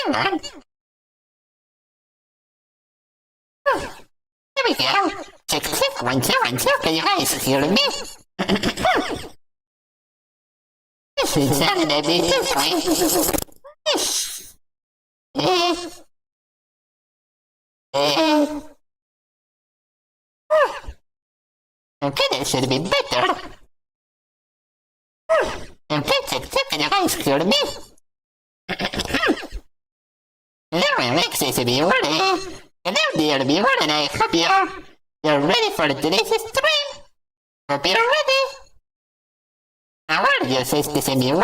hang on. Here we go. Check, check, 1, 2, 1, 2. Can you guys hear me? This is sounding a bit different. Yes. Okay, that should be better. Okay, check, check. Can you guys hear me? Hello, Alexis, viewer. Hello, dear viewer, and I hope you're ready for today's stream. Hope you're ready. How are you, sisters and viewer?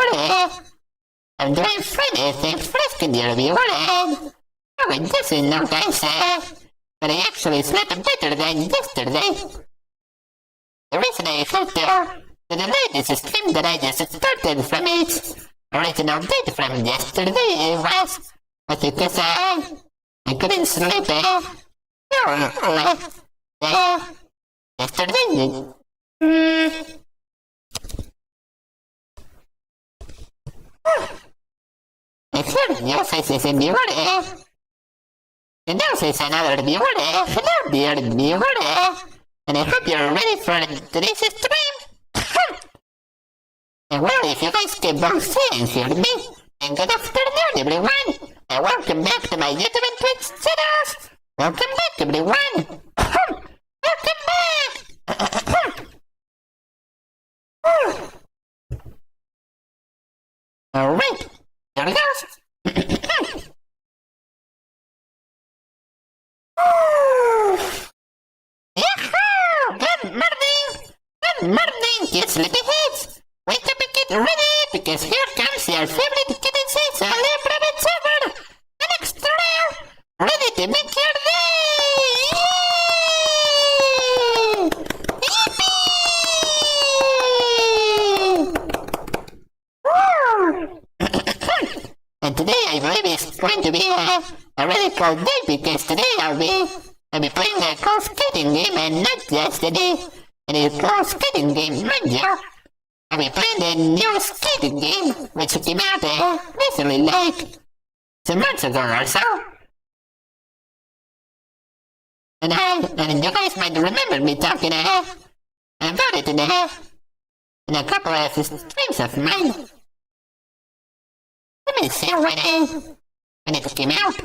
I'm doing fine, thanks for asking, dear viewer. Oh, it doesn't know, guys, but I actually slept better than yesterday. The reason I thought the latest stream that I just started from its original date from yesterday was because I couldn't sleep yesterday. I heard your faces in viewer. And now says another viewer. Hello, dear viewer. And I hope you're ready for today's stream. And well, if you guys can both see and hear me, then good afternoon, everyone. And welcome back to my YouTube and Twitch channels. Welcome back, everyone. Welcome back. Alright, there it goes. Good morning, you sleepyheads! Wake up and get ready, because here comes your favorite kitten says VTuber, the next Turell, ready to make your day! Yippee! And today I believe it's going to be a really cool day, because today I'll be playing a cool skating game, and not just today. And it's a cool skating game, mind you. I'll be playing the new skating game, which came out recently, like 2 months ago or so. And you guys might remember me talking about it in a couple of streams of mine. Let me see when it came out.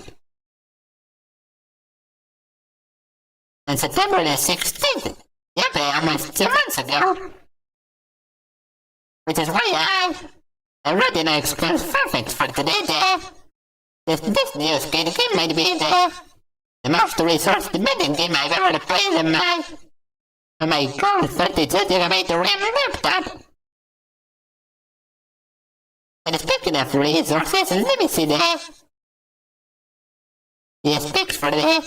On September the 16th. Yep, almost 2 months ago. Which is why I wrote an excuse perfect for today. This new skating game might be the most resource demanding game I've ever played on my cool 32GB RAM laptop. And speaking of resources, let me see the specs for the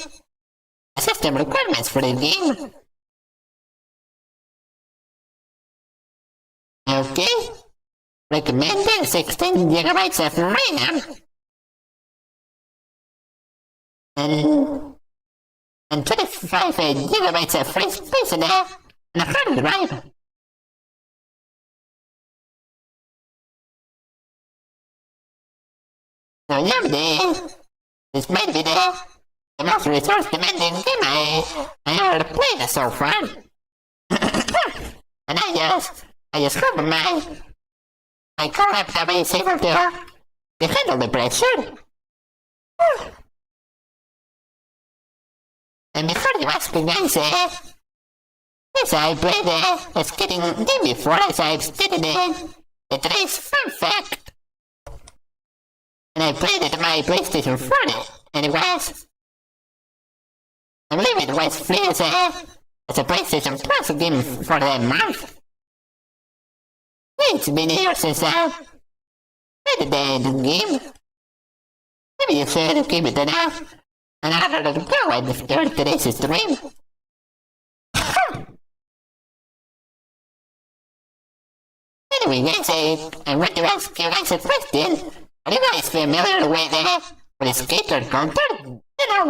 system requirements for the game. Okay. Recommended 16GB of RAM. And 25GB of free space in a hard drive. So yeah, this might be the most resource demanding game I ever played so far. And I just hope my core laptop is able to handle the pressure. And before you ask me, guys, yes, I played a skating game before, as I've stated in today's fun fact. And I played it on my PlayStation 4, and it was, I believe it was free as a PlayStation Plus game for the month. It's been years since I played the game. Maybe you should give it another go after today's stream. Anyway, guys, I want to ask you guys a question. Are you guys familiar with skater culture? You know,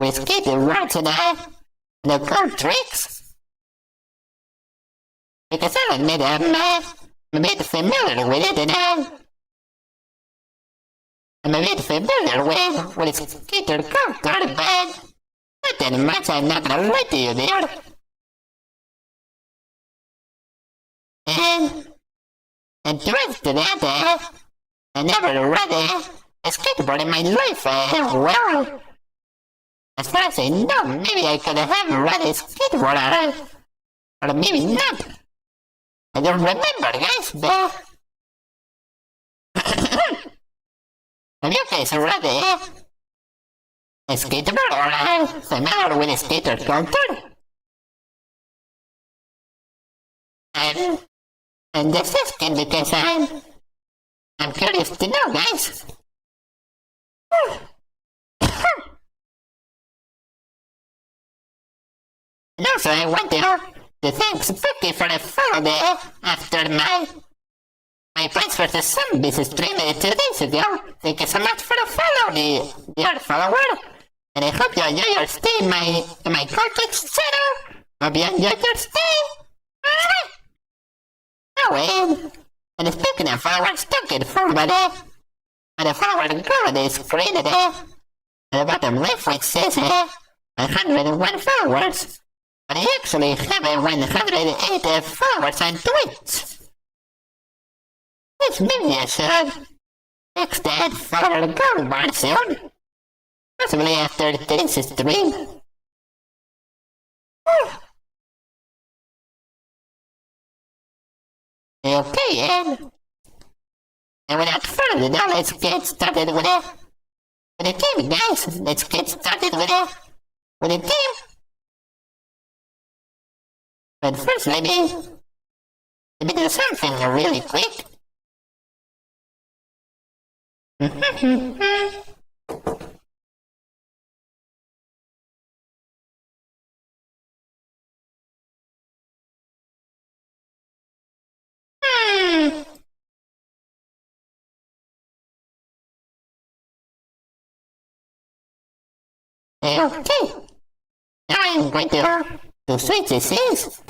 with skater routes and the cool tricks? Because I'll admit I'm a bit familiar with it, and I'm a bit familiar with skater culture, but not that much, I'm not gonna lie to you there. And the rest of that, I never rode a skateboard in my life, well, as far as I know, maybe I could have rode a skateboard, or maybe not. I don't remember, guys, but... Have you guys rode a skateboard or familiar with a skater culture? And this is good because I'm curious to know, guys. And also, I want to thank Spooky for the follow after my Plants vs. Zombies stream 2 days ago. Thank you so much for the follow, dear follower. And I hope you enjoy your stay in my Cortex channel. Hope you enjoy your stay. Oh, and speaking of followers, don't get fooled by the follower code is created at the bottom left, which says 101 followers. But I actually have 108 followers on Twitch. This maybe I should fix that follower gold bar soon. Possibly after today's stream. Okay, and without further ado, let's get started with the game, guys. Let's get started with the game. But first, let me do something really quick. Okay, now I'm going to switch the scenes.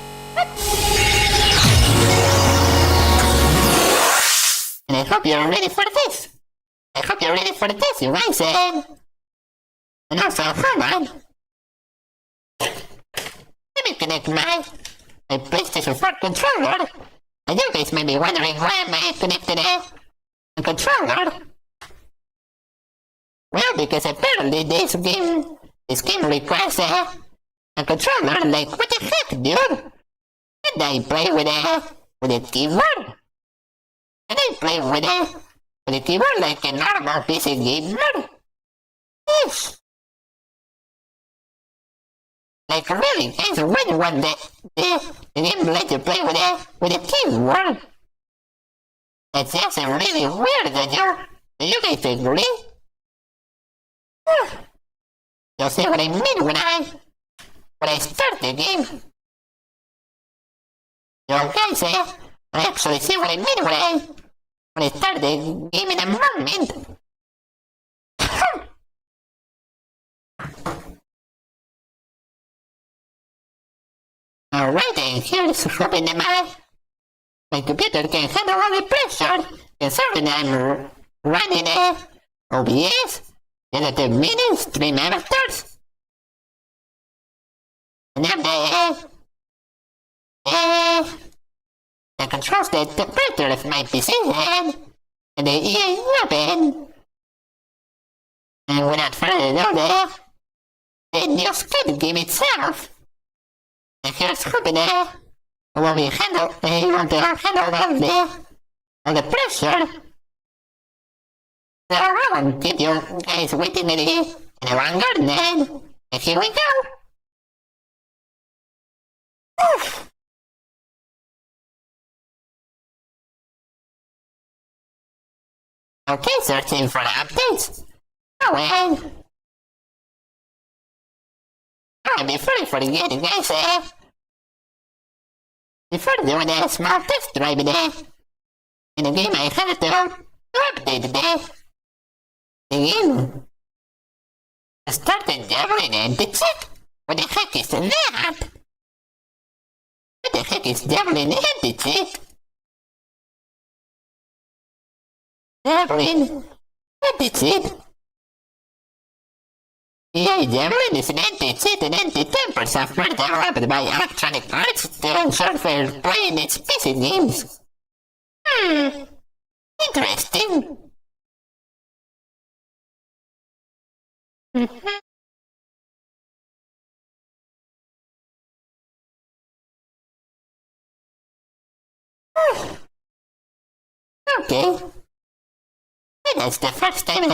And I hope you're ready for this. I hope you're ready for this, you guys. And also, hold on. Let me connect my PlayStation 4 controller. And you guys may be wondering why am I connected a controller? Well, because apparently this game requires a controller. Like, what the heck, dude? And I play with a keyboard. And I play with a keyboard like a normal PC gamer. Yes. Like, really, guys, when you want the game let you play with a keyboard? That's just really weird, do you guys agree? You'll see what I mean when I start the game. You guys, I actually see what I mean when I start the game in a moment. Alright, and here's hoping that my computer can handle all the pressure, considering I'm running OBS. The mini stream avatars. And then the controls the temperature of my PC and the EA weapon. And without further ado, the new Squid Game itself. And here's hoping will be handle all the pressure. So I won't keep you guys waiting any longer then. And here we go. Oof. Okay, searching for the updates. Oh, and before I forget, guys, before doing a small test drive in the game, I had to update the game. I started doubling and to check what the heck is that? What the heck is doubling and to check? Doubling That's it. Yeah, generally is an anti-cheat and anti-temper software developed by Electronic Arts to ensure fair play in its PC games. Interesting. Okay. That's the first time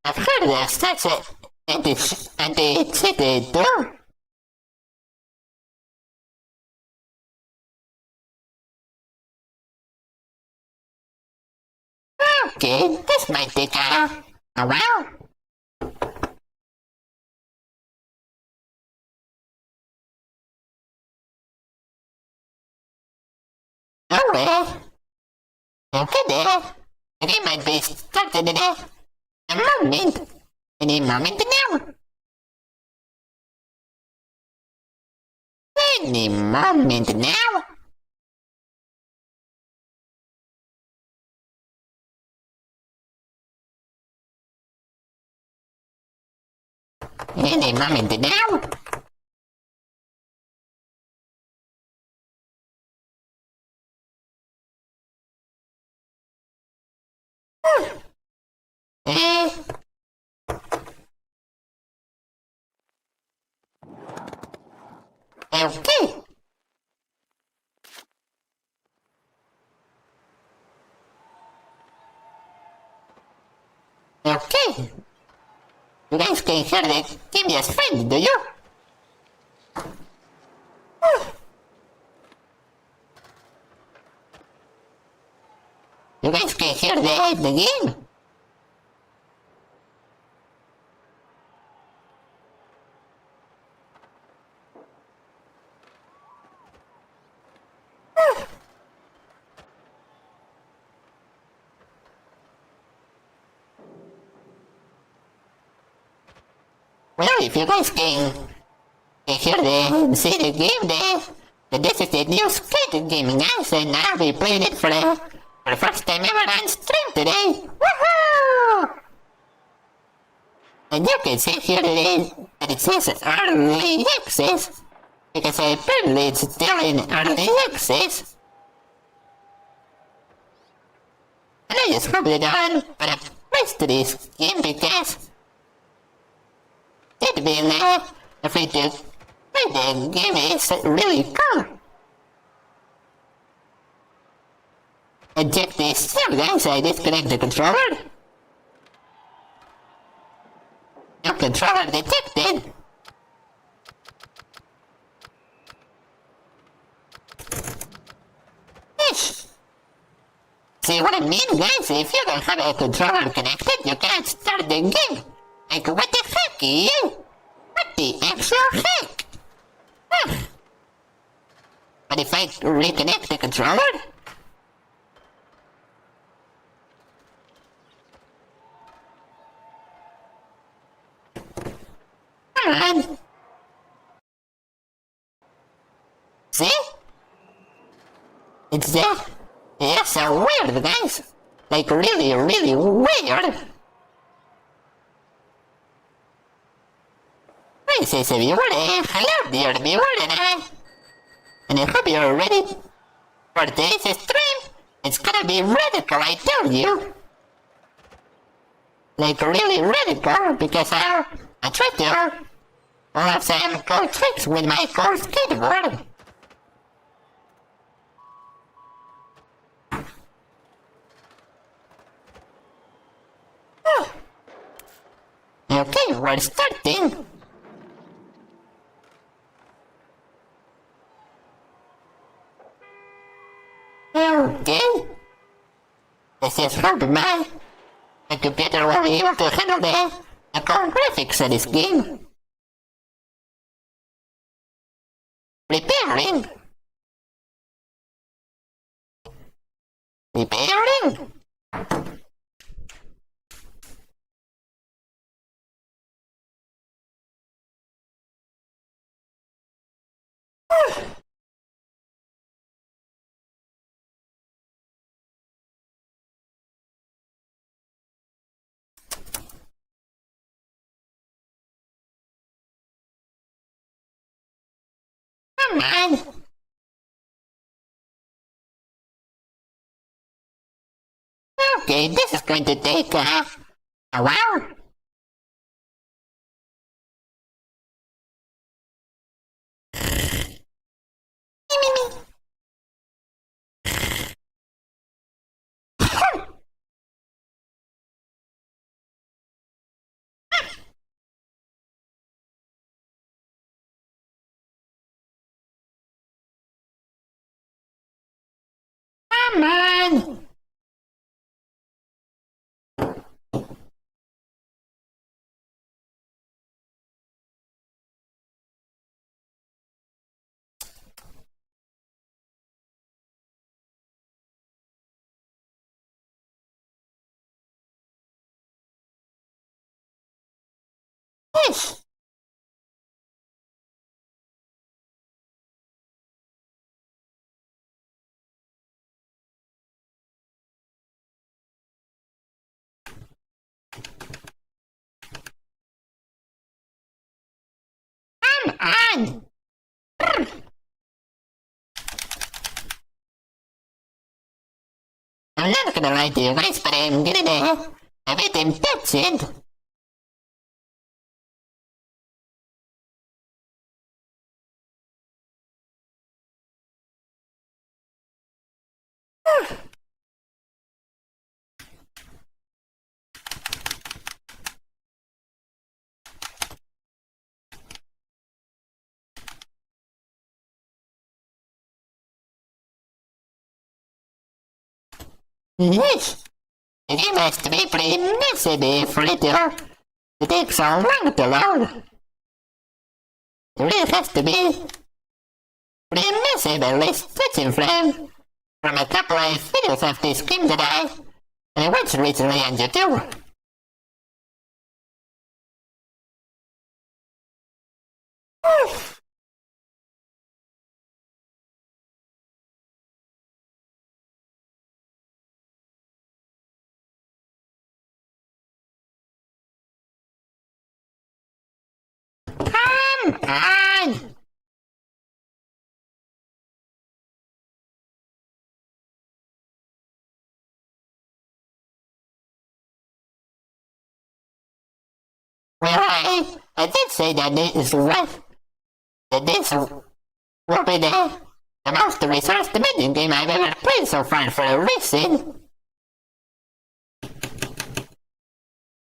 I've heard of such a anti-cheat tool. Okay, this might take a while. Oh well. Okay there. The game might be started in a moment. Any moment now. Any moment now. Any moment now. Eh. Okay. Okay. You guys can hear the game just fine, do you? You guys can hear the game? Well, if you guys can hear see the game there, this is the new skating game, guys, and I'll be playing it for the first time ever on stream today. Woohoo! And you can see here that it says early access, because apparently it's still in early access. And I just hope that I'll put a price to this game because it being free to play the game is really cool. And check this out, guys, I disconnect the controller. No controller detected. Ish. See what I mean, guys? If you don't have a controller connected, you can't start the game. Like, what the heck, you? What the actual heck? Huh. But if I reconnect the controller? Come on. See? It's so weird, guys. Like, really, really weird. This is a viewer, hello dear viewer, and I hope you're ready for today's stream. It's gonna be radical, I tell you. Like, really radical, because I try to pull off some cool tricks with my cool skateboard. Okay, we're starting. Okay. This is hard, my computer will be able to handle the core graphics of this game. Preparing. Preparing. Come on. Okay, this is going to take a while. Come on. Yes. Come on. I'm not gonna lie to you guys, but I'm gonna a bit impatient. Yes. You must be pretty messy for it to take so long to load. It really has to be pretty messy, but at least switching from a couple of videos of this game that I watched recently on YouTube. Come on! Well, I did say that this was that this will be the most resource demanding game I've ever played so far for a reason.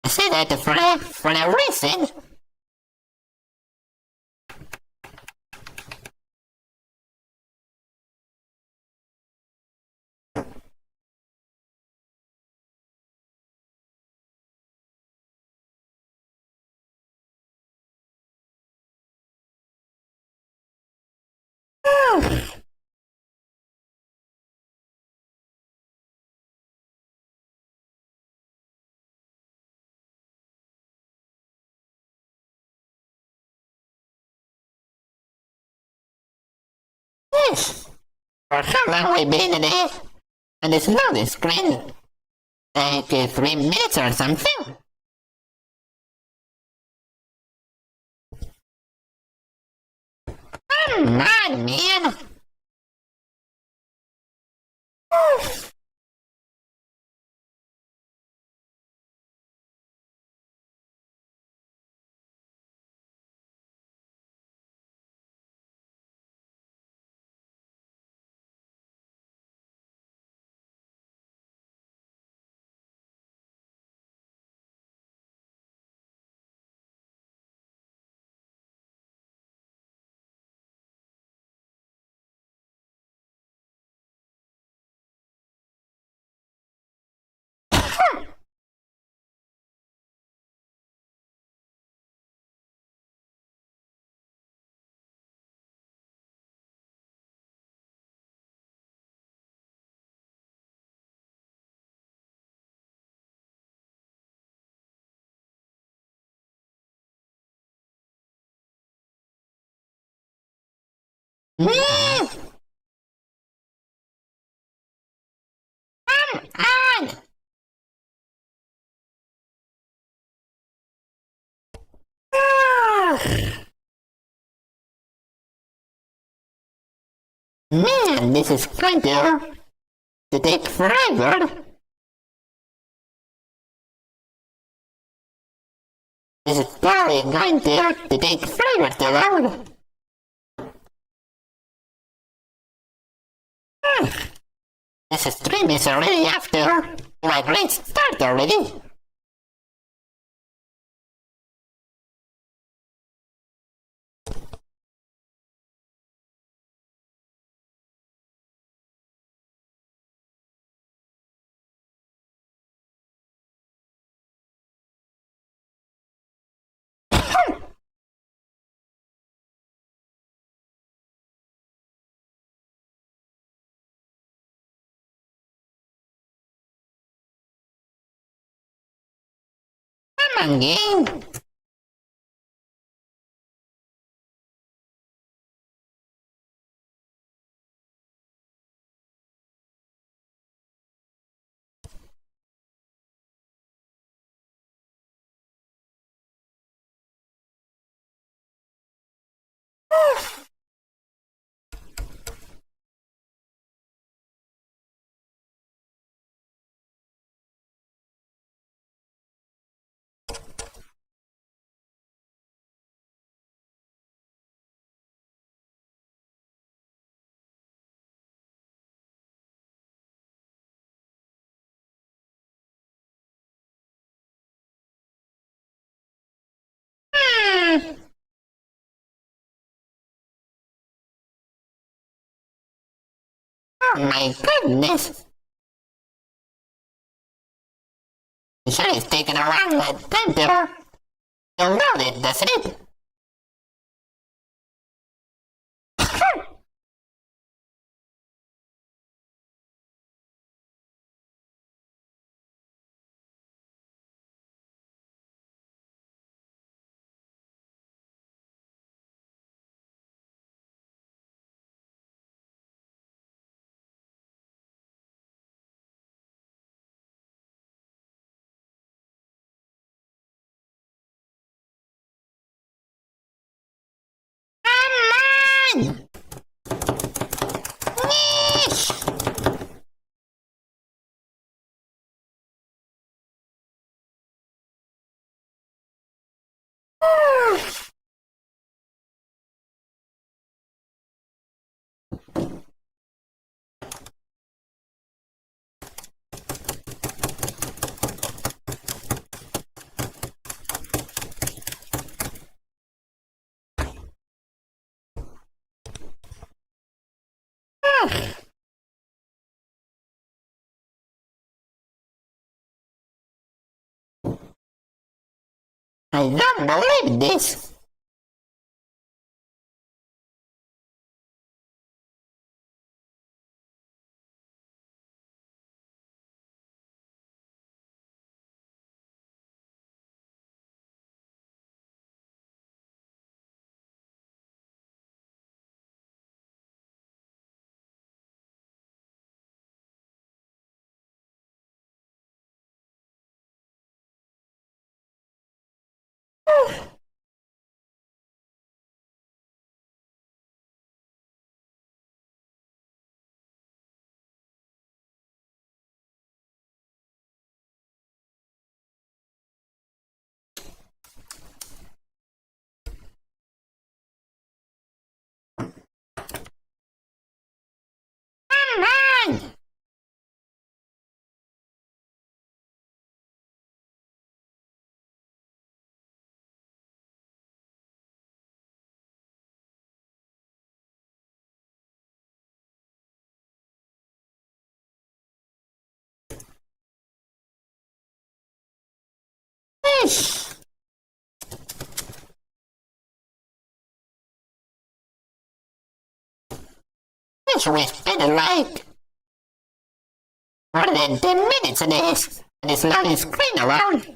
I say that for a reason. Yes. For how long we been in here? And it's loading screen. Like 3 minutes or something. Come on, man. Mm. Come on. Man, this is going to take forever. This is probably going to take forever to load. This stream is already after my great start already. Come on, game. Oh my goodness. It sure is taking a long time to load it, doesn't it? Come on! Yeesh! I don't believe this. Come on! Yeesh! Wish we spent like more than 10 minutes of this loading screen around.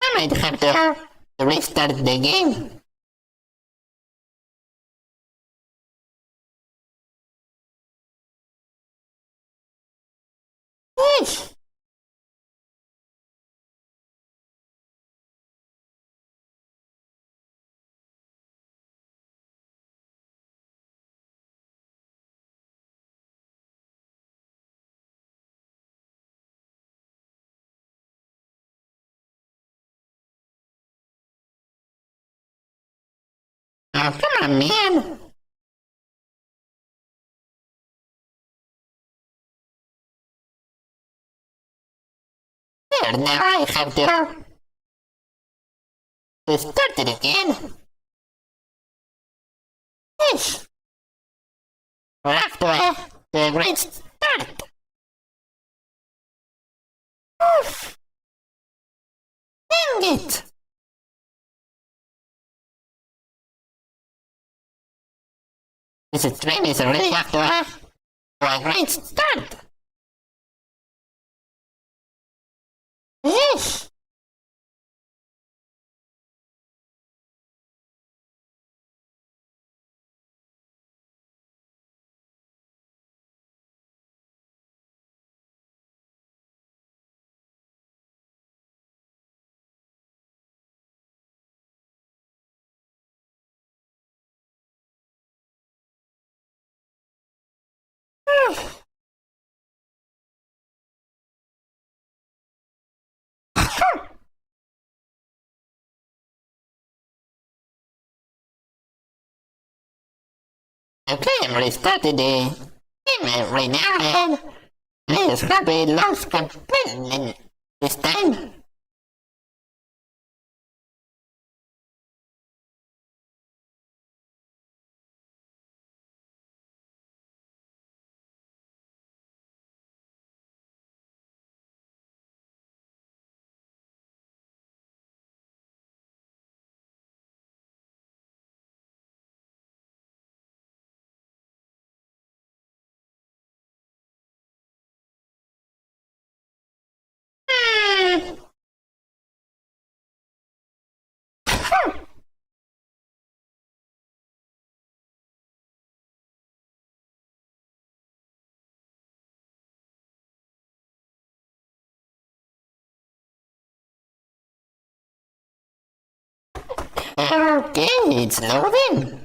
I might have to restart the game. Yeesh. Oh, come on, man. There, now I have to start it again. Yeesh. We're off to a great start. Oof. Dang it. This stream is already off to a great start. Yeesh. Okay, I'm restarting the game right now, and I just probably lost completely this time. Okay, it's loading.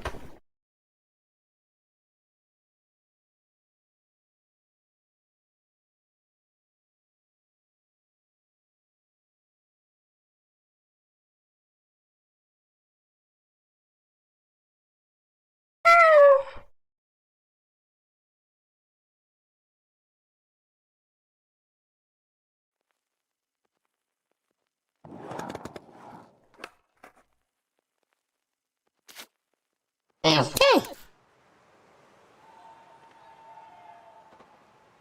Okay.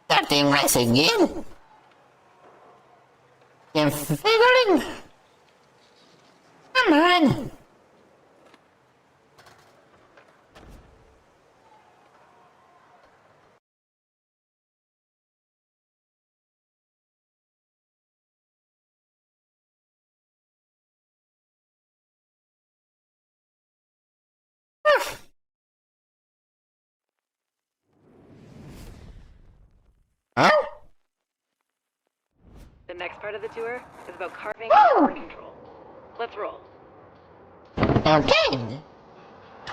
Starting race again. Configuring. Come on. Huh? The next part of the tour is about carving and control. Let's roll. Okay.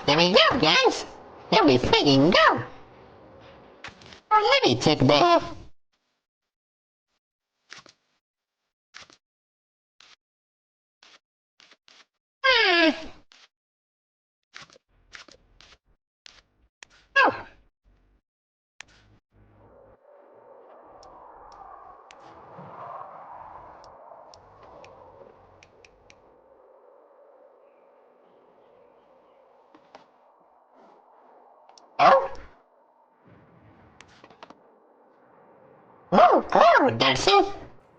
There we go, guys. There we freaking go. Oh, let me check that. Oh. Oh. Oh, that's it.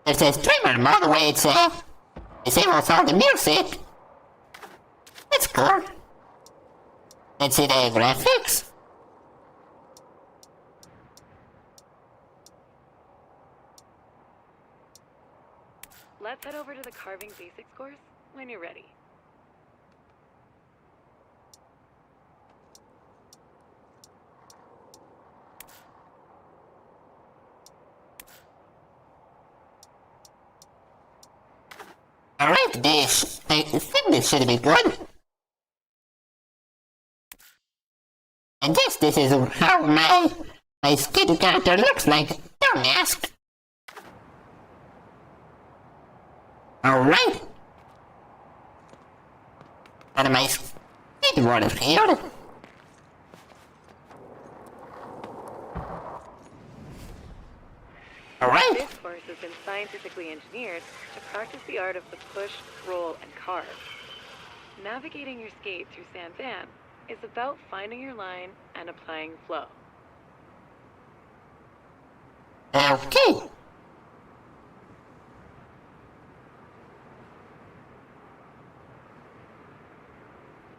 There's a streamer mode where it's disables all the music. That's cool. Let's see the graphics. Let's head over to the carving basics course when you're ready. Alright, this. I think this should be good. I guess this is how my skid character looks like. Don't ask. Alright. And my skateboard here. Alright. This course has been scientifically engineered to practice the art of the push, roll, and carve. Navigating your skate through San Van is about finding your line and applying flow. Okay.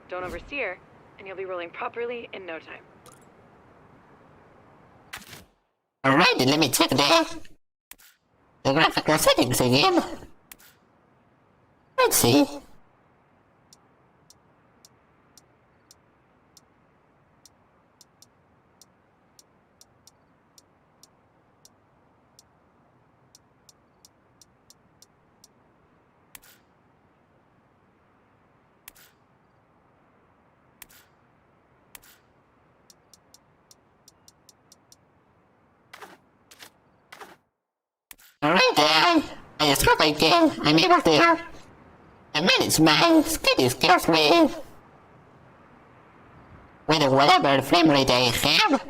Don't oversteer, and you'll be rolling properly in no time. Alright, let me check the graphical settings again. Let's see. Alright, I just hope I'm able to manage my skating skills with whatever frame rate I have.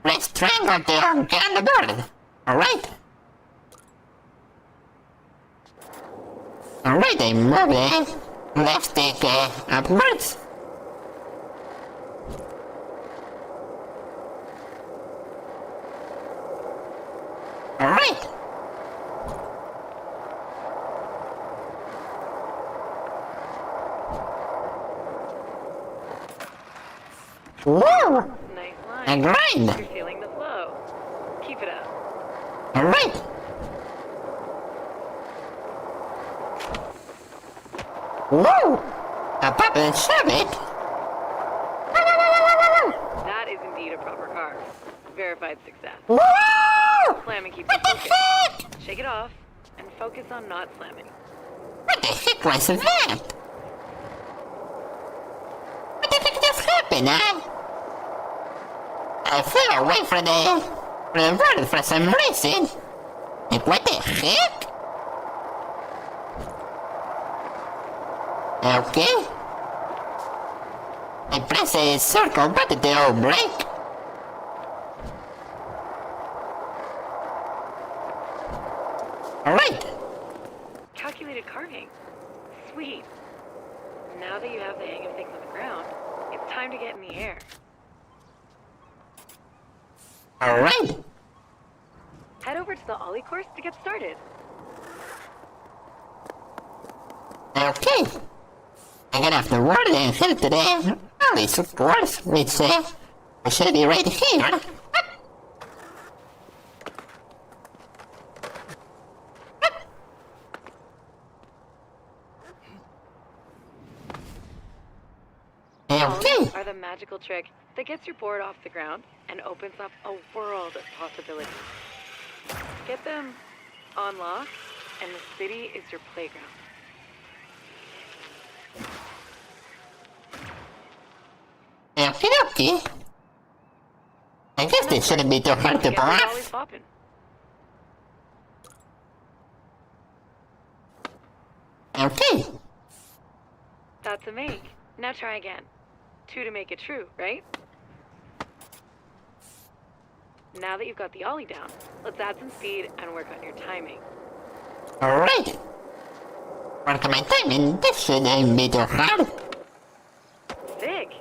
Let's triangle to get on the board. Alright. Alright, I move the left stick upwards. Alright. Whoa! Nice line. And grind. You're feeling the flow. Keep it up. Alright. Whoa! A pop and shove it. That is indeed a proper carve. Verified success. Whoa! Slam and keep What it the focused. heck? Shake it off and focus on not slamming. What the heck was that? What the heck just happened, huh? I flew away from the road for some reason. Like, what the heck? Okay. I press a circle button to brake. Alright. Calculated carving. Sweet. Now that you have the hang of things on the ground, it's time to get in the air. Alright. Head over to the Ollie course to get started. Okay. I get off the road and head to the alley course, which should be right here. Okay. Ollies are the magical trick that gets your board off the ground and opens up a world of possibilities. Get them on lock, and the city is your playground. Okie dokie. I guess this shouldn't be too hard to Get pull those off. ollies popping. Okay. That's a make. Now try again. 2 to make it true, right? Now that you've got the ollie down, let's add some speed and work on your timing. Alright. Work on my timing. This shouldn't be too hard. Sick!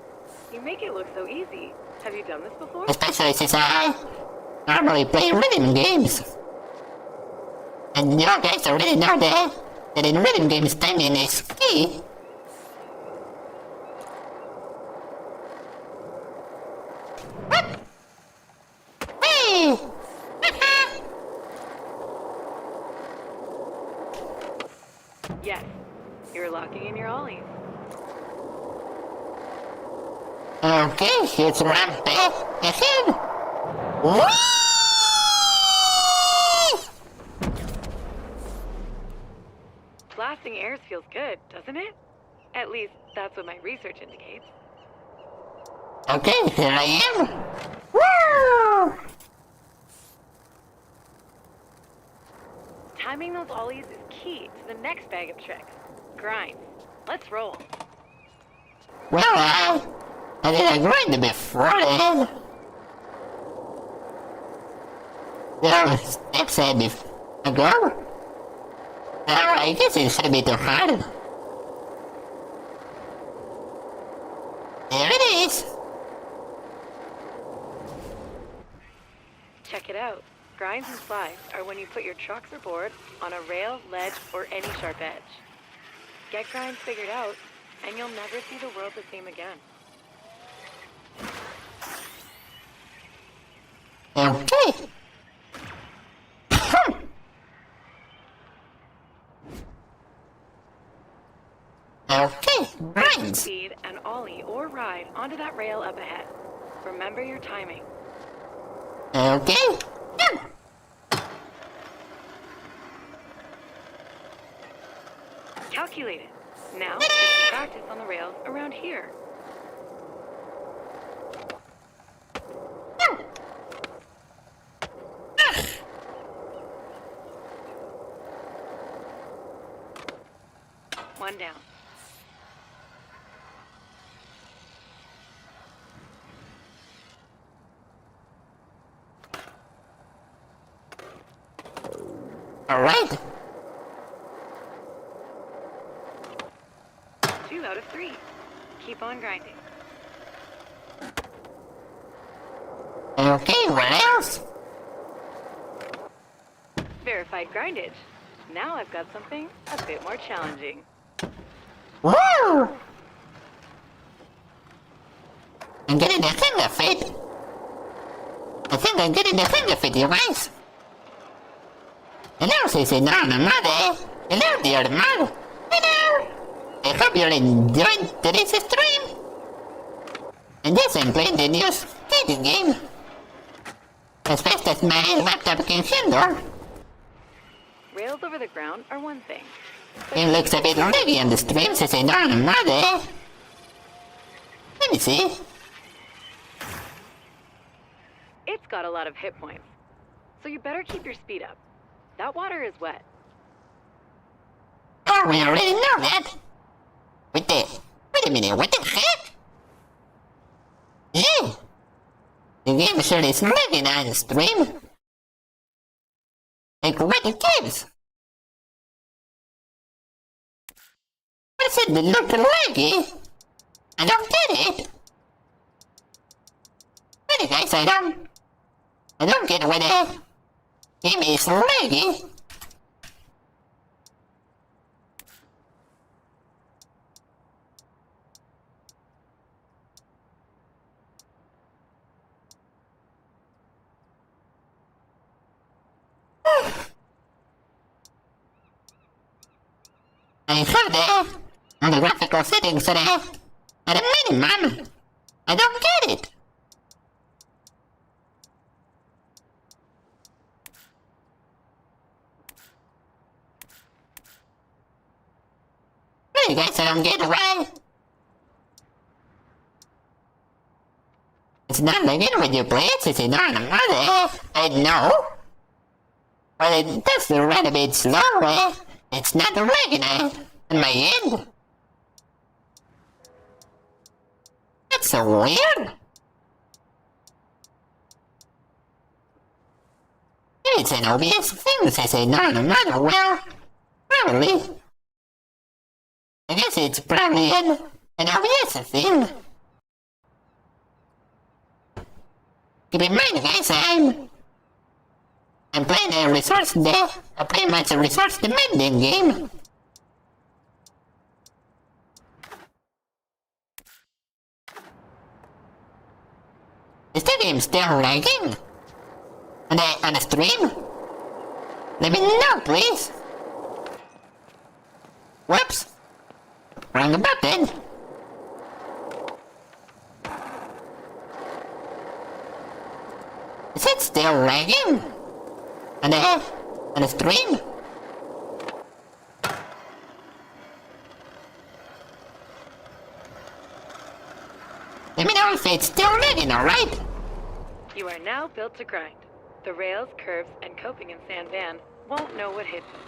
You make it look so easy. Have you done this before? Especially since I normally play rhythm games. And you guys already know that in rhythm games timing is key. What? Hey! Yes. You're locking in your ollies. Okay, it's ramp back ahead. Whee! blasting airs feels good, doesn't it? At least, that's what my research indicates. Okay, here I am. Woo! Timing those ollies is key to the next bag of tricks. Grind. Let's roll. Well, I did a grind before then. There was steps I ago. Now I guess it should be too hard. There it is. Check it out. Grinds and slides are when you put your trucks or board on a rail, ledge, or any sharp edge. Get grinds figured out, and you'll never see the world the same again. Okay. Okay, grinds. Speed and ollie or ride onto that rail up ahead. Remember your timing. Okay. Calculated. Now, just practice on the rails around here. One down. All right. 2 out of 3. Keep on grinding. Okay, what else? Verified grindage. Now I've got something a bit more challenging. Woo! I'm getting the finger fit. I think I'm getting the finger fit, you guys. Hello, Sissy, mother. Hello, dear mother. Hello. I hope you're enjoying today's stream. And yes, I'm playing the new skating game. As fast as my laptop can handle. Rails over the ground are one thing. It looks a bit laggy on the stream, Sissy, mother. Let me see. It's got a lot of hit points. So you better keep your speed up. That water is wet. Oh, we already know that. Wait a minute, what the heck? Yeah. The game sure is lagging on the stream. Like what it gives. What is it that look laggy? I don't get it. Really guys, I don't get why the game is laggy. I have that on the graphical settings that I have at a minimum. I don't get it. Really guys, I don't get it right. It's not like it when you play it, it's not another. I know. But it does run a bit slower. It's not lagging on my end. That's so weird. It's an obvious thing to say no matter well. Probably. I guess it's probably an obvious thing. Keep in mind guys, I'm playing a pretty much a resource demanding game. Is the game still lagging? On the stream? Let me know, please. Whoops. Wrong button. Is it still lagging? On the stream? Let me know if it's still rigging, alright? You are now built to grind. The rails, curves, and coping in San Van won't know what hit them.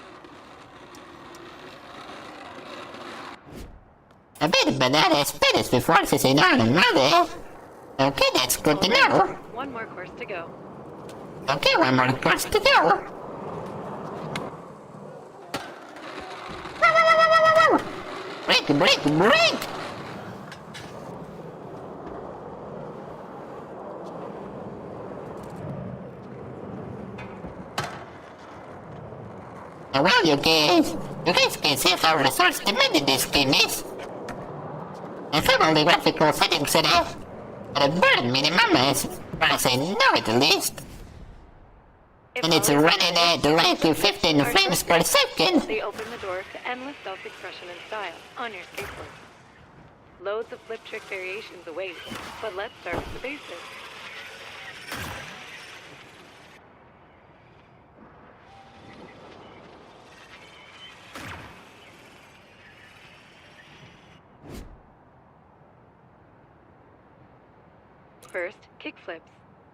A bit of banana spinach before this is on another. Okay, that's good to know. One more course to go. Okay, one more course to go. Break, break, break! Well, you guys can see how resource demanding this game is. I found all the graphical settings set up at a burn minimum as far as I know at least. And it's running at like 15 frames per second. They open the door to endless self-expression and style on your skateboard. Loads of flip trick variations await, but let's start with the basics. First, kickflips,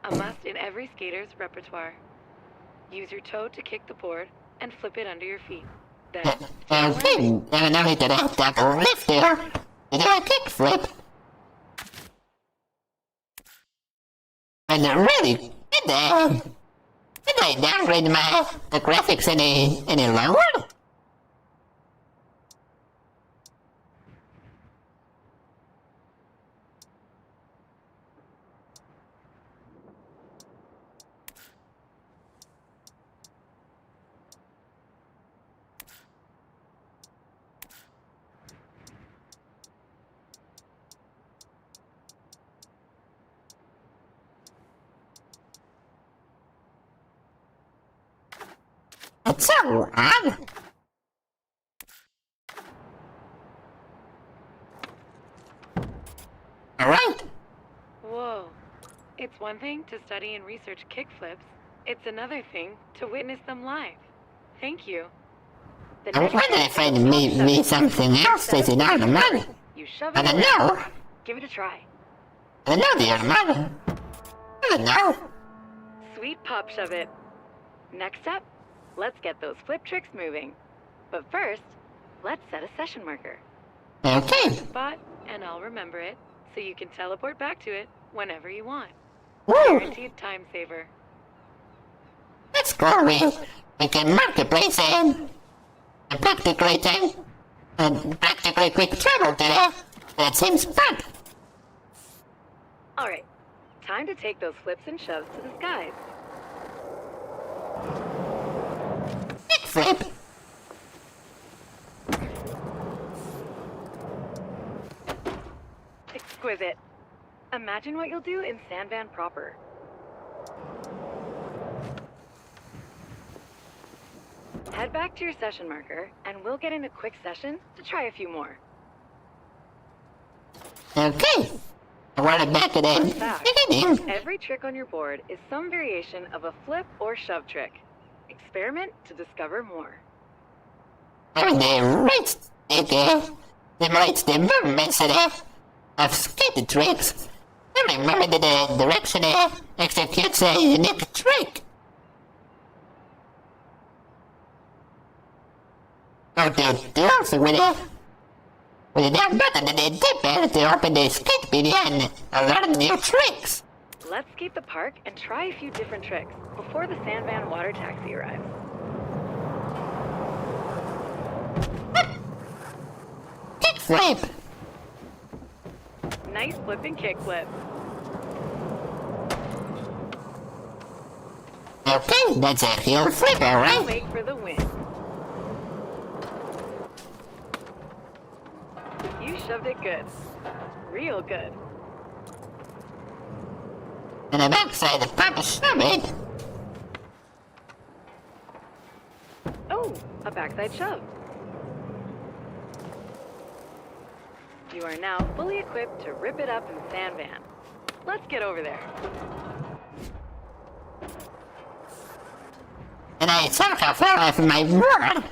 a must in every skater's repertoire. Use your toe to kick the board and flip it under your feet. Then, Okay, now we did a double lift here. You do a kickflip. And really, did I downgrade the graphics any lower? It's so odd. Alright. whoa. It's one thing to study and research kickflips. It's another thing to witness them live. Thank you. The I next wonder step if I is need something else that's in our money. You shove I it don't around. know. Give it a try. I don't know the money. I don't know. Sweet pop shove it. Next up, let's get those flip tricks moving. But first, let's set a session marker. Okay. Spot, and I'll remember it, so you can teleport back to it whenever you want. Woo! Guaranteed time saver. That's cool. We can marketplace and practically quick travel today. That seems fun. Alright, time to take those flips and shoves to the skies. Flip. Exquisite. Imagine what you'll do in San Van proper. Head back to your session marker, and we'll get in a quick session to try a few more. Okay. I want it back at the Fact. beginning. Every trick on your board is some variation of a flip or shove trick. Experiment to discover more. Oh, the movements of skating tricks. I remember the direction executes a unique trick. Oh, do also with the down button and the dip to open the skate video and learn new tricks. Let's skate the park and try a few different tricks before the San Van water taxi arrives. Kickflip. Nice flip and kickflip. Okay, that's a heel flip, alright? Wait for the win. You shoved it good. Real good. And the backside of Papa Summit. Oh, a backside shove. You are now fully equipped to rip it up in San Van. Let's get over there. And I somehow fell off my board.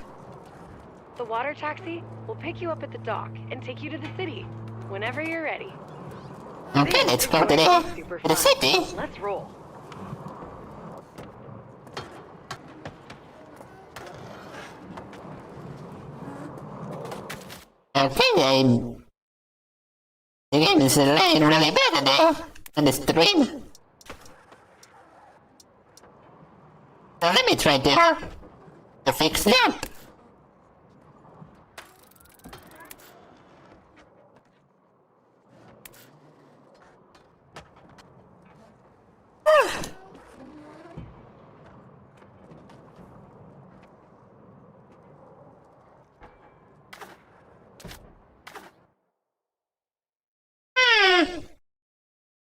The water taxi will pick you up at the dock and take you to the city whenever you're ready. Okay, let's go to the city. Let's roll. Okay, the game is lagging really bad on the stream. So let me try to fix that.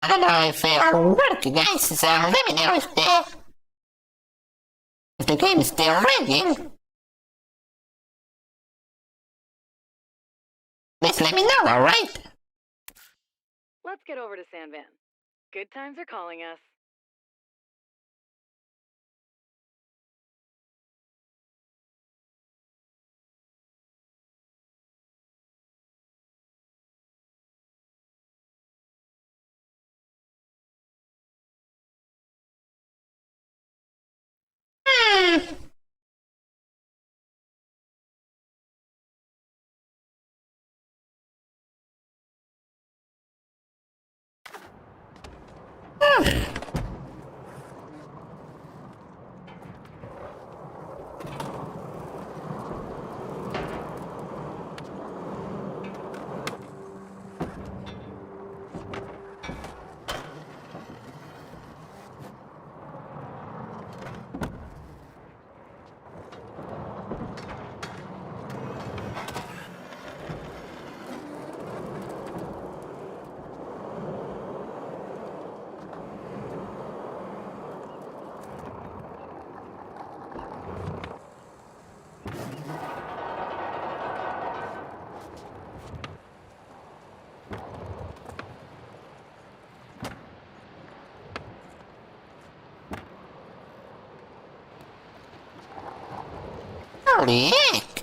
I don't know if it'll work, guys, so let me know if the game is still lagging. Please let me know, alright? Let's get over to San Van. Good times are calling us. Holy heck!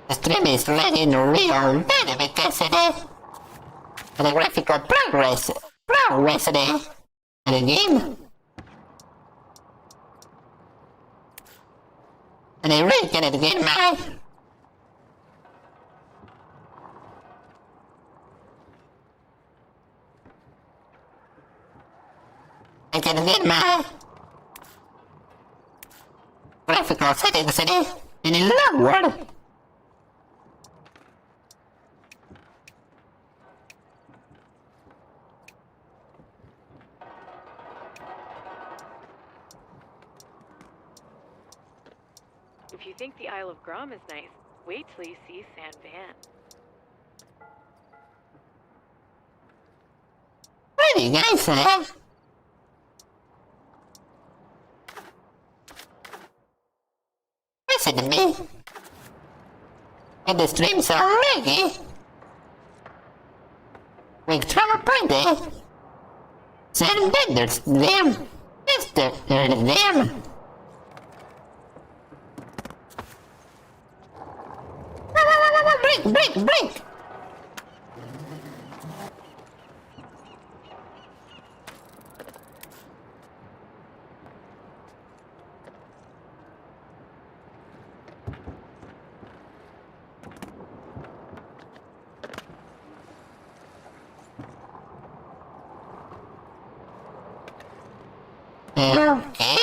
The stream is lagging real bad because of the graphical progress of the game. And I really cannot get my graphical settings any lower. If you think the Isle of Grom is nice, wait till you see San Van. What do you guys say? Listen to me. And the streams are laggy. We travel plenty. Send vendors them. Pester them. Break! Okay.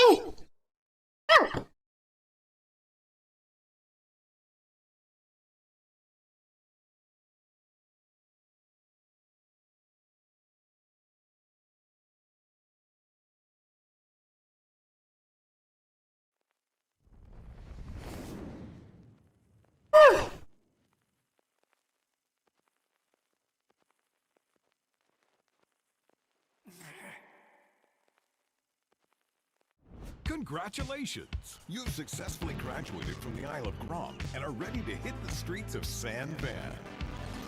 Congratulations! You've successfully graduated from the Isle of Grom and are ready to hit the streets of San Van.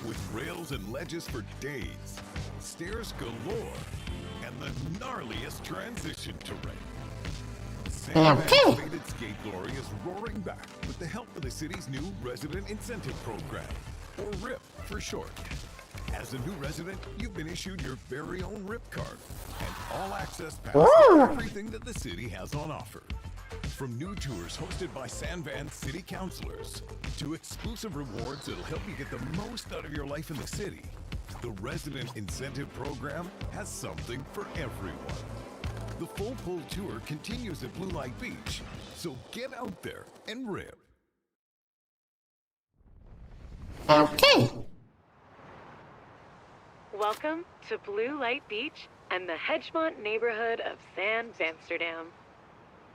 With rails and ledges for days, stairs galore, and the gnarliest transition terrain. San Van's faded skate glory is roaring back with the help of the city's new resident incentive program. or RIP for short. As a new resident, you've been issued your very own RIP card and all-access pass to everything that the city has on offer. From new tours hosted by Sanvan city councilors to exclusive rewards that'll help you get the most out of your life in the city, the Resident Incentive Program has something for everyone. The full pull tour continues at Blue Light Beach, so get out there and RIP. Okay. Welcome to Blue Light Beach and the Hedgemont neighborhood of San Amsterdam.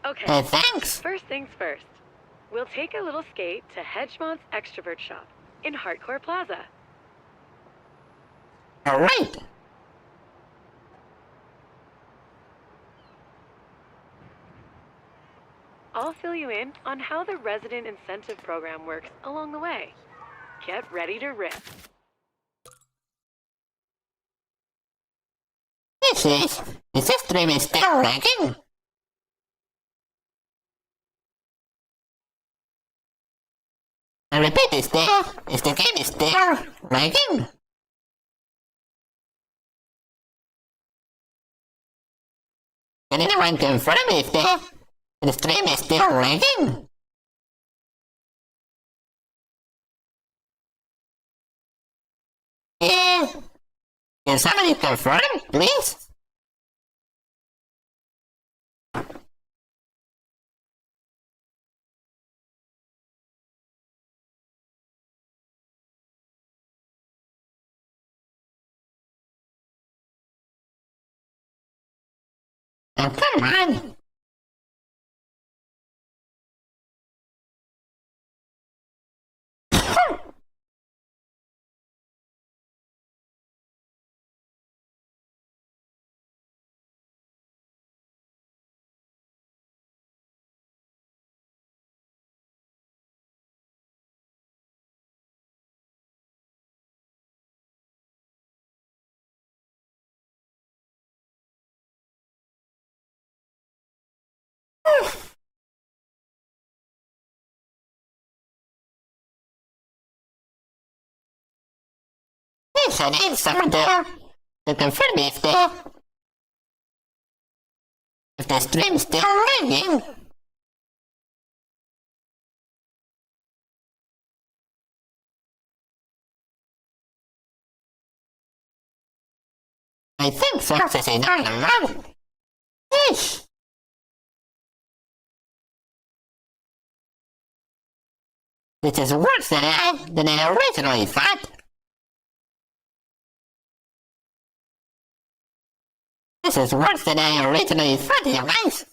Okay, Thanks. first things first. We'll take a little skate to Hedgemont's Extrovert Shop in Hardcore Plaza. Alright. I'll fill you in on how the Resident Incentive Program works along the way. Get ready to rip. Is this stream is still lagging? I repeat, is the game is still lagging? Can anyone confirm if the stream is still lagging? Yeah. Can somebody confirm, please? Oh, come on. Yes, I need someone to confirm if the stream's still lagging. I think success is on the road. Yes. This is worse than I originally thought. This is worse than I originally thought, you guys.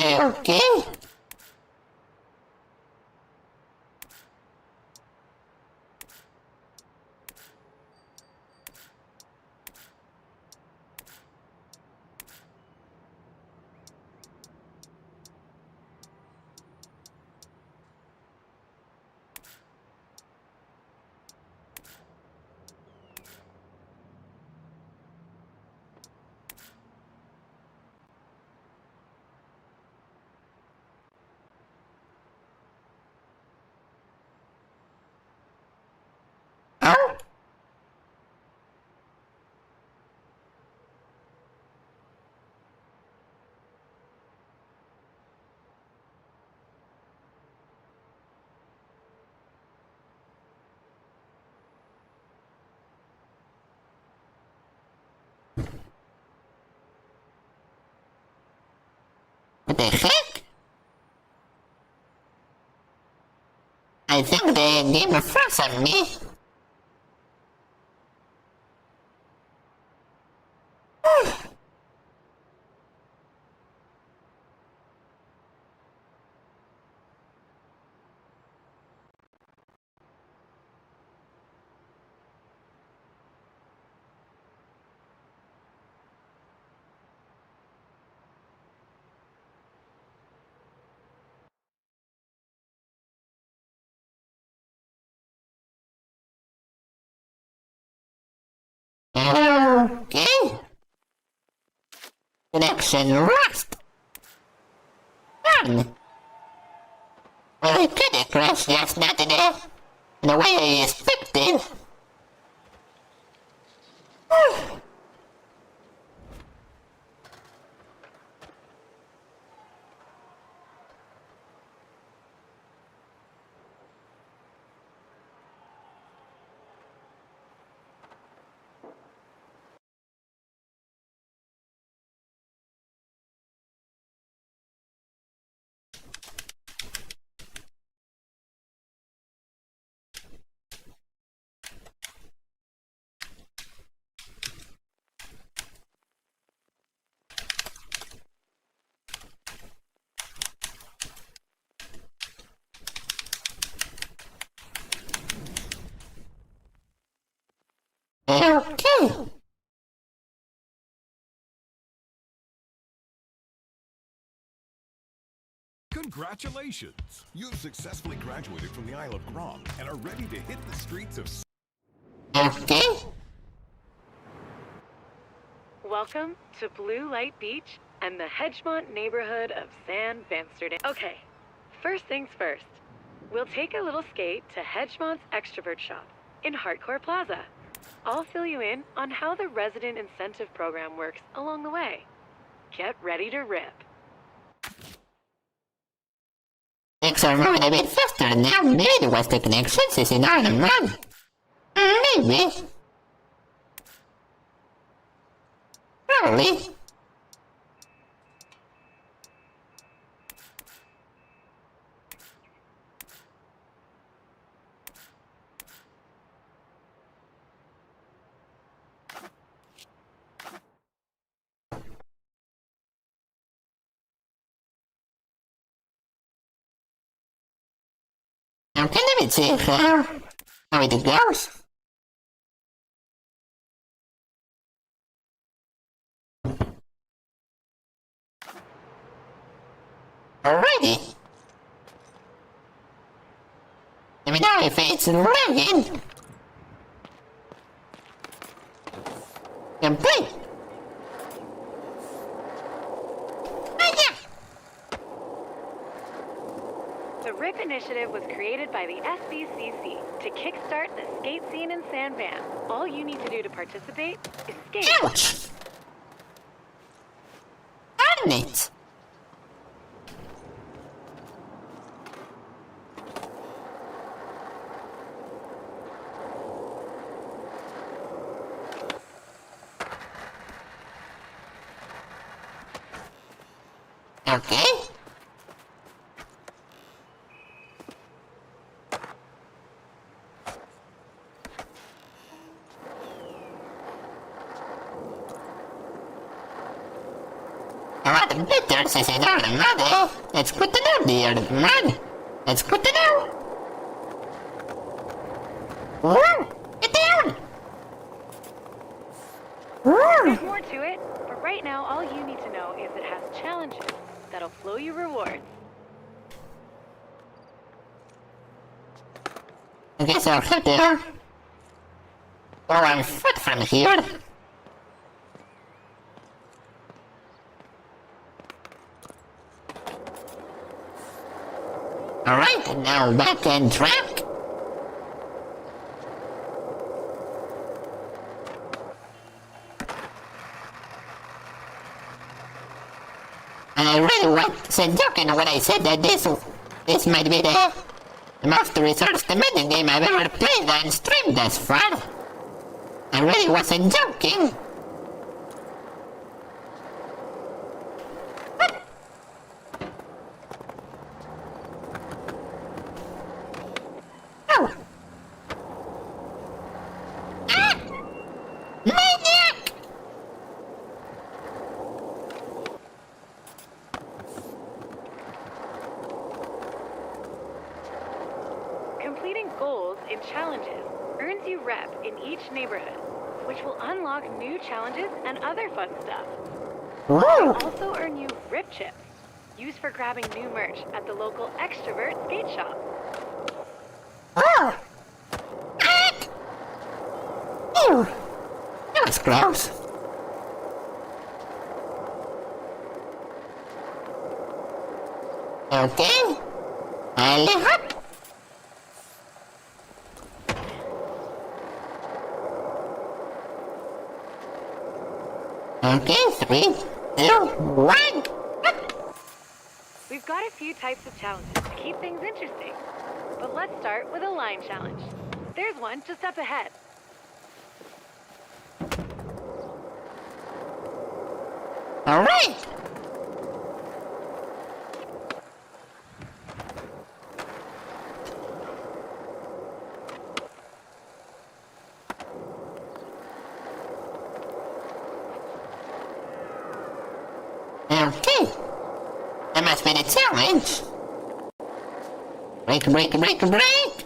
Okay. What the heck? I think the game froze on me. Okay. Connection lost. Done. Well, it could have crashed just not in the way I expected. Okay. Congratulations! You've successfully graduated from the Isle of Grom and are ready to hit the streets of... Okay. Welcome to Blue Light Beach and the Hedgemont neighborhood of San Amsterdam. Okay, first things first. We'll take a little skate to Hedgemont's Extrovert Shop in Hardcore Plaza. I'll fill you in on how the resident incentive program works along the way. Get ready to rip. Things are moving a bit faster now. Maybe it was the connections is in Iron Man. Maybe. Probably. Okay, let me see how it goes. Alrighty. Let me know if it's lagging. Complete. The RIP initiative was created by the SBCC to kickstart the skate scene in San Van. All you need to do to participate is skate. Ouch! Darn it! Okay. What better says it all, mother? It's good to know, dear man. It's good to know. Whoa! Get down! Whoa! There's more to it, but right now all you need to know is it has challenges that'll flow you rewards. I guess I'll head there. Go on foot from here. Alright, now back on track. I really wasn't joking when I said that this might be the most researched mini game I've ever played on stream thus far. I really wasn't joking. goals in challenges earns you rep in each neighborhood, which will unlock new challenges and other fun stuff. Whoa! Also earn you rip chips, used for grabbing new merch at the local extrovert skate shop. Oh! Ah! Ew! That was gross. Okay. Alley hop. Okay, 3, 2, 1. We've got a few types of challenges to keep things interesting. But let's start with a line challenge. There's one just up ahead. All right. Okay. That must be the challenge. Break, break, break, break.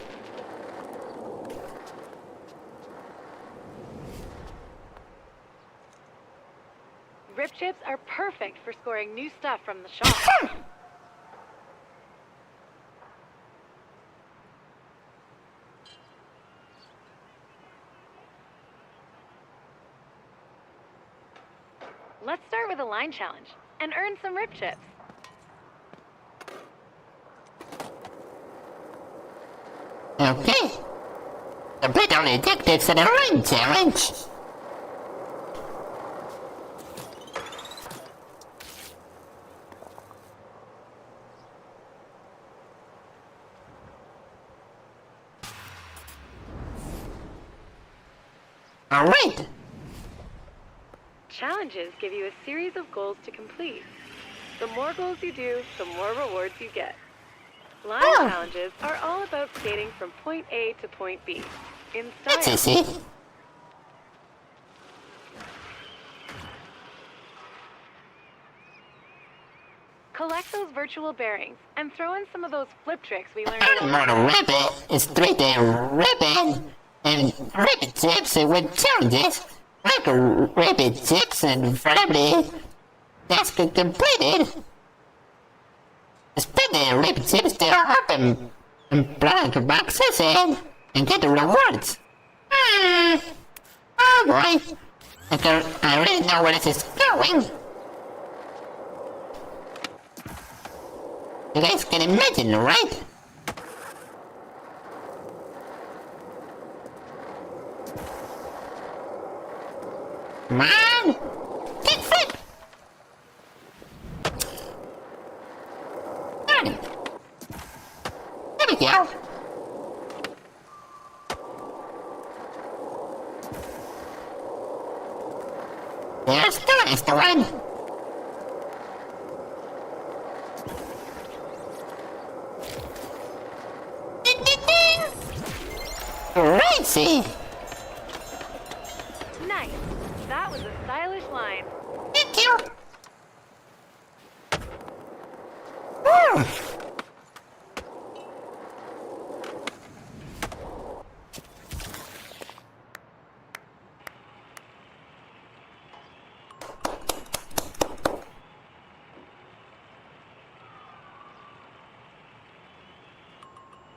Rip chips are perfect for scoring new stuff from the shop. Let's start with a line challenge and earn some rip chips. Okay. Complete all the objectives in the ring challenge. All right. Challenges give you a series of goals to complete. The more goals you do, the more rewards you get. Line challenges are all about skating from point A to point B in That's style. easy. Collect those virtual bearings and throw in some of those flip tricks we learned I'm in on a rabbit. It's 3-day ribbon. And rabbit chips with challenges. Like rabbit chips and family. Task completed. Spend the rabbit chips to open blank boxes and get the rewards. Oh boy. I already know where this is going. You guys can imagine, right? Come on! Kick flip! Got it! There we go! There's the last one! Ding ding ding! Crazy! Nice. That was a stylish line. Thank you! Woo!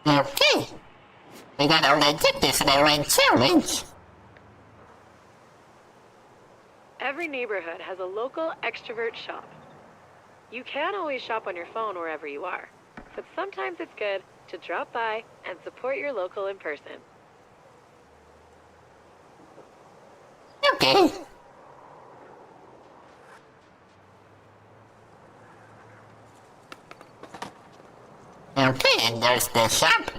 Okay, we got all the objectives in the right challenge. Every neighborhood has a local extrovert shop. You can always shop on your phone wherever you are, but sometimes it's good to drop by and support your local in person. Okay. Okay, and there's the shop.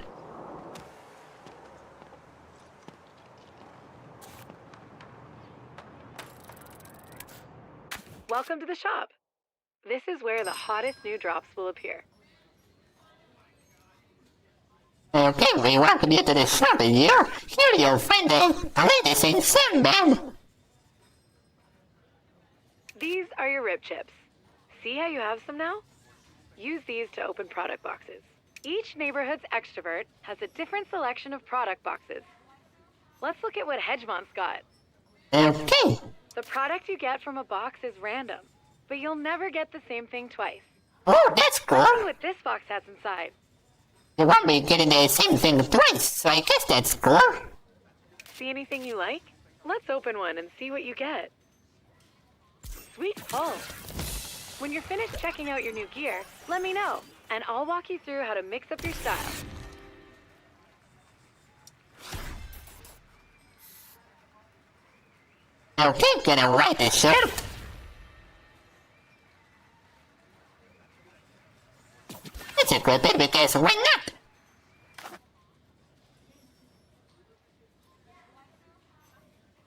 Welcome to the shop. This is where the hottest new drops will appear. Okay, we welcome you to the shop, and here you'll find the latest in Sandman. These are your rib chips. See how you have some now? Use these to open product boxes. Each neighborhood's extrovert has a different selection of product boxes. Let's look at what Hedgemont's got. Okay. The product you get from a box is random, but you'll never get the same thing twice. Oh, that's cool. Let's see what this box has inside. You won't be getting the same thing twice, so I guess that's cool. See anything you like? Let's open one and see what you get. Sweet pull. When you're finished checking out your new gear, let me know, and I'll walk you through how to mix up your style. Okay, gonna write the shirt. Let's equip it because why not?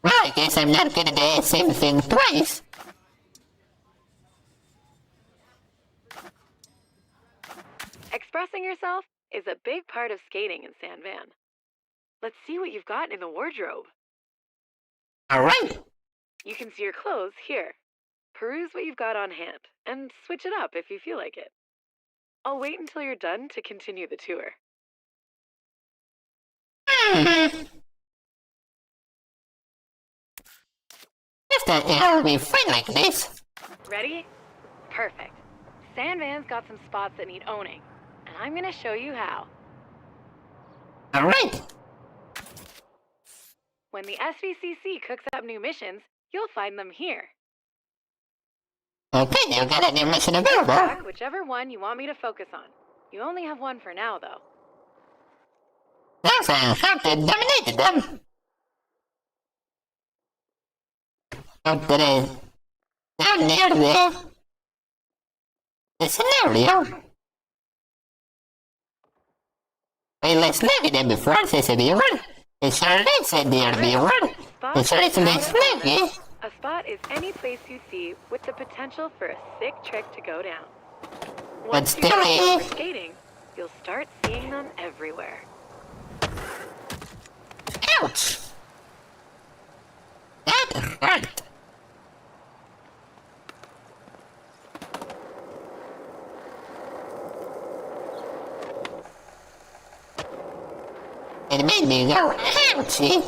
Well, I guess I'm not getting the same thing twice. Expressing yourself is a big part of skating in San Van. Let's see what you've got in the wardrobe. Alright. You can see your clothes here. Peruse what you've got on hand, and switch it up if you feel like it. I'll wait until you're done to continue the tour. If that it'll be fine like this. Ready? Perfect. San Van's got some spots that need owning, and I'm gonna show you how. Alright. When the SVCC cooks up new missions, you'll find them here. Okay, you got a new mission available. Back whichever one you want me to focus on. You only have one for now, though. There's a hunter dominated them. Out there, down near there. The scenario. Way less leggy than before, says a viewer. It sure is a dear viewer. It sure is less leggy. A spot is any place you see with the potential for a sick trick to go down. Once you still, start skating, you'll start seeing them everywhere. Ouch! That hurt. It made me go ouchie.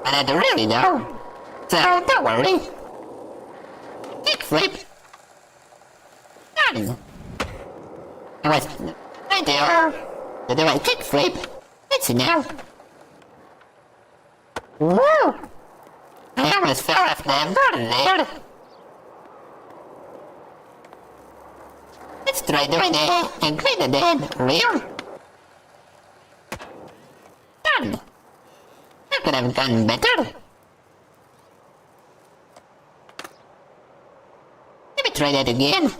But I don't really know. So don't worry. Kickflip. Done. I was right there. To do a kickflip. Let's see now. Whoa! I almost fell off the board there. Let's try doing it and clean it in real. Done. I could have done better. Let me try that again.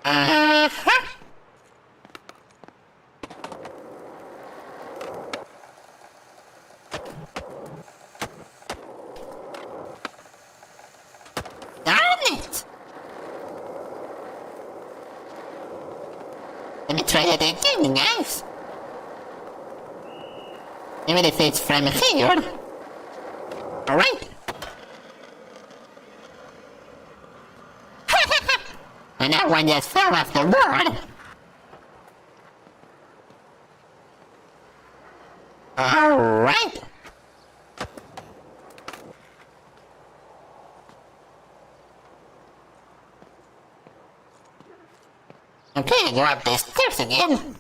Uh-huh. Darn it! Let me try that again, guys. Even if it's from here. Alright. And that one just fell off the board. Alright. Okay, go up the stairs again.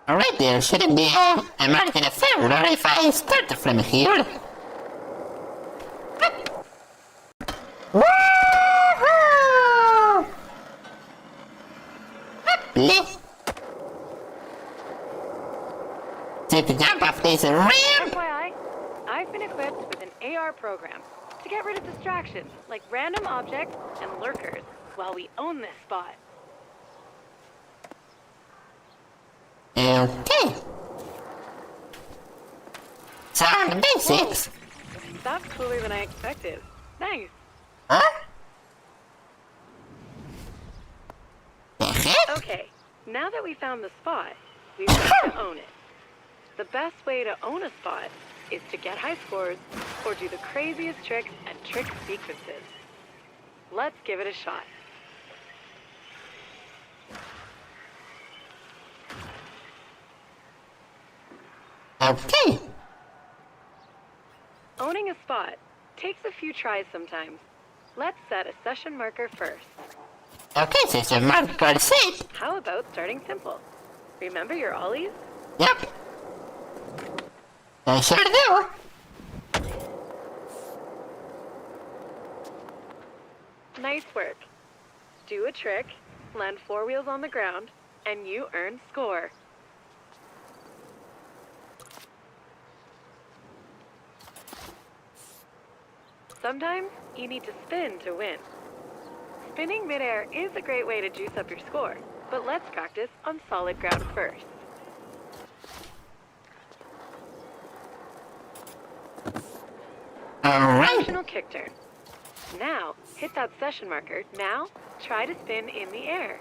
Alright, there shouldn't be a mark in a favor if I start from here. Woohoo! Happily. Take a jump off this ramp. FYI, I've been equipped with an AR program to get rid of distractions like random objects and lurkers while we own this spot. Okay. Sound basics. That's cooler than I expected. Nice. Huh? Okay, now that we found the spot, we've got to own it. The best way to own a spot is to get high scores or do the craziest tricks and trick sequences. Let's give it a shot. Okay. Owning a spot takes a few tries sometimes. Let's set a session marker first. Okay, Sister Marker set. How about starting simple? Remember your ollies? Yep. I sure do. Nice work. Do a trick, land 4 wheels on the ground, and you earn score. Sometimes you need to spin to win. Spinning midair is a great way to juice up your score, but let's practice on solid ground first. Alright. Optional kick turn. Now, hit that session marker. Now, try to spin in the air.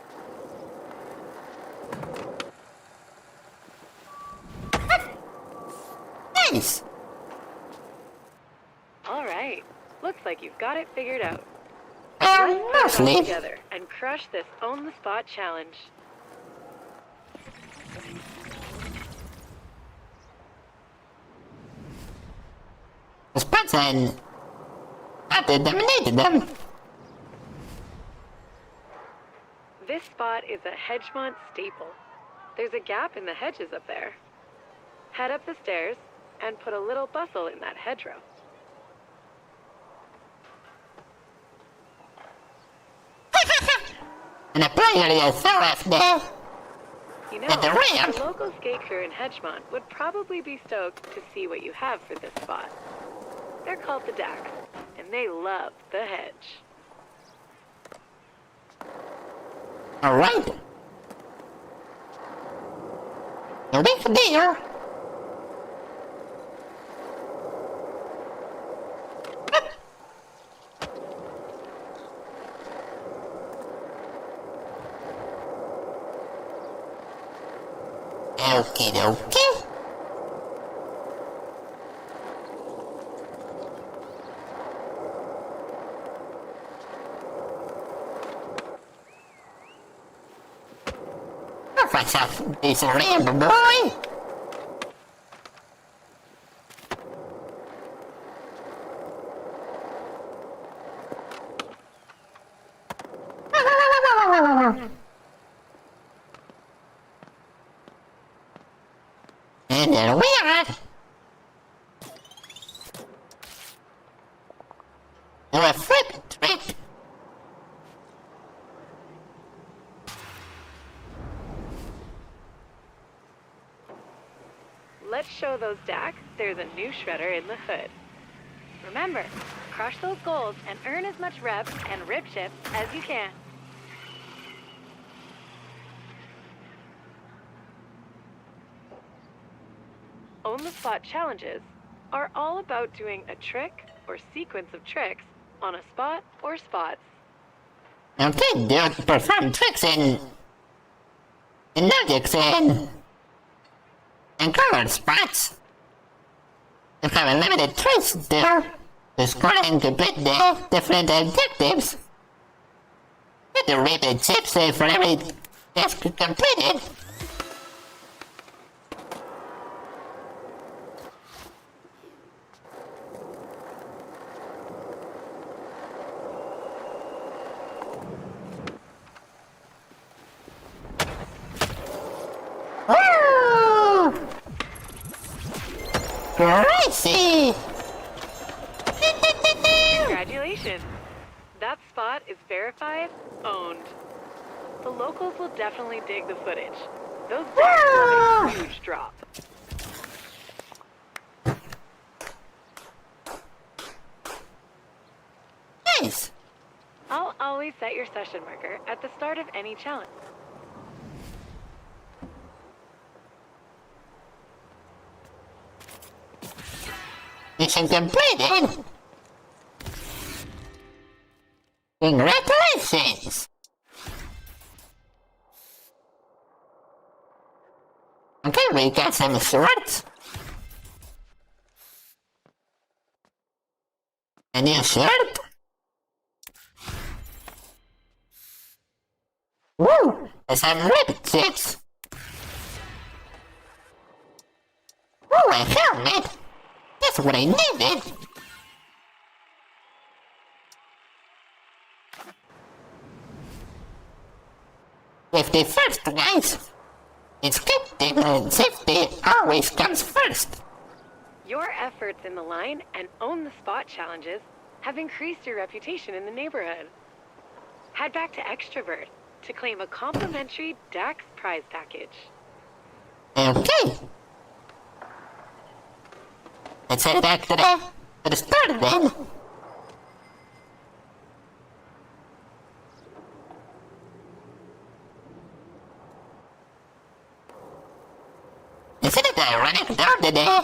Nice. All right. Looks like you've got it figured out. Very Let's put it all lovely. together and crush this Own the Spot challenge. The spots and I dominated them. This spot is a Hedgemont staple. There's a gap in the hedges up there. Head up the stairs and put a little bustle in that hedgerow. And the player is so there. You know, At the ramp. the local skate crew in Hedgemont would probably be stoked to see what you have for this spot. They're called the Dacks, and they love the hedge. Alright. No big deal. Okay, okay. What's up, this ramp boy? And there we are. Do a flip trick. Let's show those Dacks there's a new shredder in the hood. Remember, crush those goals and earn as much reps and rip chips as you can. Own the Spot challenges are all about doing a trick or sequence of tricks on a spot or spots. Okay, do perform tricks and logics and color spots. You have a limited choice there to score and complete the different objectives. Get the rated chips for every task completed. Woo! Crazy! Congratulations! That spot is verified, owned. The locals will definitely dig the footage. Those Dacks love a huge drop. Nice! I'll always set your session marker at the start of any challenge. Mission completed! Congratulations! we got some shorts. A new shirt. Woo! And some ribbed chips. Ooh, a helmet. That's what I needed. Safety first, guys. It's good and safety always comes first. Your efforts in the line and own the spot challenges have increased your reputation in the neighborhood. Head back to Extrovert to claim a complimentary Dax prize package. Okay. Let's head back to the store then. Instead of running down today,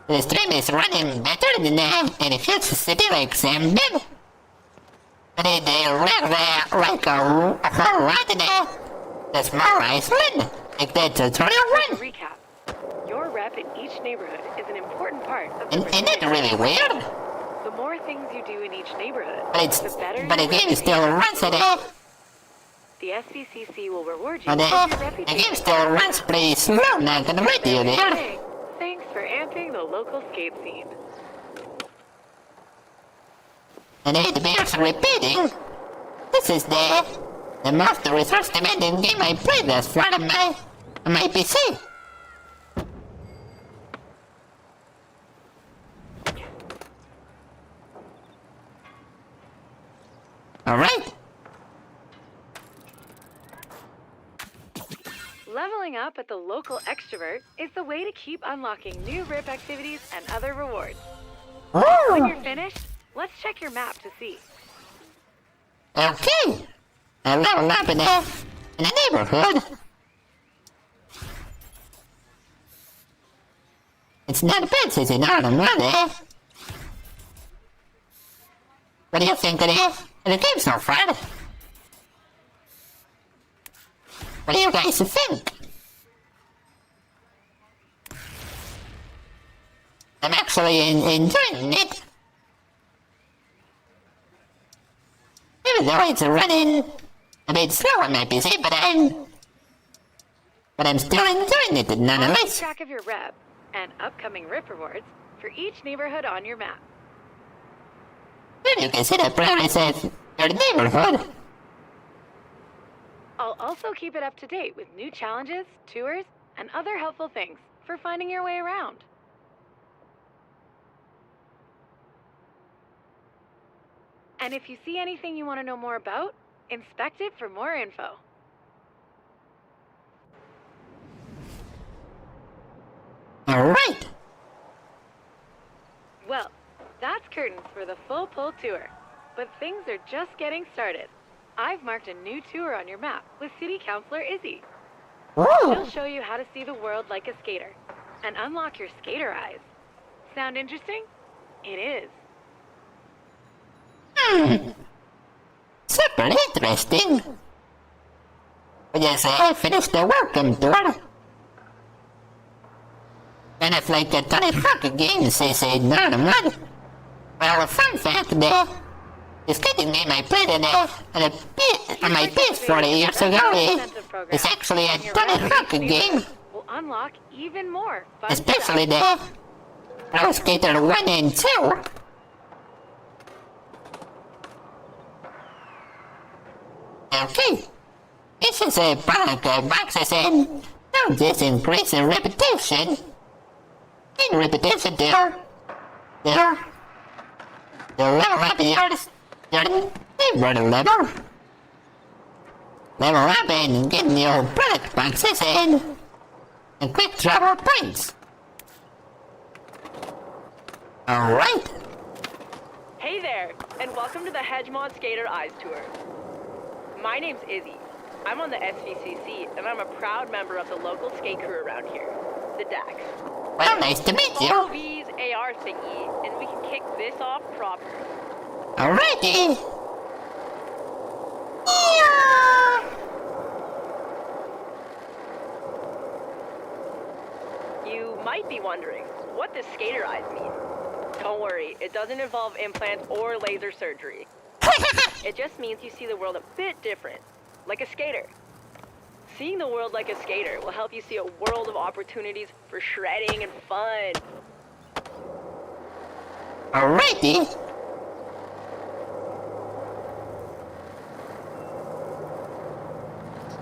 the stream is running better than that, and it feels to be like Sam did. But they ran like a whole lot today. The small Iceland, like the tutorial To one. recap, your rep in each neighborhood is an important part of the Isn't it really weird? The more things you do in each neighborhood, But the better the your game still runs today. The SVCC will reward you But with your the reputation. game still runs pretty slow, not gonna lie to you there. Hey, thanks for amping the local skate scene. And it bears repeating. This is the most resource demanding game I played thus far on my PC. Alright. Leveling up at the local Extrovert is the way to keep unlocking new RIP activities and other rewards. When you're finished, let's check your map to see. Okay. I leveled up in the neighborhood. It's not bad since it's not a mother. What do you think of the game so far? What do you guys think? I'm actually enjoying it. Even though it's running a bit slow on my PC, but I'm still enjoying it Keep nonetheless. track of your rep and upcoming RIP rewards for each neighborhood on your map. Then you can see the progress of your neighborhood. I'll also keep it up to date with new challenges, tours, and other helpful things for finding your way around. And if you see anything you want to know more about, inspect it for more info. Alright. Well, that's curtains for the full pull tour. But things are just getting started. I've marked a new tour on your map with City Councilor Izzy. She'll Ooh. show you how to see the world like a skater and unlock your skater eyes. Sound interesting? It is. Super interesting. Yes, I finished the welcome tour. Kind of like a Tony Hawk game, say normal. Well, a fun fact, the skating game I played on my PS40 years ago is actually a Tony Hawk game. Will unlock even more fun Especially stuff. the Pro Skater 1 and 2. Okay. This is a product of boxes and don't just increase in reputation. In reputation, they'll level up your neighborhood level. Level up and get your product boxes and quick travel points. Alright. Hey there, and welcome to the Hedgemon Skater Eyes Tour. My name's Izzy. I'm on the SVCC, and I'm a proud member of the local skate crew around here, the DAX. Well, nice to meet Follow you. V's AR thingy, and we can kick this off proper. Alrighty. Yeah. might be wondering, what does skater eyes mean? Don't worry, it doesn't involve implants or laser surgery. It just means you see the world a bit different, like a skater. Seeing the world like a skater will help you see a world of opportunities for shredding and fun. Alrighty.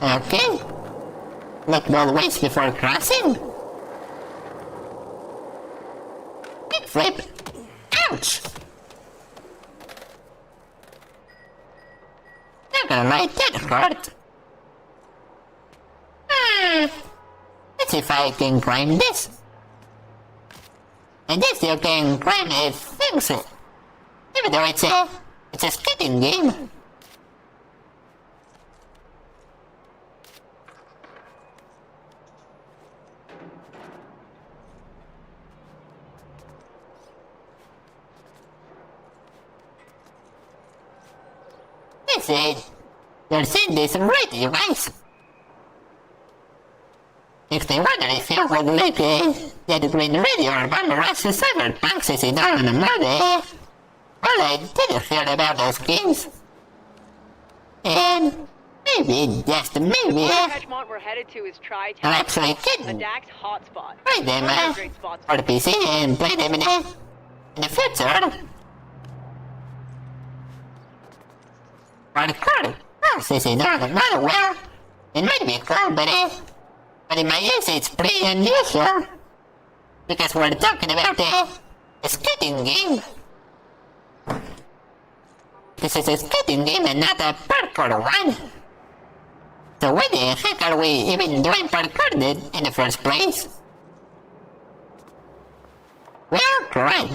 Okay. Look both ways before crossing. Big flip. Ouch! Not gonna lie, that hurt. Let's see if I can climb this. And this you can climb a fence. Even though it's a skating game. This is... You're seeing this right, you guys. If they wonder if you would like that green radio or bomb rush cyberpunks is it all in the mud, well, I did hear about those games. And maybe, just maybe, The Hedgemont we're headed to is I'll Tri-Town, actually a get DAX hotspot. play them Another great spot for the PC and play them in the future. Hardcore, well, this is all in the mud, well, it might be cool, but in my eyes it's pretty unusual. Because we're talking about a skating game. This is a skating game and not a parkour one. So why the heck are we even doing parkour in the first place? Well, great.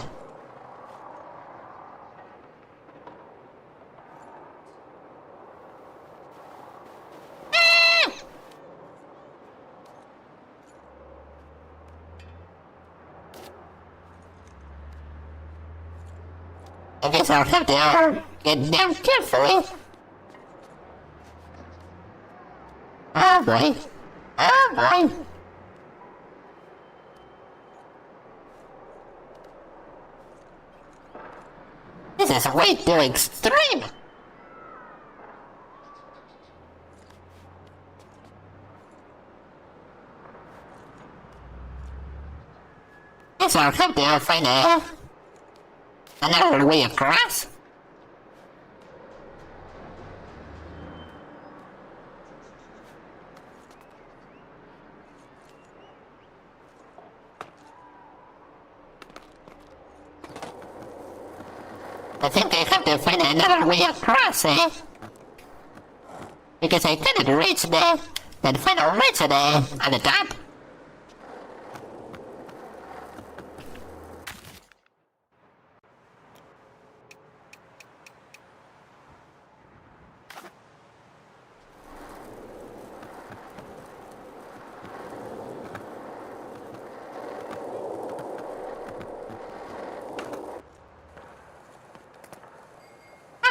I guess I'll have to get down carefully. Oh boy. Oh boy. This is way too extreme. Guess I'll have to find another way across? I think I have to find another way across, Because I couldn't reach that final ridge at the top.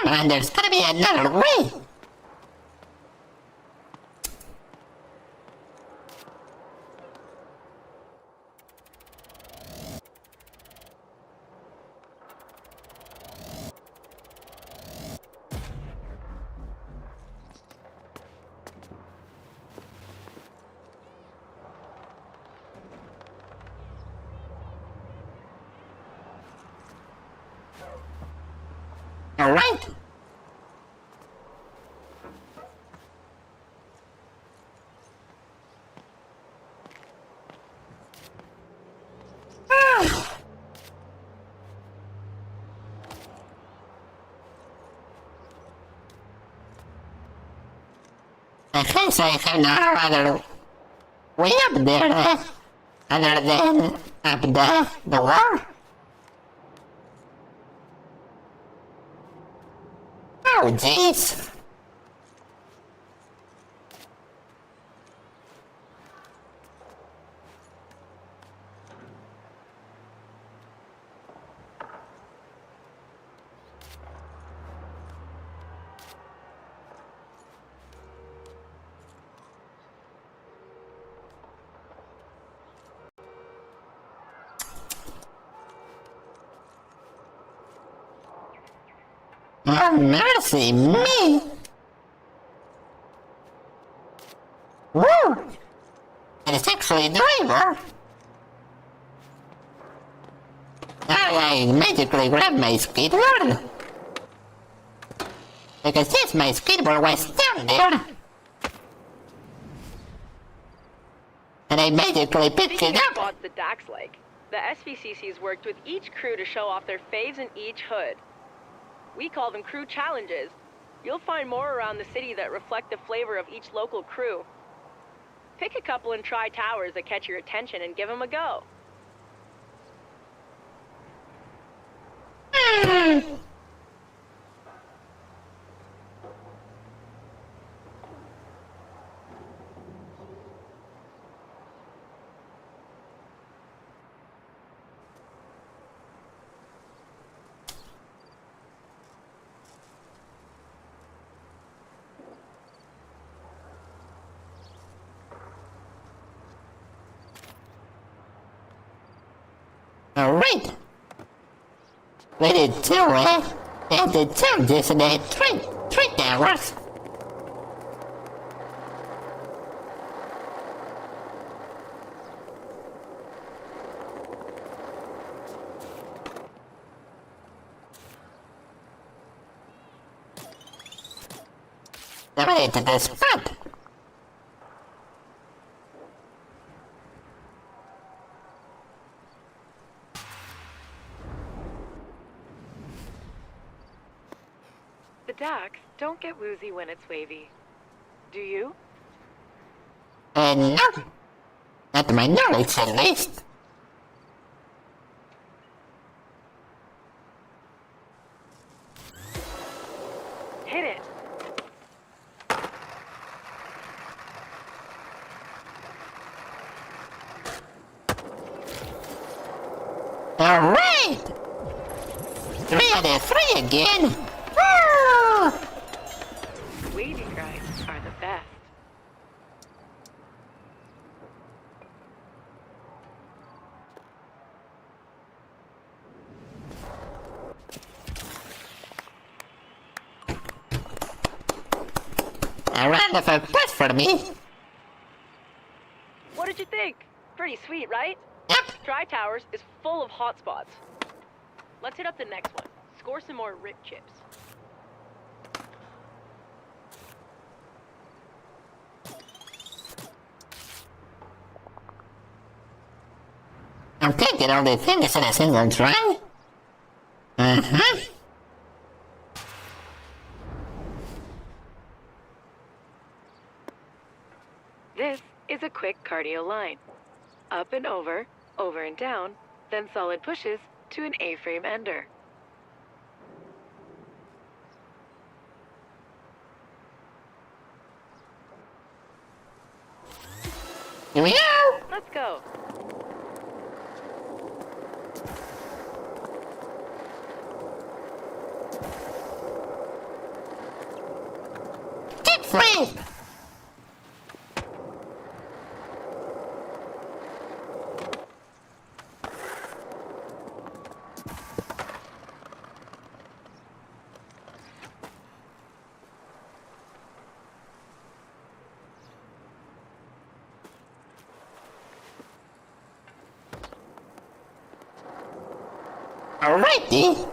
Come on, there's gotta be another way. All right. I guess I have no other way up there, other than up the wall. Oh, jeez. Oh, mercy me! Woo! It is actually a driver! I magically grabbed my skateboard! Because since my skateboard was down there, and I magically picked it up. Spots the Dax like. The SVCC's worked with each crew to show off their faves in each hood. We call them crew challenges. You'll find more around the city that reflect the flavor of each local crew. Pick a couple and try towers that catch your attention and give them a go. Alright. We did Turell and the challenges in the three towers. Now we need to the spot. The Dax don't get woozy when it's wavy. Do you? No. Not to my knowledge, at least. Hit it. Alright! 3 out of 3 again! Woo! Wavy grinds are the best. A round of applause for me. What did you think? Pretty sweet, right? Yep. Dry Towers is full of hotspots. Let's hit up the next one. Score some more rip chips. I'm taking all the things in a single try. Uh-huh. This is a quick cardio line. Up and over and down, then solid pushes to an A-frame ender. Here we go! Let's go. Kick flip! Alrighty.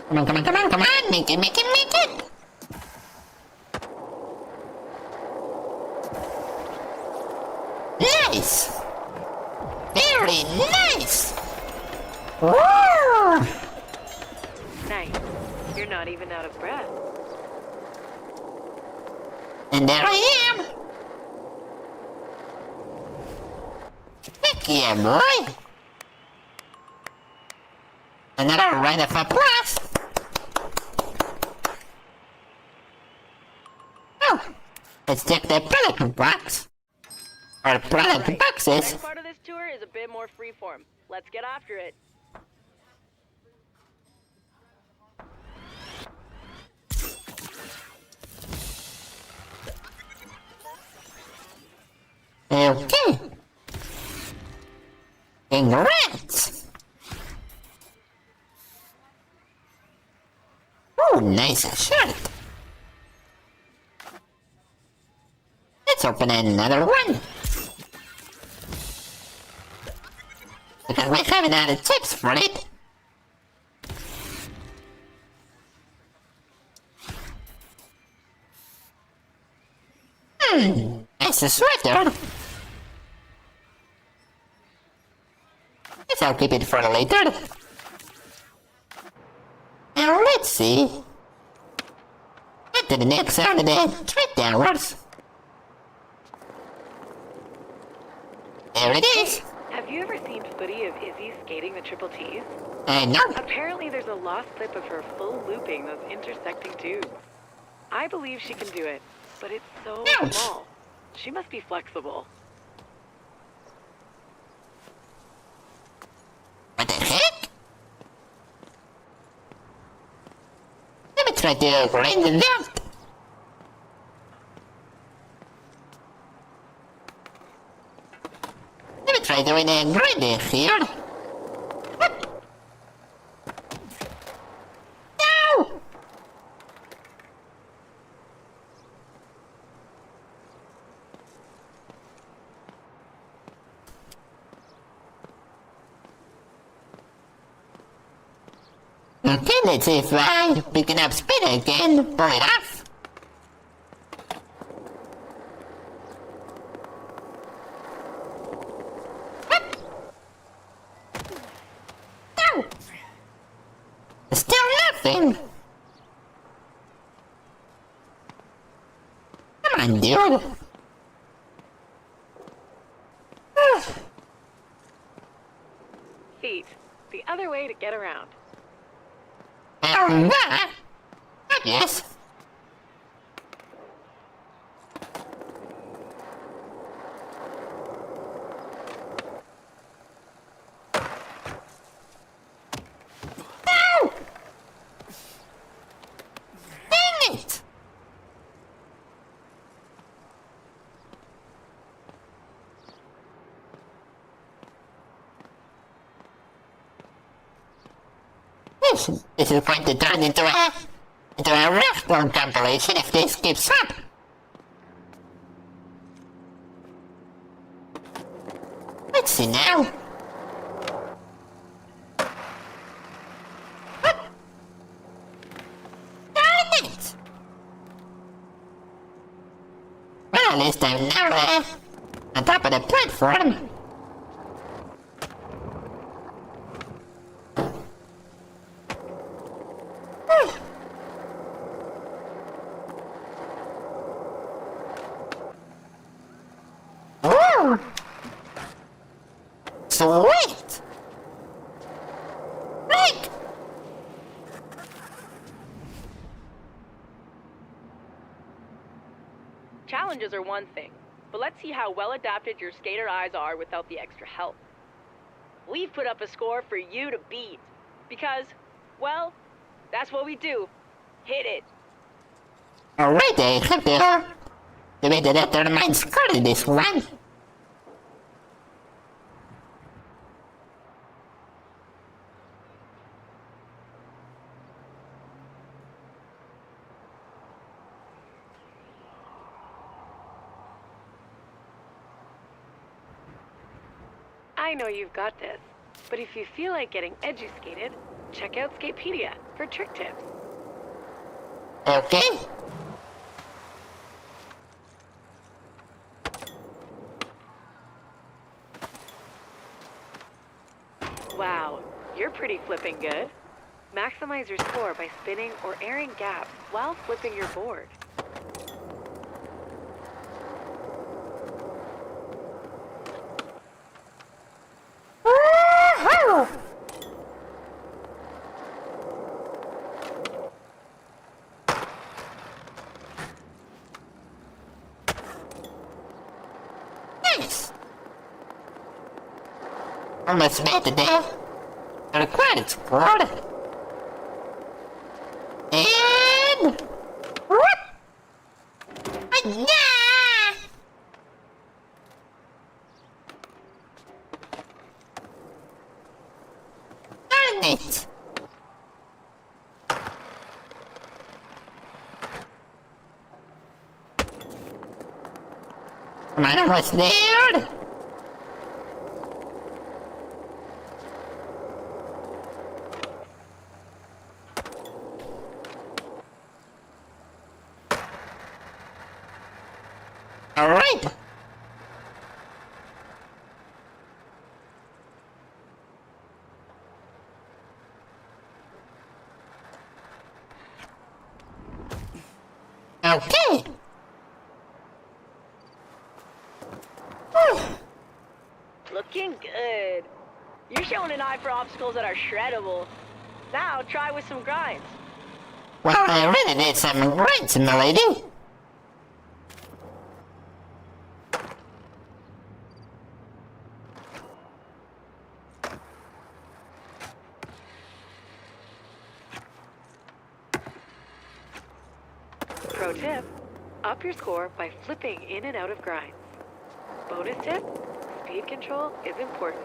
Come on, come on, come on, come on, make it, make it, make it! Nice! Very nice! Woo! Nice. You're not even out of breath. And there I am! Heck yeah, boy! Another round of applause! Oh! Let's check the product box! Or product boxes! Next part of this tour is a bit more freeform. Let's get after it. Okay. Congrats! Oh, nice shirt. Let's open another one. Because we haven't had tips for it. Nice sweater. Guess I'll keep it for later. Now let's see. Get to the next sound of the trip downwards. There it is. Have you ever seen footage of Izzy skating the triple T's? I know. Apparently there's a lost clip of her full looping those intersecting tubes. I believe she can do it, but it's so Ouch. small. She must be flexible. What the heck? Let me try to grind it out. Let me try doing a grind here. What? No! Okay, let's see if I pick it up speed again, pull it off. What? No! Still nothing. Come on, dude. Feet. The other way to get around. I guess. No! Dang it! This is going to turn into a REFRAIN compilation if this keeps up. Let's see now. What? Darn it! Well, at least I'm now on top of the platform. Ooh. Sweet! Right! Challenges are one thing, but let's see how well adapted your skater eyes are without the extra help. We've put up a score for you to beat, because, well, that's what we do. Hit it. Alright, I have the way to determine my score in this one. I know you've got this, but if you feel like getting educated, check out Skatepedia for trick tips. Okay. Wow, you're pretty flipping good. Maximize your score by spinning or airing gaps while flipping your board. Woohoo! Nice. Almost made it there. The credits scored. And what? Yeah! it. Am I almost there? Alright. Okay. Looking good. You're showing an eye for obstacles that are shreddable. Now try with some grinds. Well, I really need some grinds, milady. Pro tip, up your score by flipping in and out of grinds. Bonus tip, speed control is important.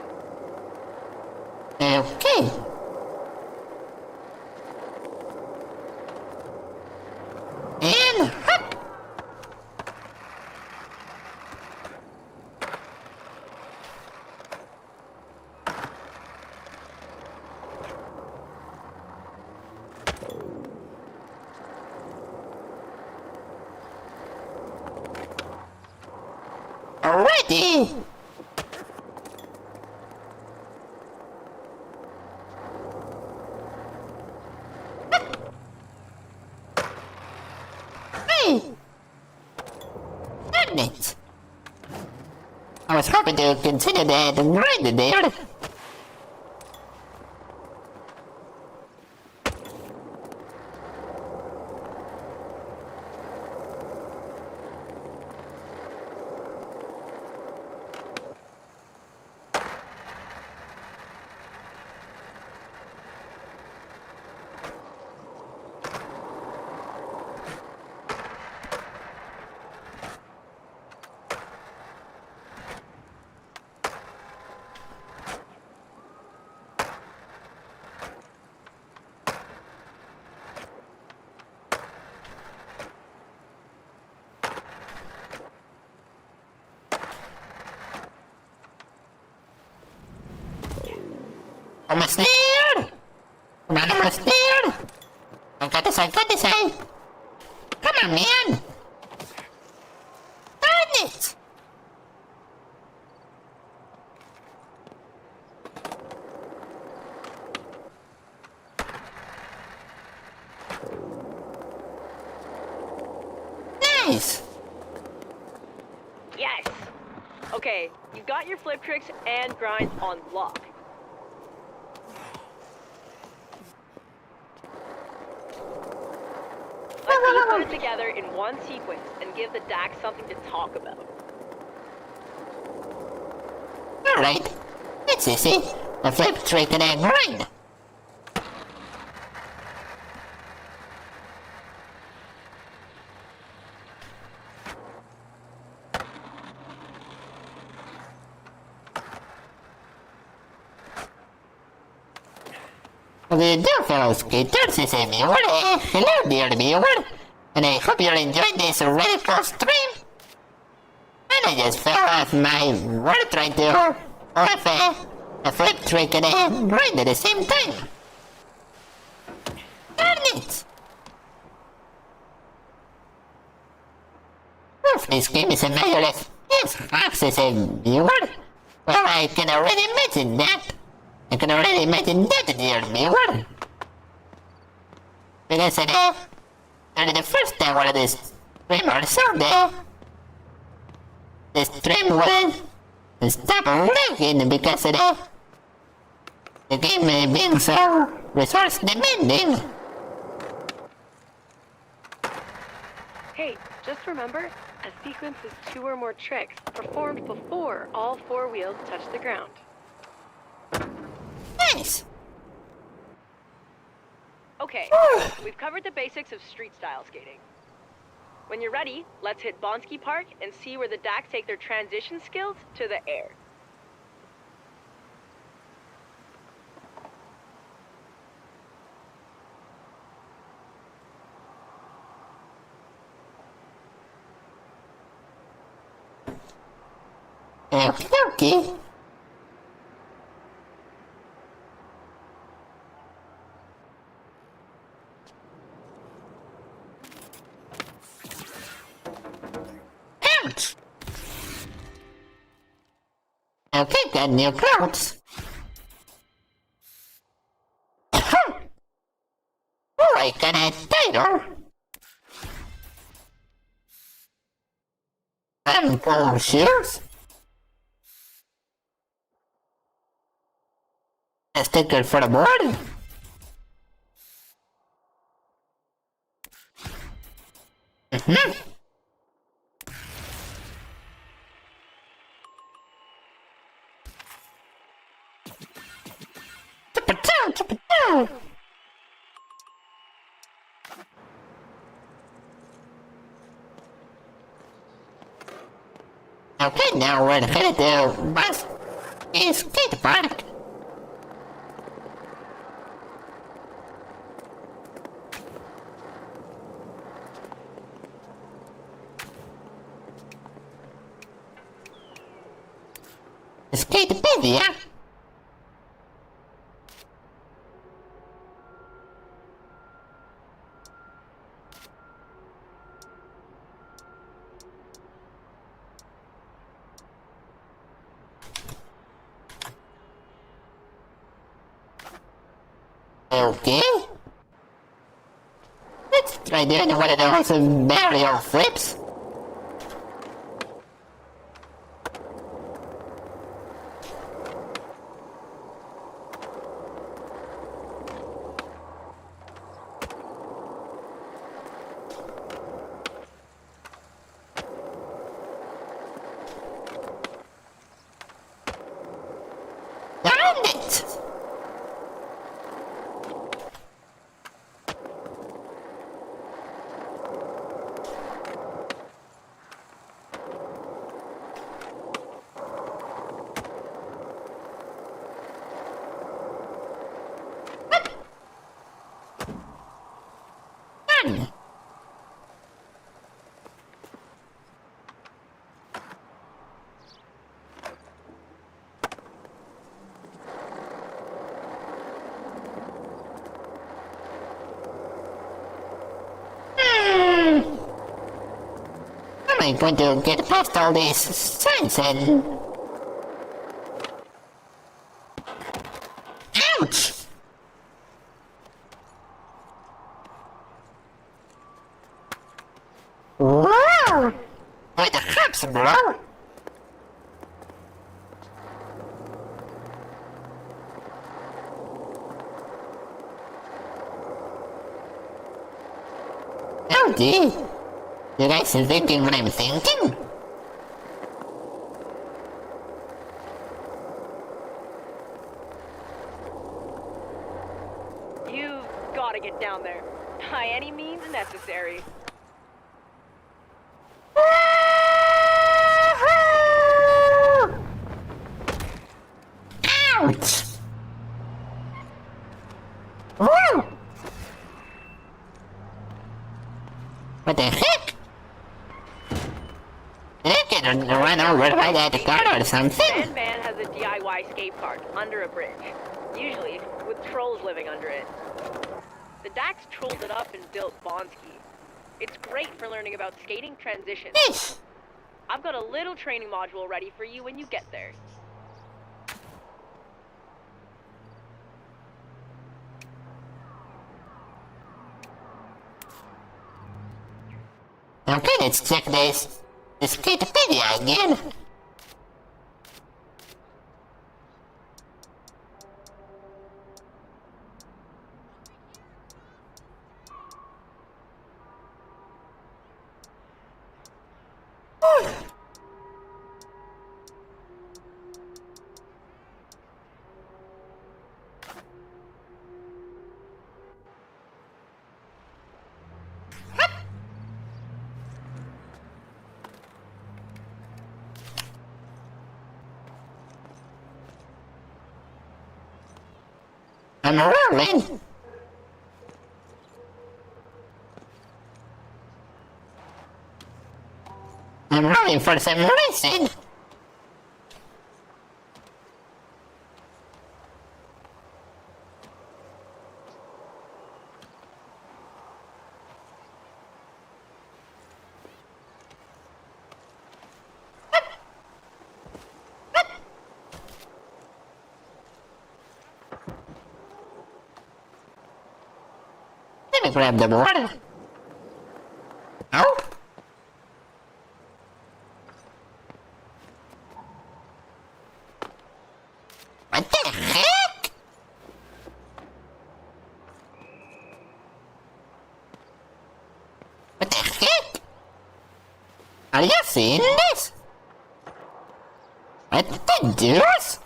Okay. And hop. Alrighty. Hey! Damn it! I was hoping to consider that grind there. Almost there! I'm almost there! I got this, Come on, man! Darn it! Nice! Yes! Okay, you got your flip tricks and grinds on lock. Let's put it together in one sequence and give the DAX something to talk about. Alright, it's easy. A flip trick and a grind. The dear fellow skaters is a viewer. Hello, dear viewer. And I hope you're enjoying this radical stream. And I just fell off my water trying to off a flip trick and a grind at the same time. Darn it! Oof, this game is a matter of access a viewer. Well, I can already imagine that. I can already imagine that, dear viewer. Because the first time one of this stream or so the stream will stop lagging because of the game being so resource demanding. Hey, just remember, a sequence is 2 or more tricks performed before all 4 wheels touch the ground. Nice. Okay, we've covered the basics of street-style skating. When you're ready, let's hit Bonsky Park and see where the DAX take their transition skills to the air. Okie dokie. Ouch! Okay, got new clothes. Oh, I got a title. I'm cool shoes. A sticker for the board. Mm-hmm. Chippa-chow. Okay, now we're headed to bus skate park. Skatepedia. Okay. Let's try doing one of those burial flips. Darn it! Done. How am I going to get past all these signs and... Ouch! Wow! Why the cops, bro? Howdy! You guys are thinking what I'm thinking? You've gotta get down there. By any means necessary. Ouch! Woo! What the heck? Did I get run over by that car or something? Sandman has a DIY skate park under a bridge. Usually with trolls living under it. The Dax trolled it up and built Bonsky. It's great for learning about skating transitions. Yes! I've got a little training module ready for you when you get there. Okay, let's check this Skatepedia again. I'm rolling. I'm rolling for some reason. me grab the board. Oh? What the heck? What the heck? Are you seeing this? What the deuce?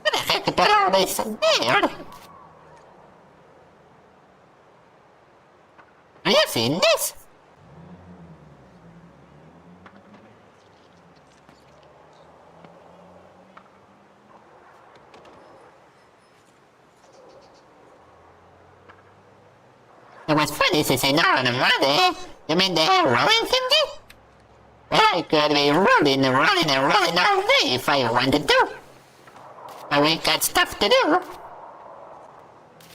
What the heck put all this there? Are you seeing this? It was funny to say no on the money. You mean the rolling thingy? Well, I could be rolling all day if I wanted to. But we got stuff to do.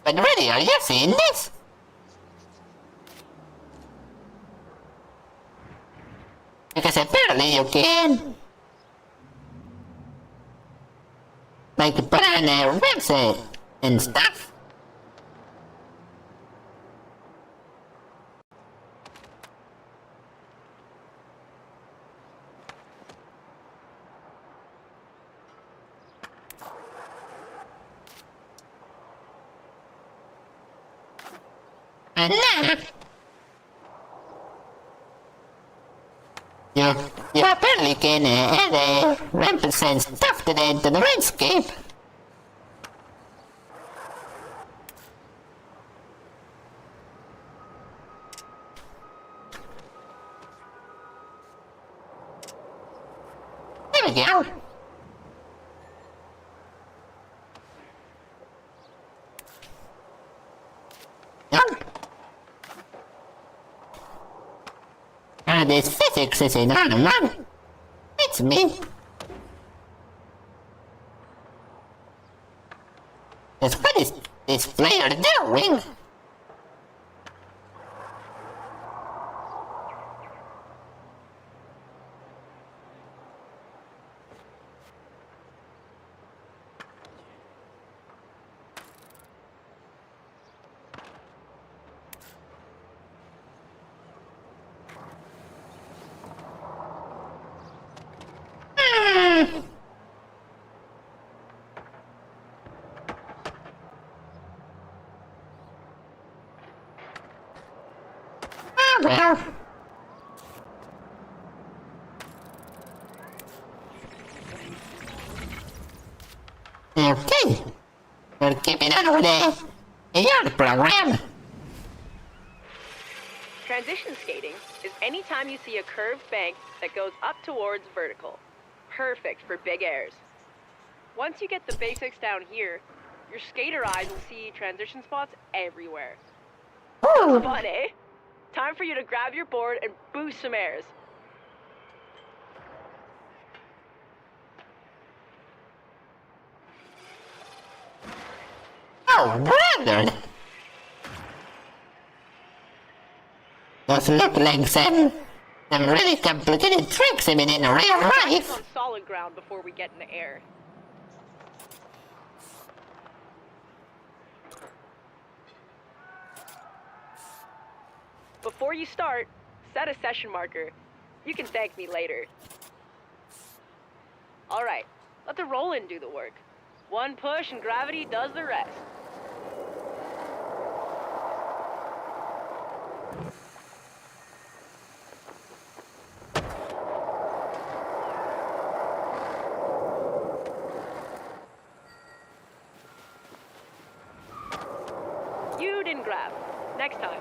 But really, are you seeing this? Because apparently you can. Like put on a website and stuff. And now, you apparently can add a represent stuff to the landscape. There we go. Oh. This physics is in on man. It's me. What is this player doing? Oh well. Okay. We're keeping on with the program. Transition skating is any time you see a curved bank that goes up towards vertical. Perfect for big airs. Once you get the basics down here, your skater eyes will see transition spots everywhere. Ooh. Fun, eh? Time for you to grab your board and boost some airs. Oh, brother! Those look like some really complicated tricks even in real life. On solid ground before we get in the air. Before you start, set a session marker. You can thank me later. Alright, let the roll-in do the work. One push and gravity does the rest. You didn't grab. Next time.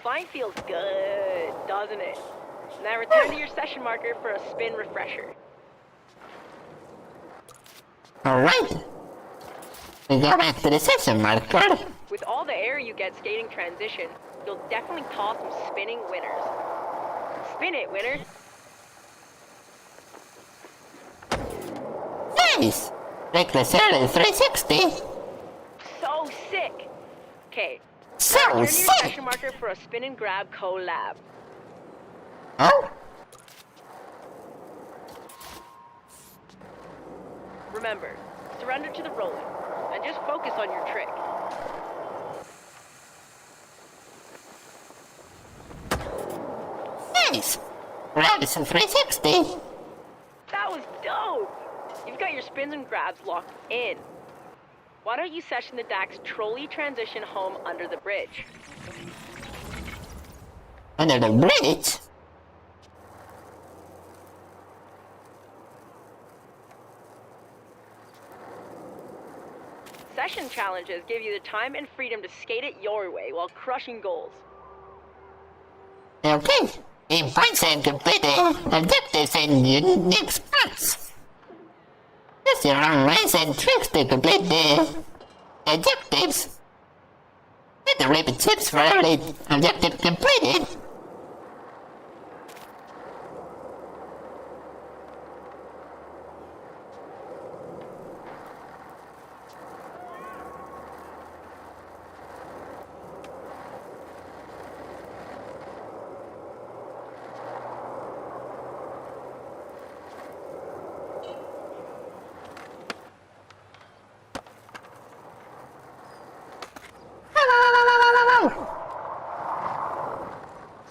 Flying feels good, doesn't it? Now return to your session marker for a spin refresher. Alright. We go back to the session marker. With all the air you get skating transition, you'll definitely toss some spinning winners. Spin it, winner! Nice! Like the Turell 360. So sick! Okay. So Turn your sick! question marker for a spin and grab collab. Oh? Remember, surrender to the rolling, and just focus on your trick. Nice! Radisson 360. That was dope! You've got your spins and grabs locked in. Why don't you session the Dax trolley transition home under the bridge? Under the bridge? Session challenges give you the time and freedom to skate it your way while crushing goals. Okay. In points and complete objectives in unique spots. Use your own ways and tricks to complete the objectives. Get the rapid tips for every objective completed.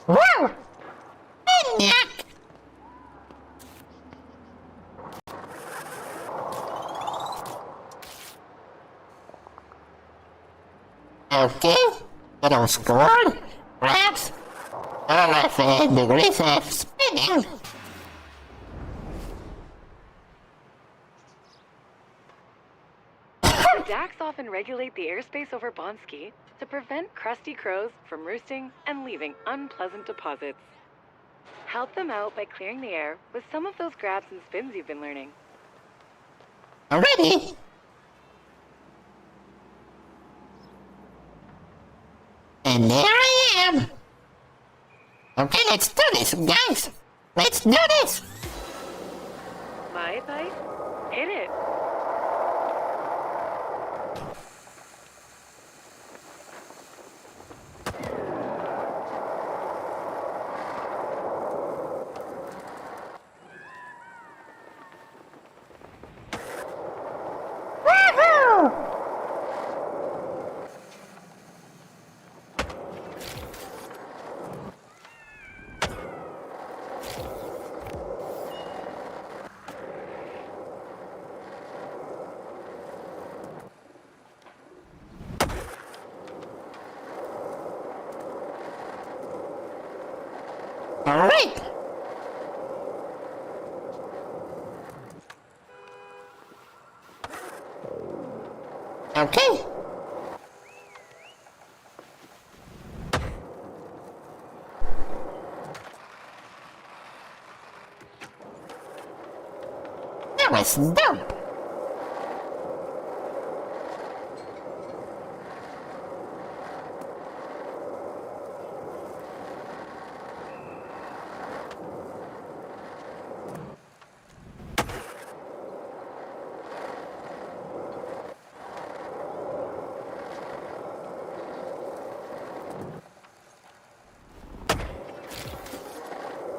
Wow! Maniac! Okay, little score, perhaps, or degrees of spinning. The Dax often regulate the airspace over Bonsky to prevent crusty crows from roosting and leaving unpleasant deposits. Help them out by clearing the air with some of those grabs and spins you've been learning. Already? And there I am! Okay, let's do this, guys! Let's do this! My advice? Hit it. Woohoo! Alright! Okay. That was dope.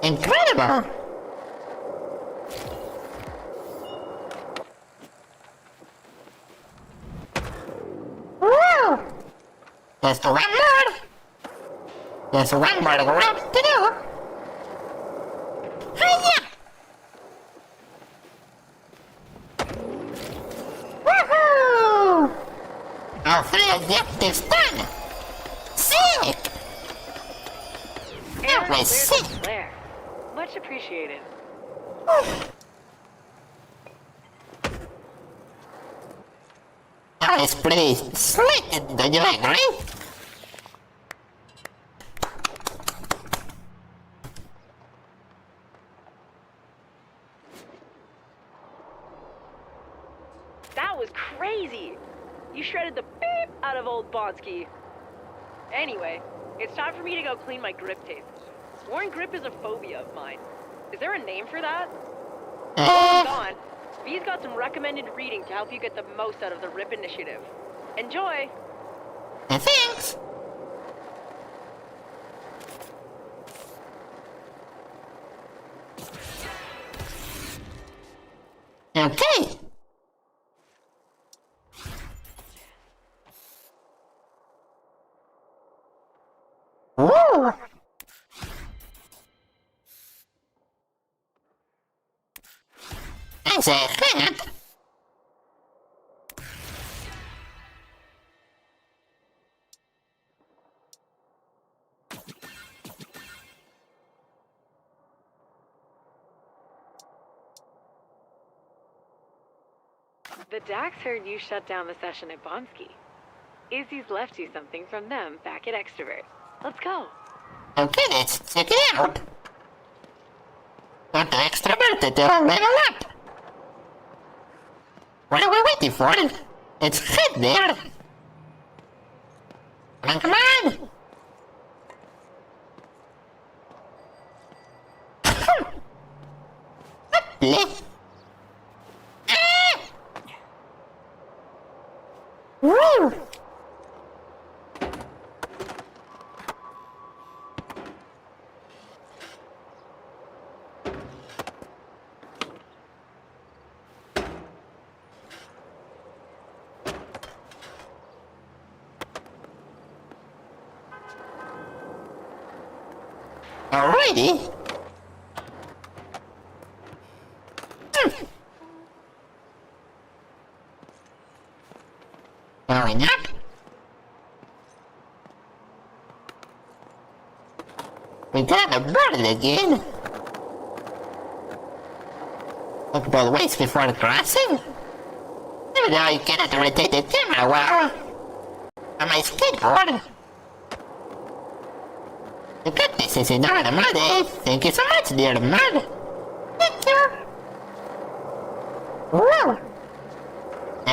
Incredible! Woo! Just one more! Just one more left to do! Hiya! Woohoo! All three objectives done! Sick! That And was there's sick! the flare. Much appreciated. That was pretty slick, don't you agree? That was crazy! You shredded the beep out of old Bonsky. Anyway, it's time for me to go clean my grip tape. Worn grip is a phobia of mine. Is there a name for that? Well, I'm gone. V's got some recommended reading to help you get the most out of the RIP initiative. Enjoy! Thanks. Okay. Ooh. That's a hat. The Dax heard you shut down the session at Bonsky. Izzy's left you something from them back at Extrovert. Let's go. Okay, let's check it out. Got the extroverted to level up. What are we waiting for? Let's head there. Come on. What? Woo! Alrighty. Going up. We got a bird again. Look both ways before crossing. Even though you cannot rotate the camera well. On my skateboard. You got this is in all the mud, eh? Thank you so much, dear mud. Thank you. Whoa.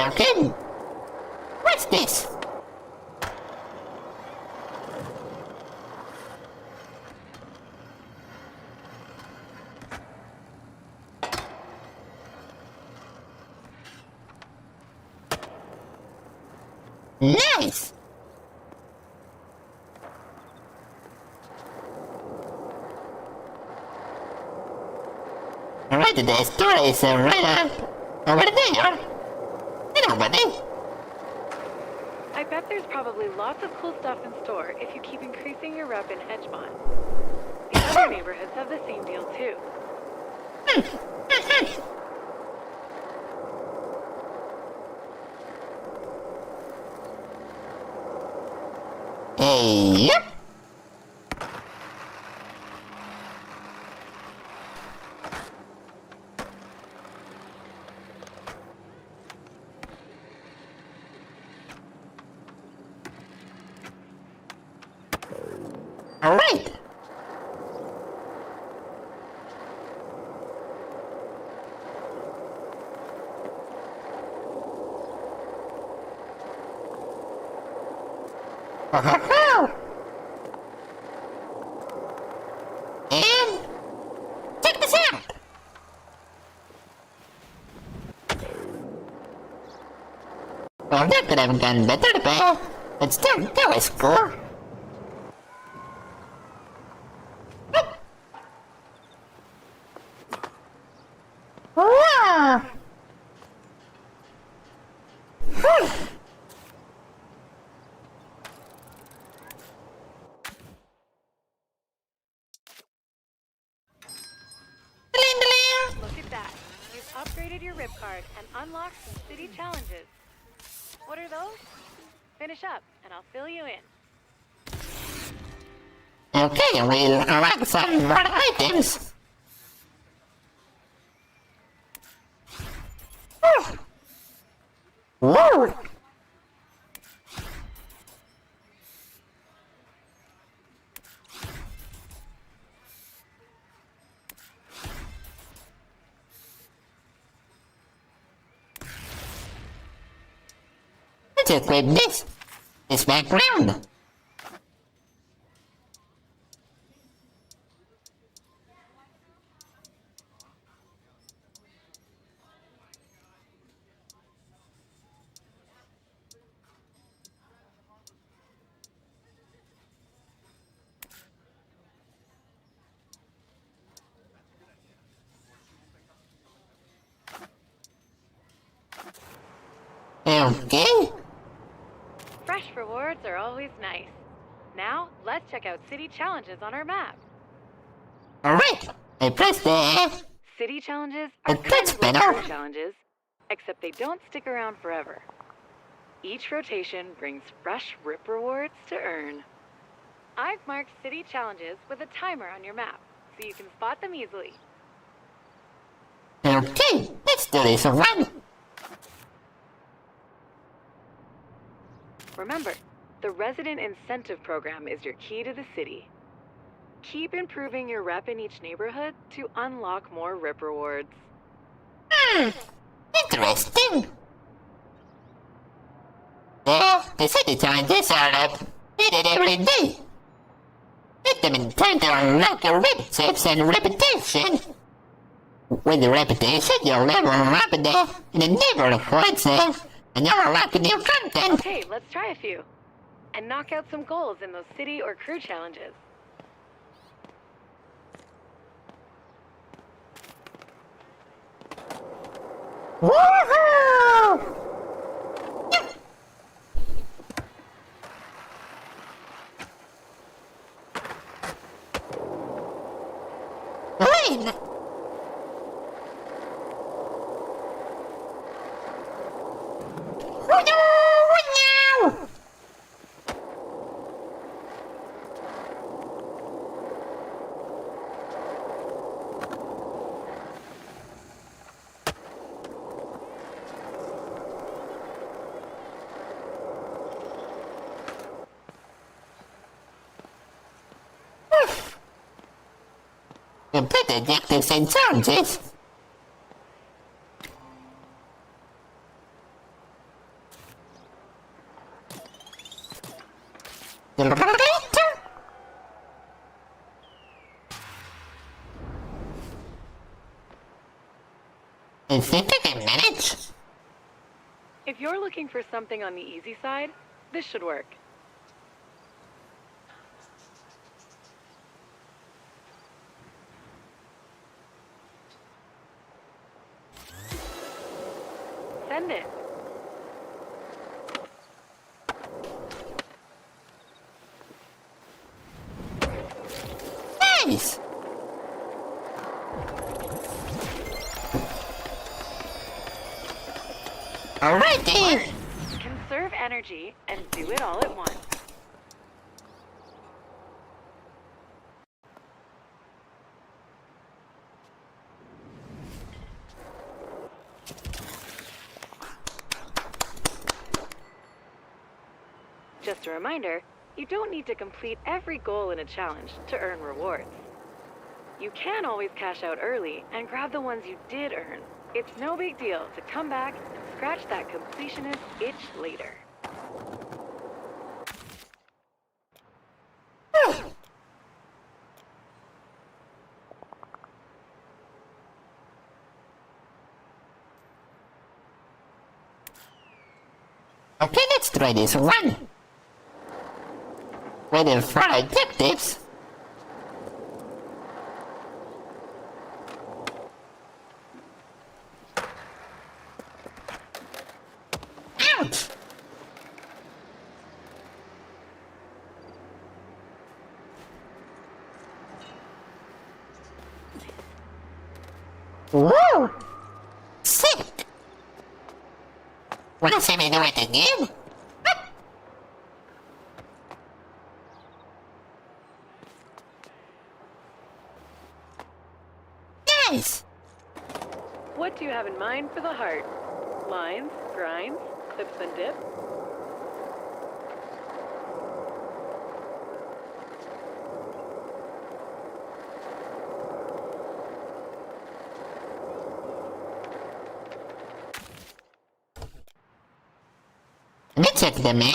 Okay. What's this? Nice! Alright, the store is right over there. Hello, buddy. I bet there's probably lots of cool stuff in store if you keep increasing your rep in Edgemont. The other neighborhoods have the same deal too. Hey, yep. All right. And check this out. Well, that could have gone better, but still, that was cool. Wow. Look at that. You've upgraded your rip card and unlocked some city challenges. What are those? Finish up and I'll fill you in. Okay, we'll unlock some more items. Whoa! Let's equip this background. Okay. Fresh rewards are always nice. Now, let's check out city challenges on our map. Alright, I pressed the... City challenges are But kind that's of like better. crew challenges, except they don't stick around forever. Each rotation brings fresh RIP rewards to earn. I've marked city challenges with a timer on your map, so you can spot them easily. Okay, let's do this one. Remember, the Resident Incentive Program is your key to the city. Keep improving your rep in each neighborhood to unlock more RIP rewards. Interesting. Yeah, the city challenges are needed every day. Get them in time to unlock your rep tips and reputation. With the reputation, you'll level up in the neighborhoods, and you'll unlock new content. Okay, let's try a few. And knock out some goals in those city or crew challenges. Woohoo! Win! Complete objectives and challenges. I think I can manage. If you're looking for something on the easy side, this should work. Send it. Nice! Alrighty! Conserve energy and do it all at once. Just a reminder, you don't need to complete every goal in a challenge to earn rewards. You can always cash out early and grab the ones you did earn. It's no big deal to come back and scratch that completionist itch later. Okay, let's try this one. Waiting for objectives. Ouch! Whoa! Sick! Wanna see me do it again? Nice! What do you have in mind for the heart? Lines, grinds, tips and dip? Let me check the map.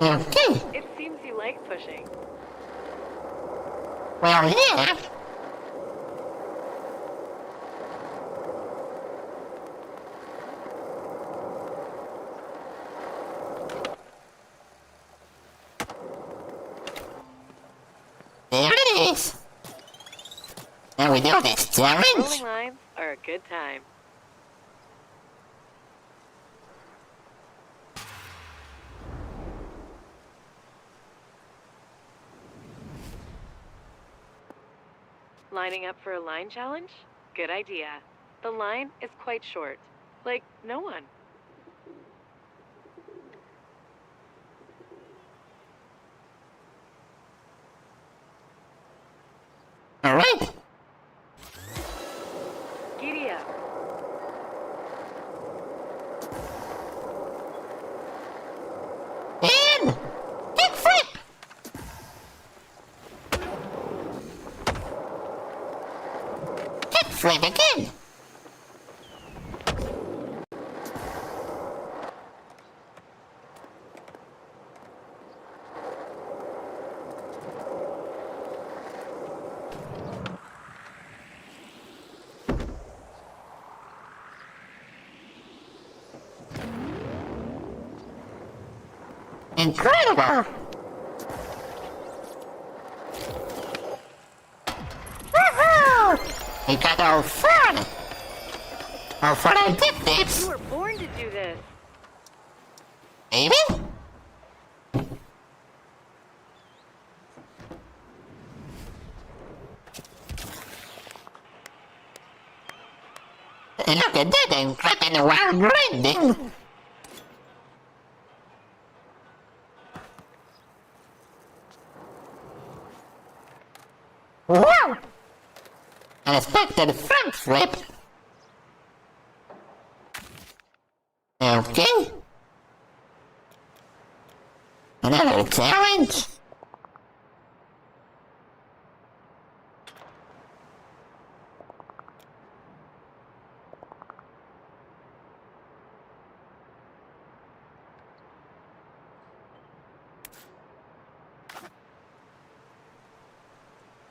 Okay. It seems you like pushing. Well, yeah. There it is. Now we do this challenge. Rolling lines are a good time. Lining up for a line challenge? Good idea. The line is quite short. Like, no one. Alright. Giddy up. And big flip. Big flip again. Incredible! Woohoo! We got all fun! All fun and dip You dips! were born to do this. Maybe? Look at that, I'm clapping a wild grinding! Wow! Unexpected front flip! Okay. Another challenge?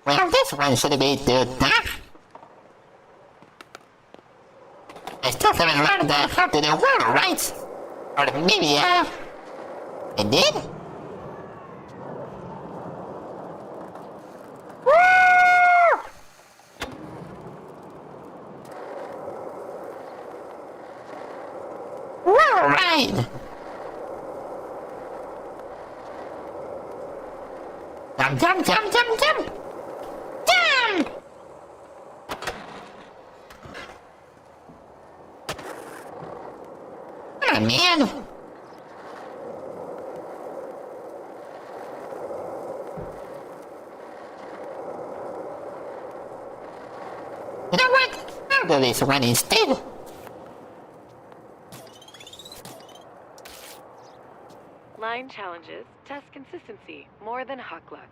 Well, this one should be too tough. I still haven't learned how to do water rights. Or maybe, I did? Woo! Water ride! Jump, jump, jump, jump, jump! Jump! Oh, man. You know what? I'll do this one instead. Line challenges test consistency more than huck luck.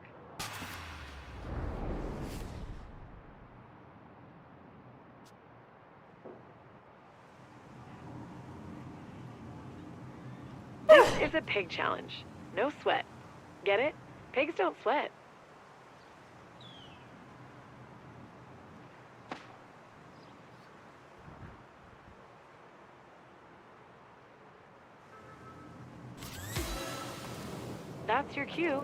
This is a pig challenge. No sweat. Get it? Pigs don't sweat. That's your cue.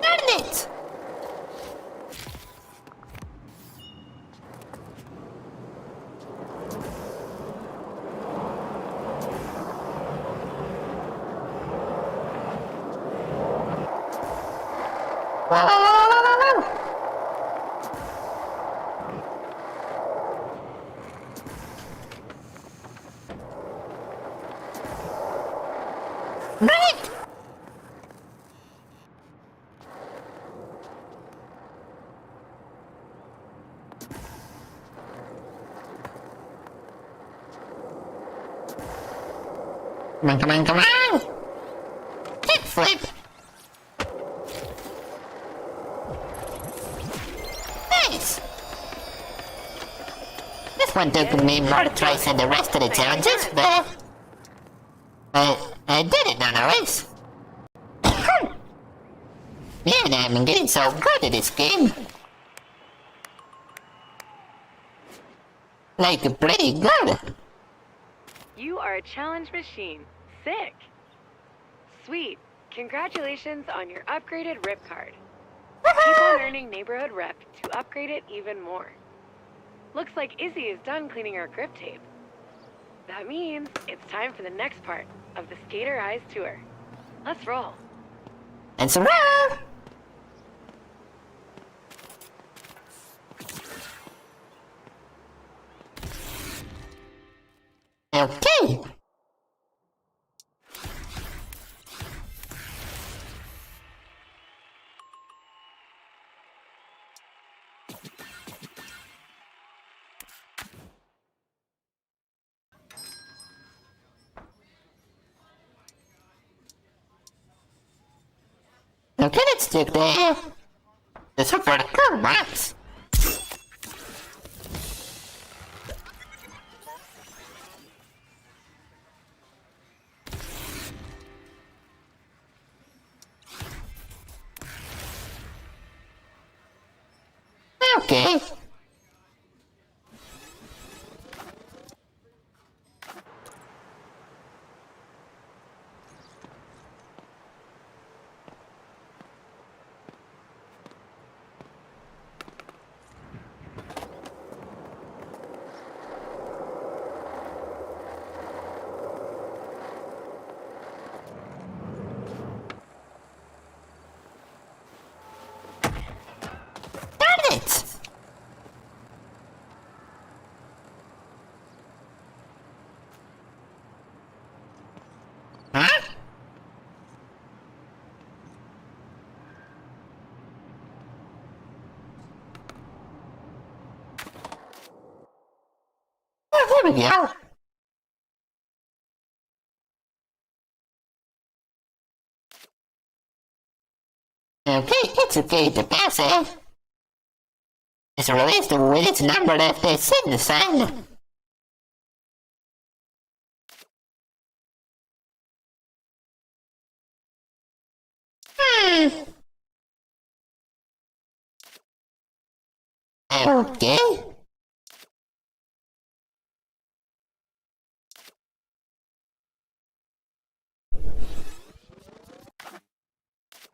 Darn it! Come on, come on, come on! Kick flip! Nice! This one took me more tries than the rest of the challenges, but I did it nonetheless. Man, I'm getting so good at this game. Like, pretty good. You are a challenge machine. Sick. Sweet. Congratulations on your upgraded RIP card. Keep on earning neighborhood rep to upgrade it even more. Looks like Izzy is done cleaning our grip tape. That means it's time for the next part of the Skater Eyes tour. Let's roll. Let's roll! Okay. Okay, let's take the super cool maps. Okay. Darn it! Huh? Oh, there we go. Okay, it's okay to pass it. It's released with its number that they send the sign. Okay.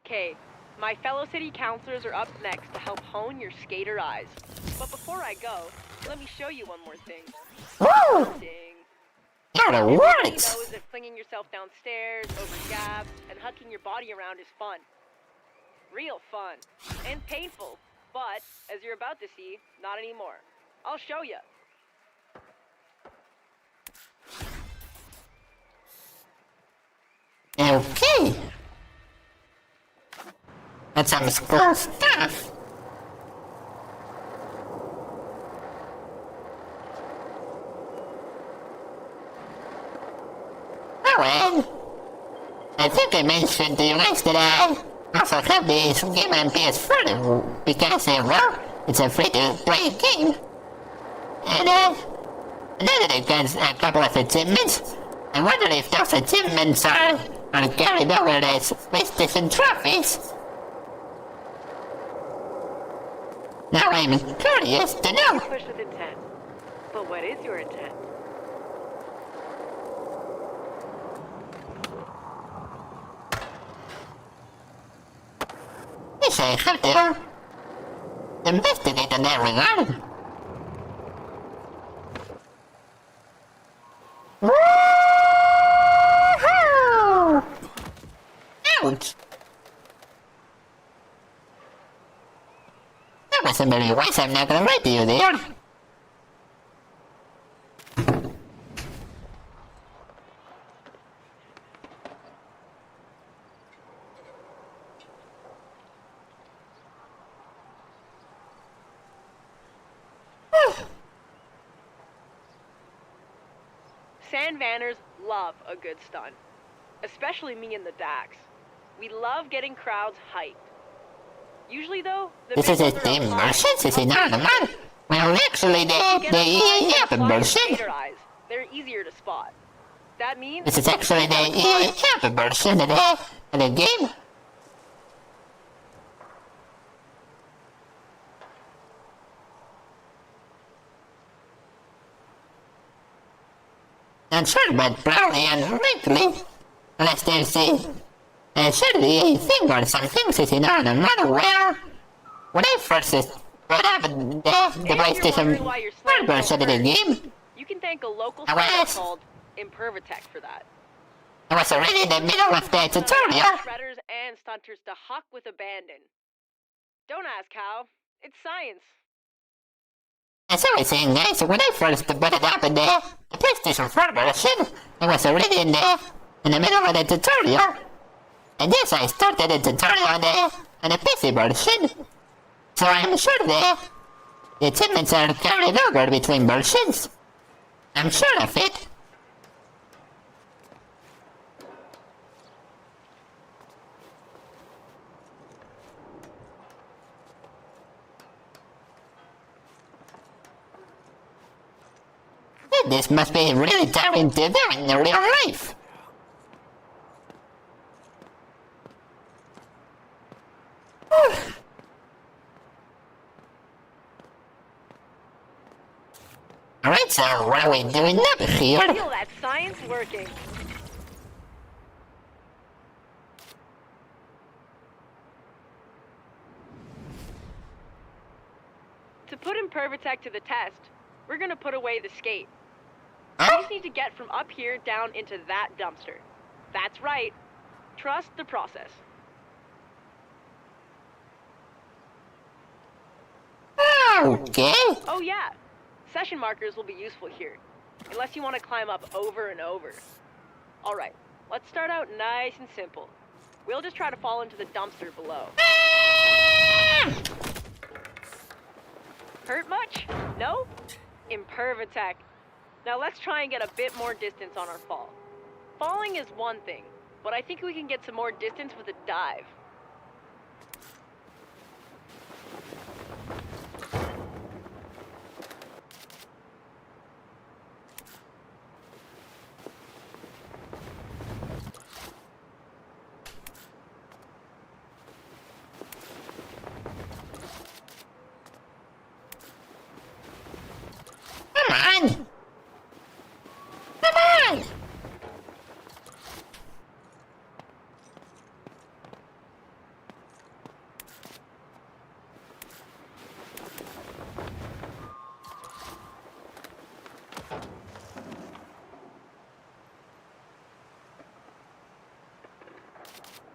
Okay, my fellow city councilors are up next to help hone your skater eyes. But before I go, let me show you one more thing. Woo! Ding. Got it Everybody works! knows that flinging yourself downstairs, over gaps, and hucking your body around is fun. Real fun. And painful. But, as you're about to see, not anymore. I'll show you. Okay. That's some cool stuff. Oh well. I think I mentioned to you guys that I also have this game on PS4 because, well, it's a free-to-play game. And, now that I've got a couple of achievements, I wonder if those achievements are carried over as PlayStation trophies. Now I'm curious to know. Push with intent. But what is your intent? Yes, I have to investigate in that regard. Woo-hoo! Ouch! That wasn't very wise, I'm not gonna lie to you there. Sand Vanners love a good stunt. Especially me and the Dax. We love getting crowds hyped. Usually though, the This is a visuals are team applied version, this is not a man. to Well, actually, get the applied and version. skater eyes. They're easier to spot. That means This is actually the version of the game. Not sure about brownie and wrinkly. Unless there's certainly a thing or something sitting on another where. When I first brought up the PlayStation 4 version of the game, you can thank a local I was- store called Impervatech for that. I was already in the middle of the tutorial. Shredders and stunters to huck with abandon. Don't ask how. It's science. As I was saying, guys, when I first brought it up in the PlayStation 4 version, I was already in the middle of the tutorial. And yes, I started the tutorial on the PC version. So I'm sure the achievements are carried over between versions. I'm sure of it. This must be really tiring to do in real life. Alright, so what are we doing up here? Feel that science working. To put Impervatech to the test, we're gonna put away the skate. We Huh? just need to get from up here down into that dumpster. That's right. Trust the process. Okay. Oh yeah, session markers will be useful here, unless you want to climb up over and over. Alright, let's start out nice and simple. We'll just try to fall into the dumpster below. Hurt much? No? Impervatech. Now let's try and get a bit more distance on our fall. Falling is one thing, but I think we can get some more distance with a dive. Come on. Come on.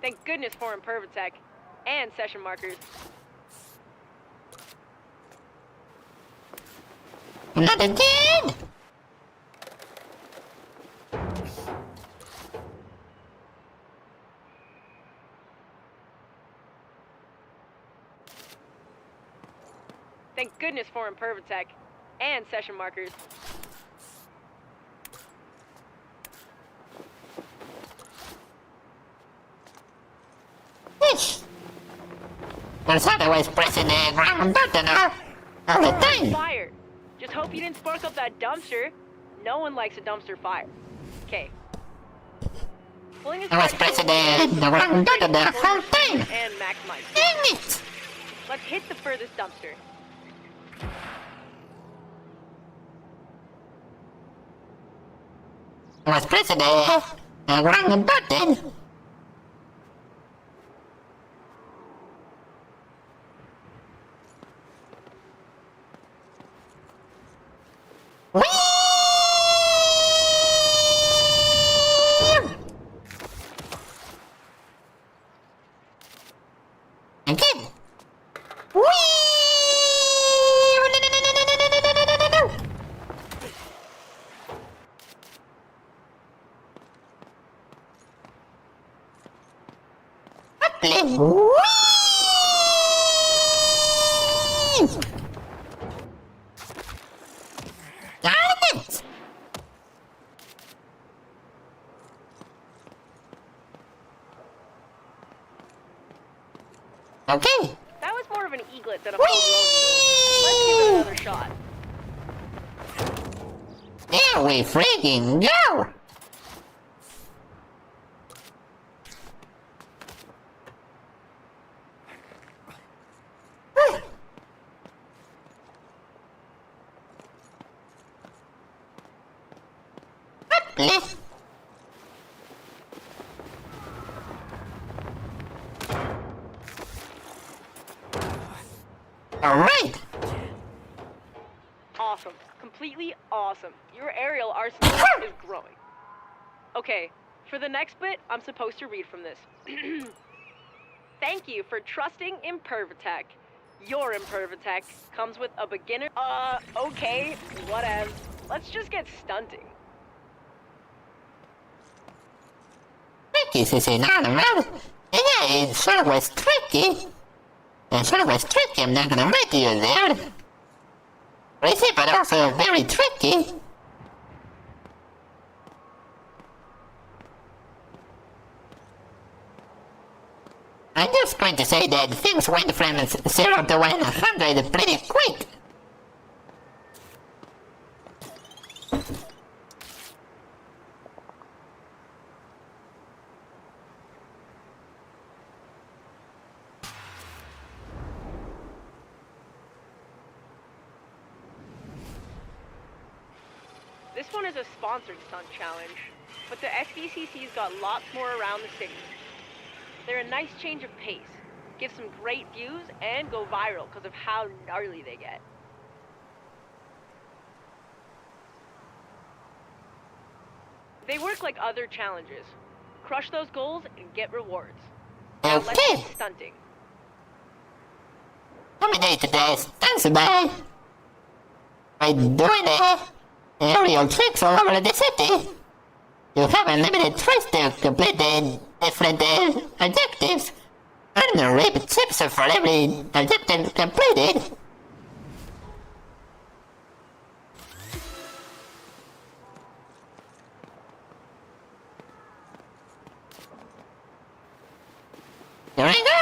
Thank goodness for Impervatech and session markers. Not again. Thank goodness for Impervatech and session markers. Ish. There's otherwise pressing the wrong button all the time. Fire! Just hope you didn't spark up that dumpster. No one likes a dumpster fire. Okay. Fling is I was pressing the wrong button the whole time. and maximize. Dang it. Let's hit the furthest dumpster. I was pressing the wrong button. Whee! Again. Whee! No. Whee! Darn it! Okay. That was more of an eaglet than a full grown. Let's give it another shot. Here we freaking go! Okay. Alright! Awesome. Completely awesome. Your aerial arsenal is growing. Okay, for the next bit, I'm supposed to read from this. Thank you for trusting Impervatech. Your Impervatech comes with a beginner. Okay, whatever. Let's just get stunting. Tricky, Sissy, not around. Yeah, it sure was tricky. It sure was tricky, I'm not gonna lie to you there. Crazy, but also very tricky. I'm just going to say that things went from 0 to 100 pretty quick. This one is a sponsored stunt challenge, but the SVCC's got lots more around the city. They're a nice change of pace, give some great views, and go viral because of how gnarly they get. They work like other challenges. Crush those goals and get rewards. Now let's Okay. get stunting. Dominate the stunts by doing aerial tricks all over the city. You have unlimited choice to complete the different objectives. Earn rapid chips for every objective completed. Here we go!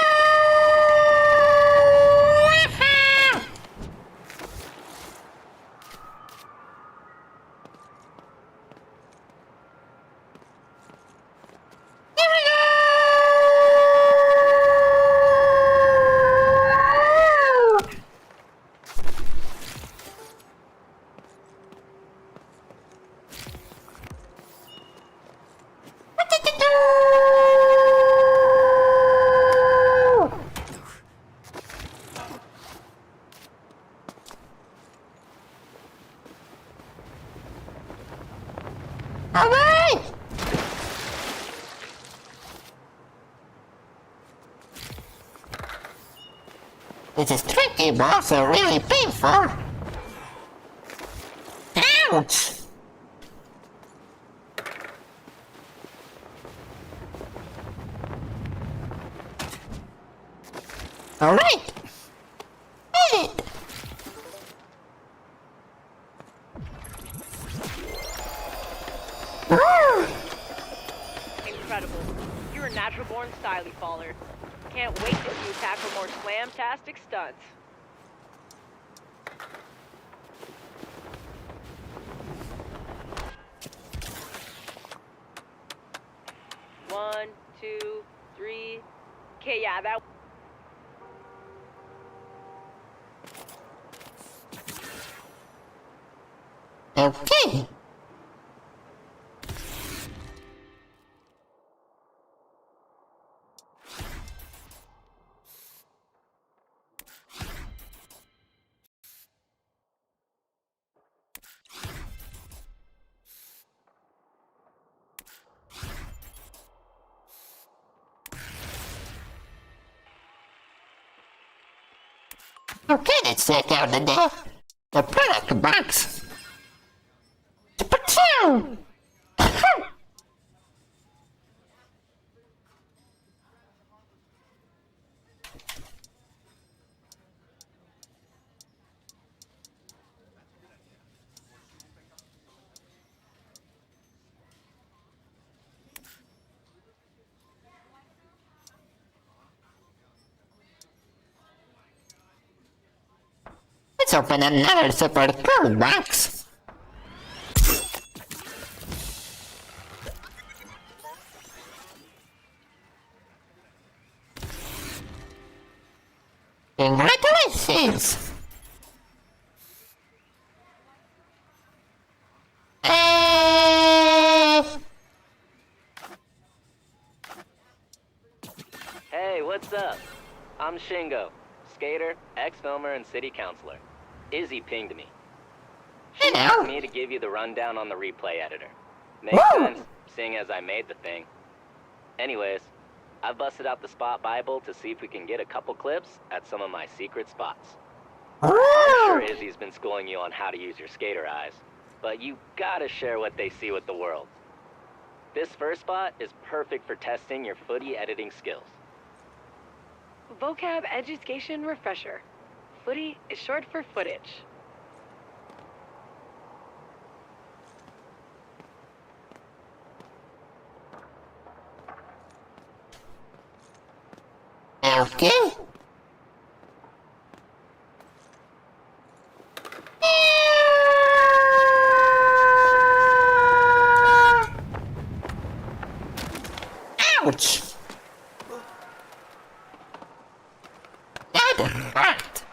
Alright! This is tricky but also really painful. Ouch! Alright! Hit it! Woo! Incredible. You're a natural-born styly faller. Can't wait to see you tackle more slam-tastic stunts. One, two, three. Okay, yeah, that... Okay. Okay, let's check out the product box. Achoo! Let's open another super cool box. Congratulations! Hey, what's up? I'm Shingo, skater, ex-filmer, and city councilor. Izzy pinged me. She Hello. asked me to give you the rundown on the replay editor. Makes Woo. sense, seeing as I made the thing. Anyways, I've busted out the Spot Bible to see if we can get a couple clips at some of my secret spots. I'm sure Izzy's been schooling you on how to use your skater eyes, but you gotta share what they see with the world. This first spot is perfect for testing your footy editing skills. Vocab Education Refresher. Footy is short for footage. Okay. Ouch! That hurt.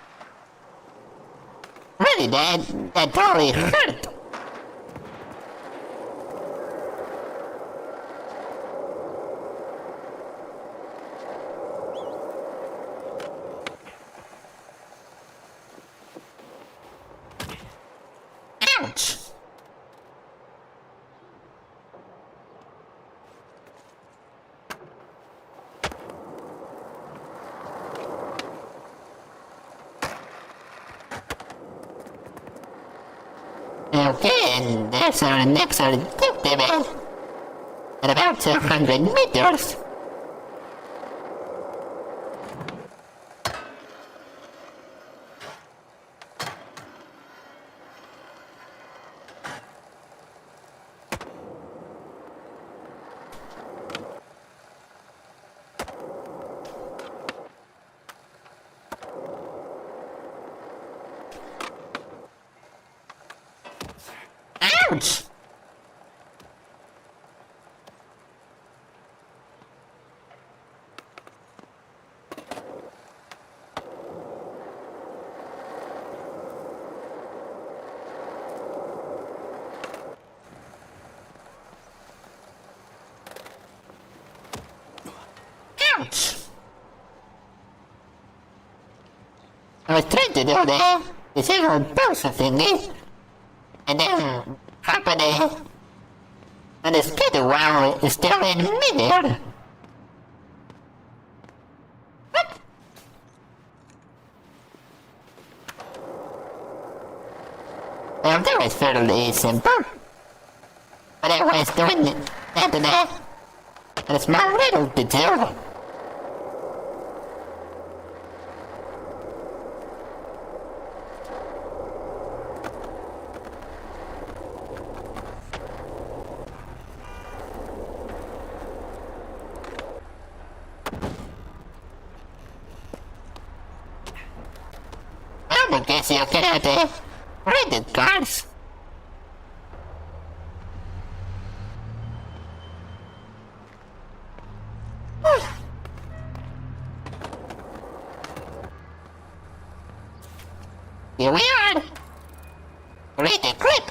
Really, that totally hurt. Ouch! Okay, and that's our next objective at about 200 meters. Ouch! Ouch! I was trying to do the single pulse thingy, and then happened and the skater wow is still in midair. What? Well, that was fairly simple. But I was doing it after that. And it's my little to do. I guess you cannot read the cards. Here we are. Read the clip.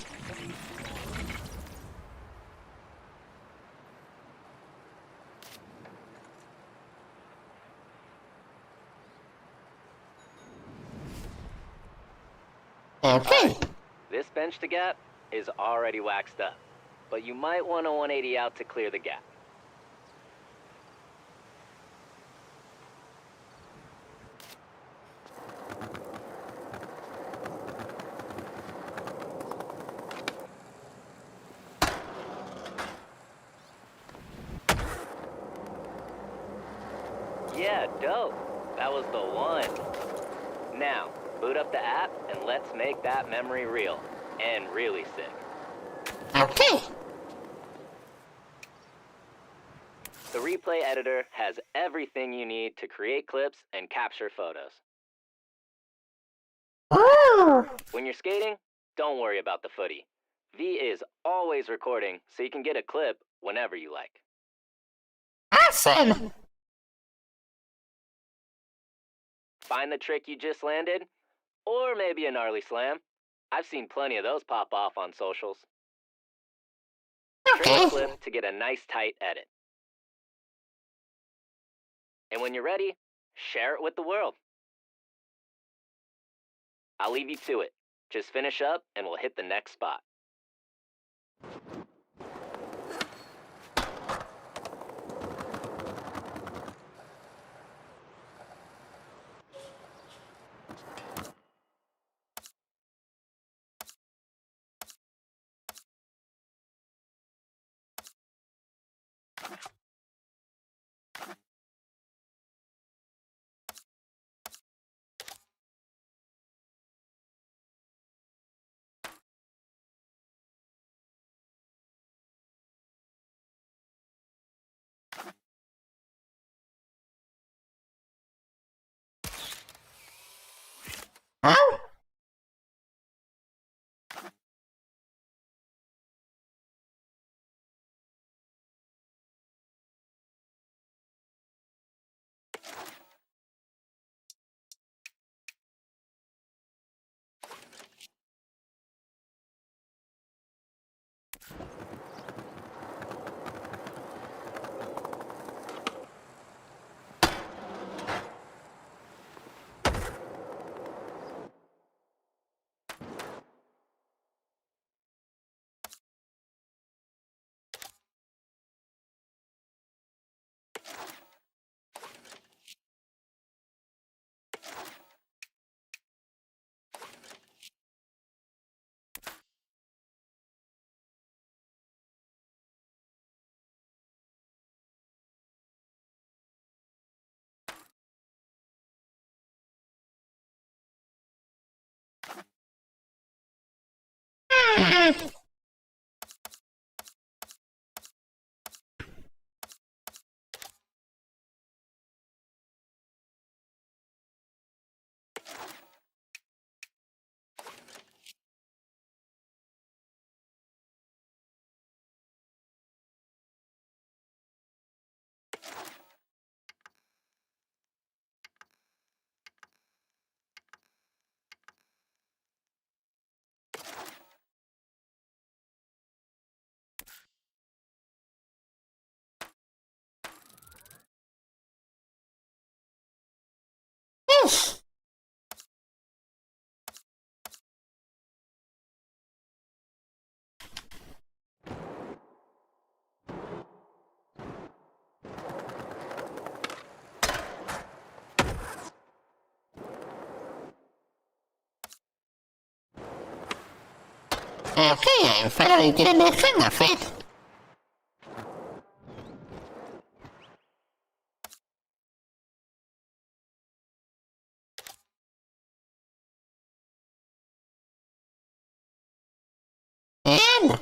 Okay. This bench to gap is already waxed up, but you might want a 180 out to clear the gap. Yeah, dope. That was the one. Now, boot up the app and let's make that memory real and really sick. Okay. The replay editor has everything you need to create clips and capture photos. Ooh. When you're skating, don't worry about the footy. V is always recording, so you can get a clip whenever you like. Awesome! Find the trick you just landed, or maybe a gnarly slam. I've seen plenty of those pop off on socials. Trim Okay. a clip to get a nice tight edit. And when you're ready, share it with the world. I'll leave you to it. Just finish up and we'll hit the next spot. Huh? Yes. Okay, I'm finally getting the hang of it. And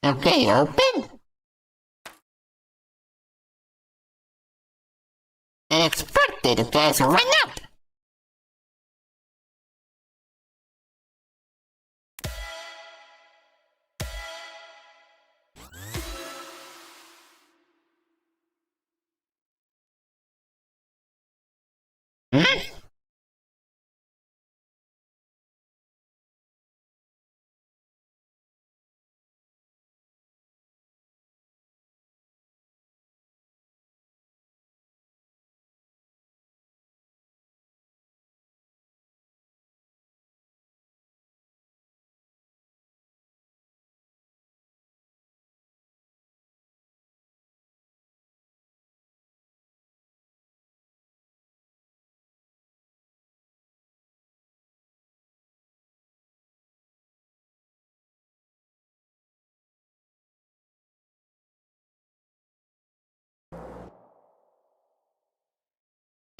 okay, open. And expected guys run up. Hmm?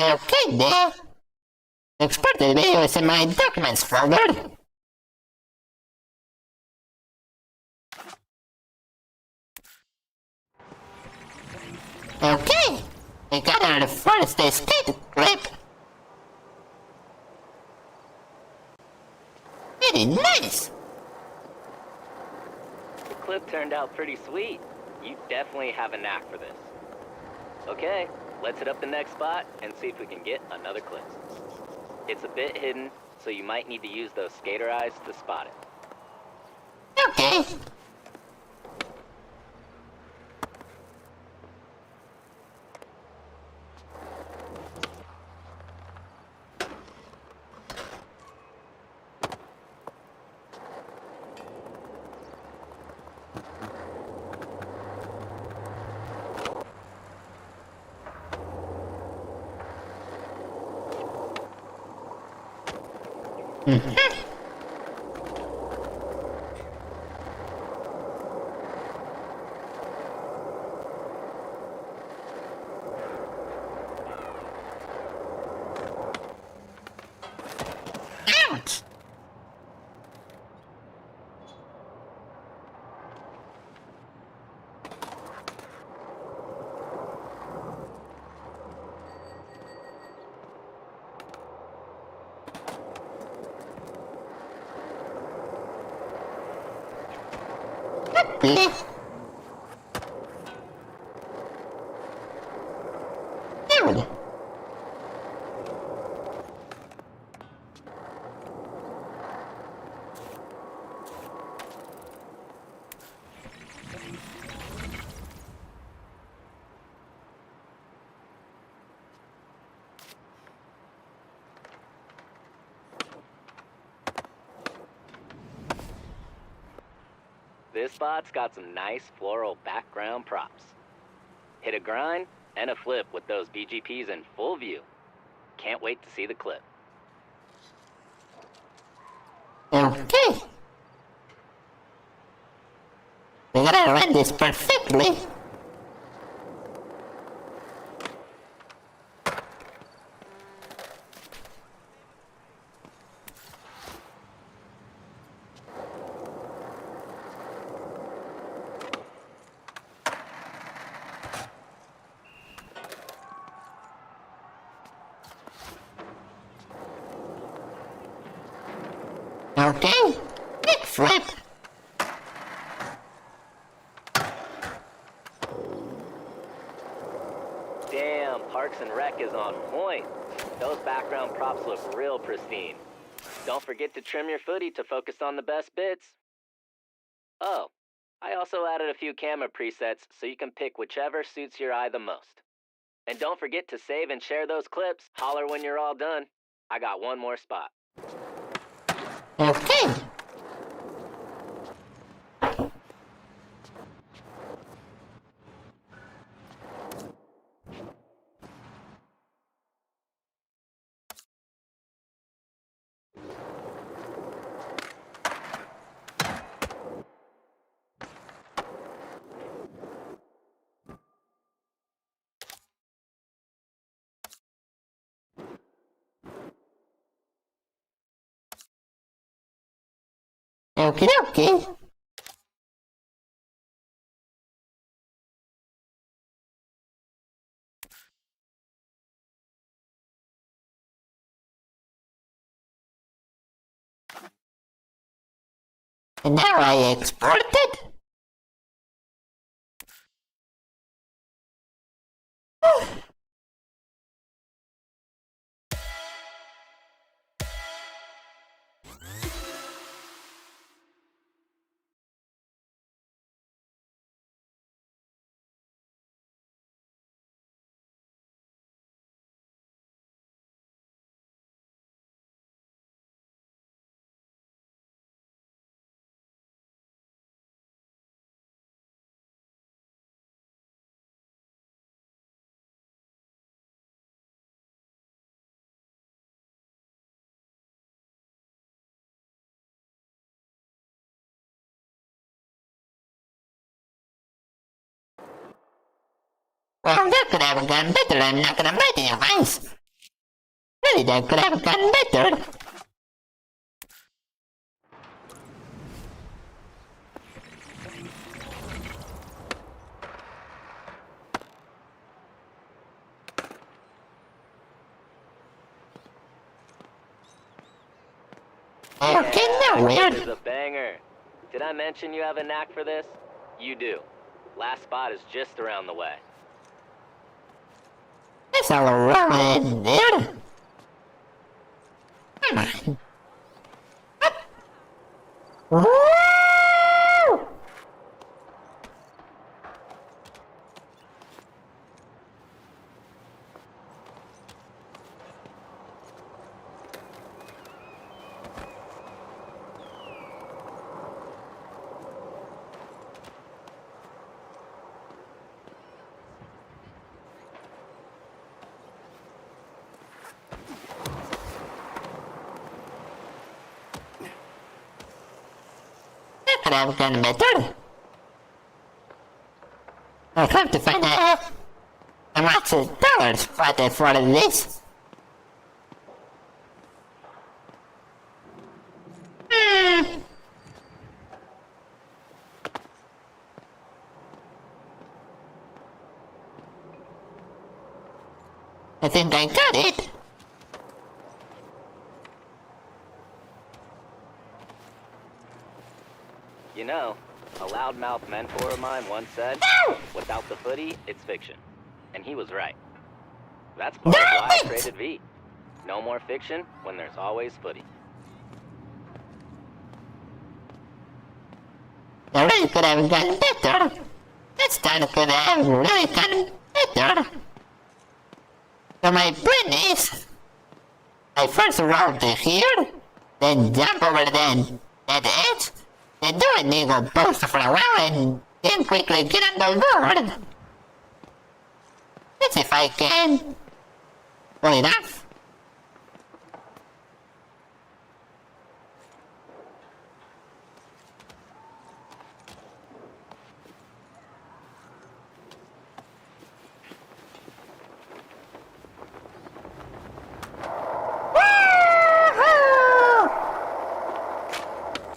Okay, there. Exported videos in my documents folder. Okay, we got our first escape clip. Very nice. The clip turned out pretty sweet. You definitely have a knack for this. Okay, let's hit up the next spot and see if we can get another clip. It's a bit hidden, so you might need to use those skater eyes to spot it. Okay. Ouch! Bleh. Dude. This spot's got some nice floral background props. Hit a grind and a flip with those BGPs in full view. Can't wait to see the clip. Okay. We gotta run this perfectly. Okay, big flip. Damn, Parks and Rec is on point. Those background props look real pristine. Don't forget to trim your footy to focus on the best bits. Oh, I also added a few camera presets so you can pick whichever suits your eye the most. And don't forget to save and share those clips. Holler when you're all done. I got one more spot. Okay. Okie dokie. And now I export it. Well, that could have gone better. I'm not gonna lie to you guys. Really Surely that could have gone better. Okay, now This is weird. a banger. Did I mention you have a knack for this? You do. Last spot is just around the way. It's all around, dude. Come on. Woo! That could have gone better. I'll have to find a much dollar spot for this. I think I got it. You know, a loudmouth mentor of mine once said, without the footy, it's fiction. And he was right. That's part of why I traded V. No more fiction when there's always footy. The race could have gone better. This time could have really gone better. So my plan is, I first roll to here, then jump over that edge, then do an eagle boost for a while, and then quickly get on the board. Let's see if I can pull it off. Woo-hoo!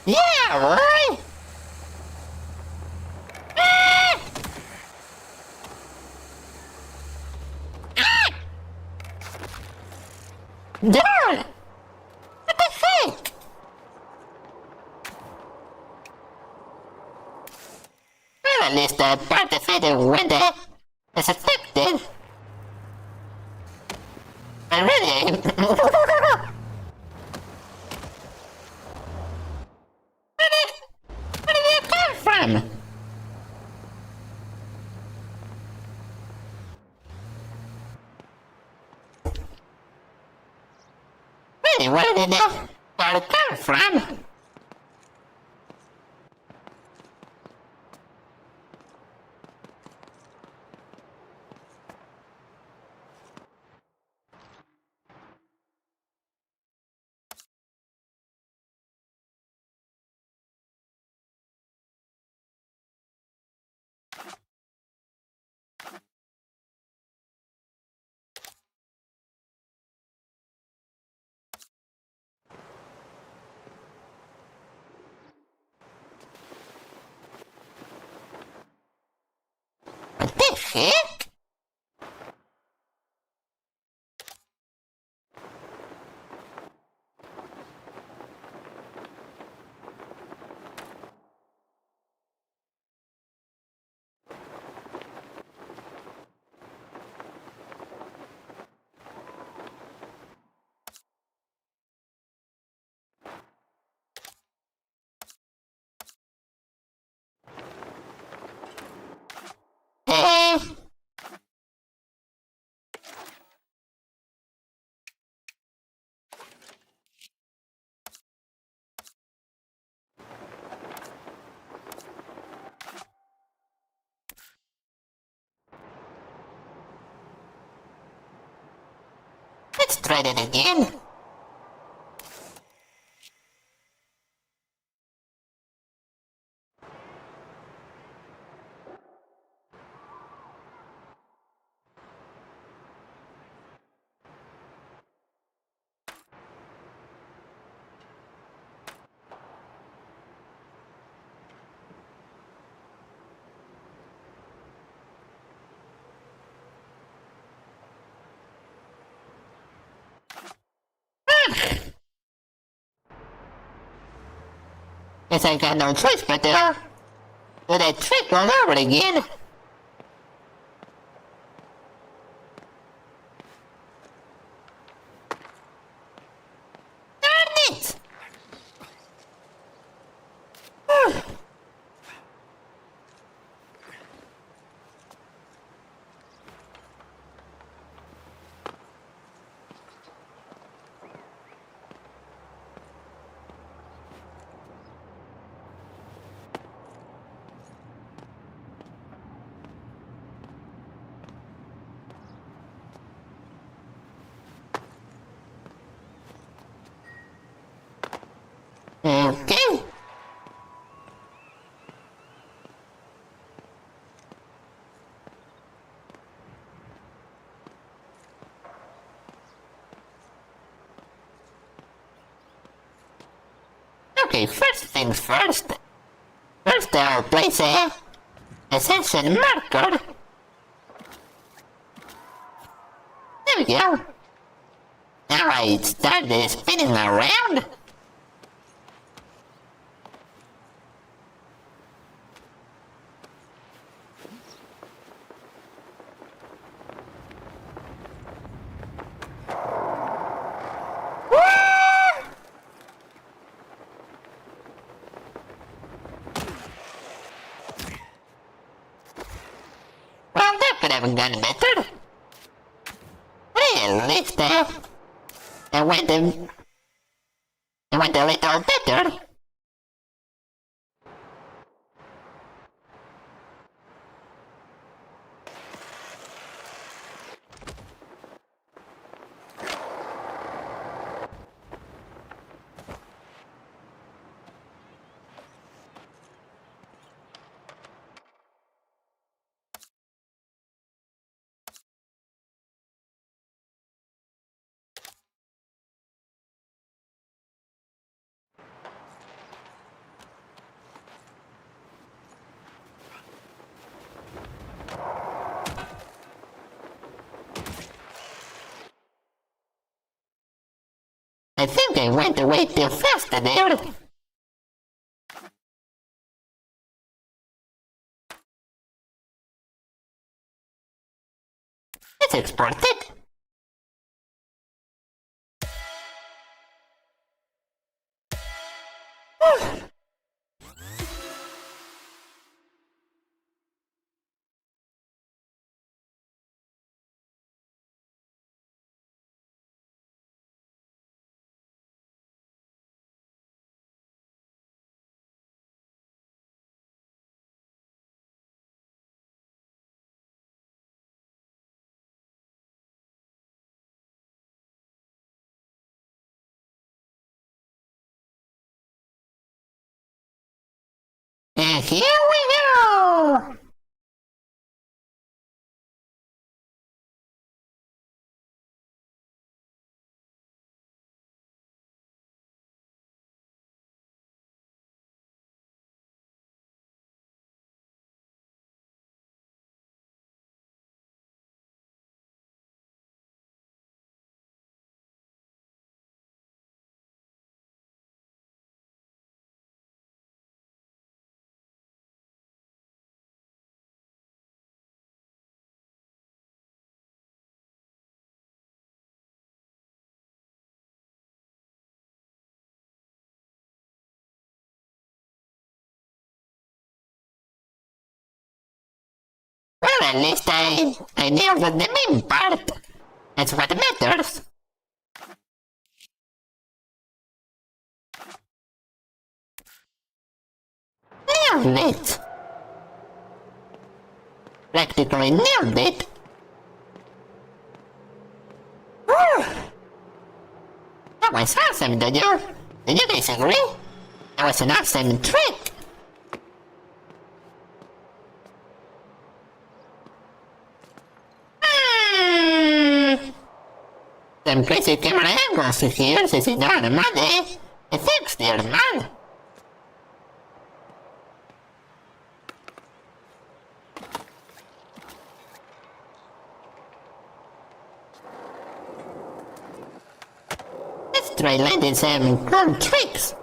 Yeah, boy! Ah! Ah! Dude! What the heck? Well, at least the part of it when the is affected. But really... Where did it come from? Really, where did that come from? What the heck? Eh? Let's try that again. Guess I got no choice but to do that trick all over again. Darn it! Okay. Okay, first things first. First I'll place a session marker. There we go. Now I start spinning around. Well, that could have gone better. But at least I went a little better. I think I went away too fast there. Let's export it. And here we go! Well, at least I nailed the main part. That's what matters. Nailed it. Practically nailed it. Whew. That was awesome, did you? Did you guys agree? That was an awesome trick. Some crazy camera angles here, si si no, madre. Thanks, dear man. Let's try landing some cool tricks.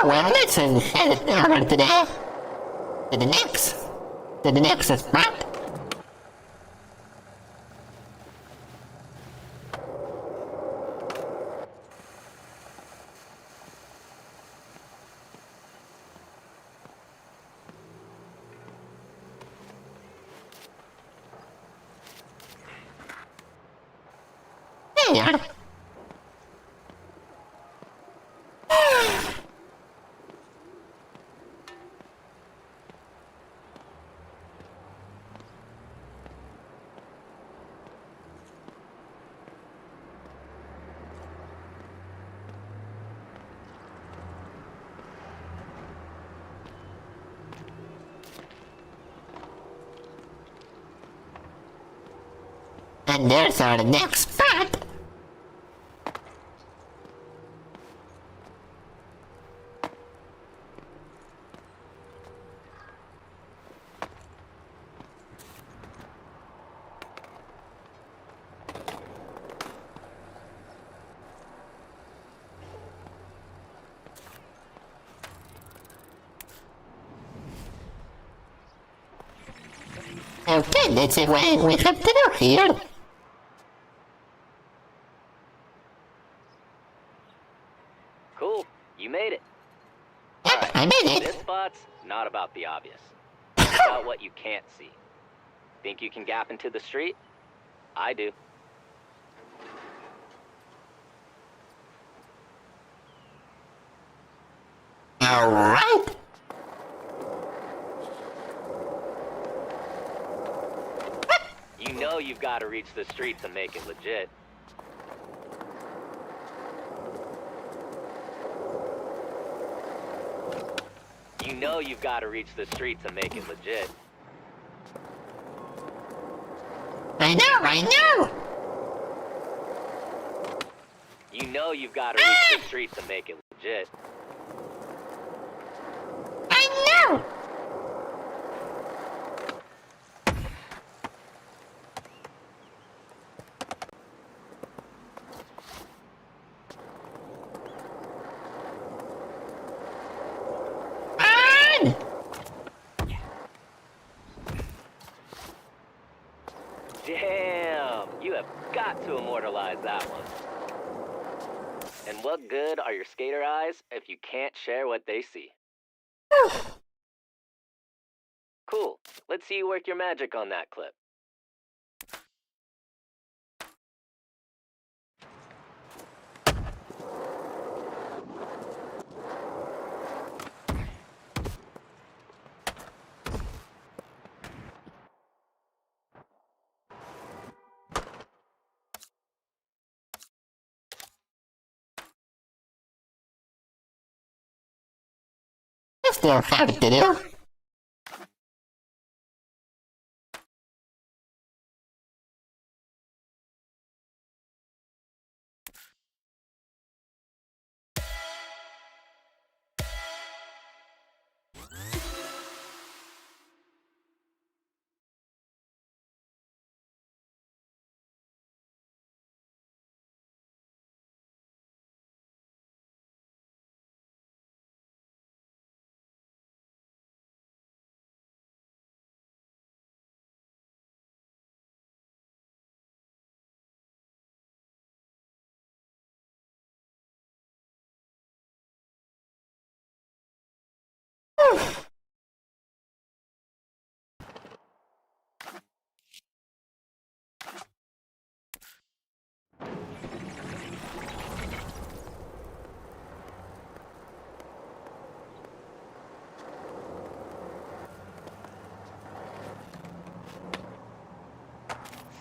well, let's head over to the next spot. There. And there's our next spot. Okay, let's see what we have to do here. Cool, you made it. Yep, I made This it. spot's not about the obvious. It's about what you can't see. Think you can gap into the street? I do. Alright. You know you've got to reach the street to make it legit. You know you've got to reach the street to make it legit. I know. You know you've got to reach the street to make it legit. I know. On. Damn, you have got to immortalize that one. And what good are your skater eyes if you can't share what they see? Cool, let's see you work your magic on that clip. I still have to do.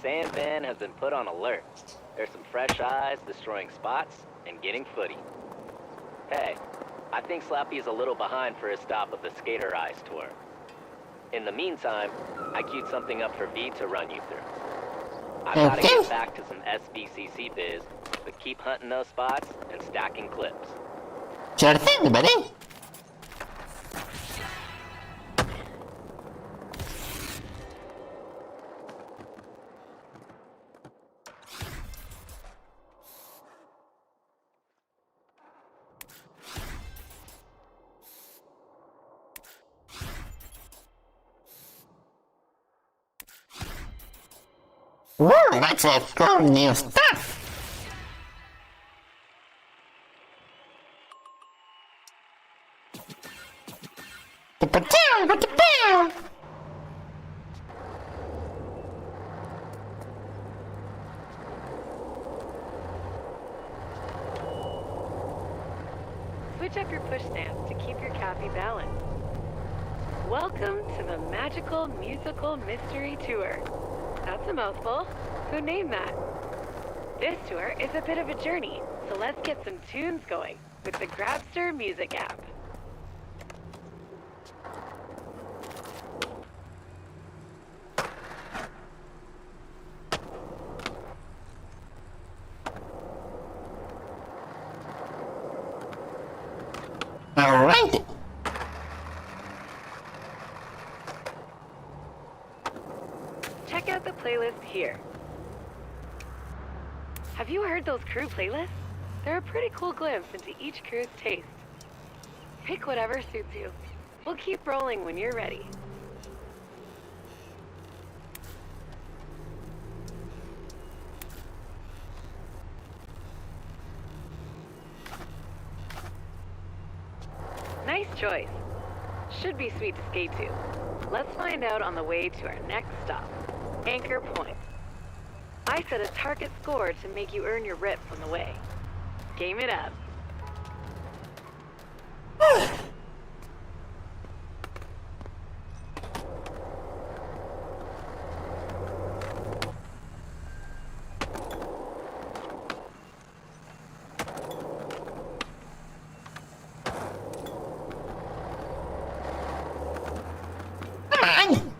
Sand Van has been put on alert. There's some fresh eyes destroying spots and getting footy. Hey, I think Slappy's a little behind for his stop of the Skater Eyes tour. In the meantime, I queued something up for V to run you through. I've got to get back to some SBCC biz, but keep hunting those spots and stacking clips. Sure thing, buddy. Whoa, lots of cool new stuff. The Switch up your push stance to keep your cappy balanced. Welcome to the Magical Musical Mystery Tour. That's a mouthful. Who named that? This tour is a bit of a journey, so let's get some tunes going with the Grabster Music app. Alright. Check out the playlist here. Have you heard those crew playlists? They're a pretty cool glimpse into each crew's taste. Pick whatever suits you. We'll keep rolling when you're ready. Nice choice. Should be sweet to skate to. Let's find out on the way to our next stop, Anchor Point. I set a target score to make you earn your rips on the way. Game it up. Come on.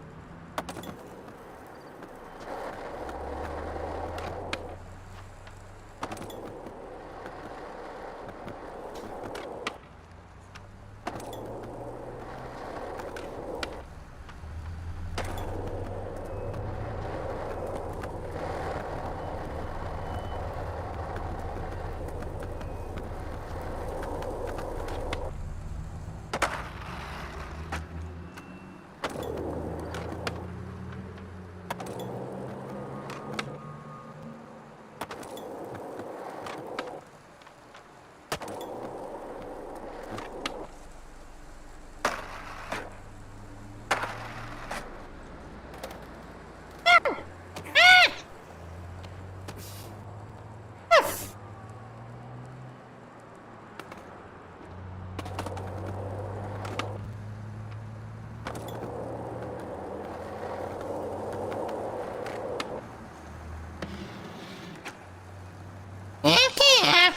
Yeah.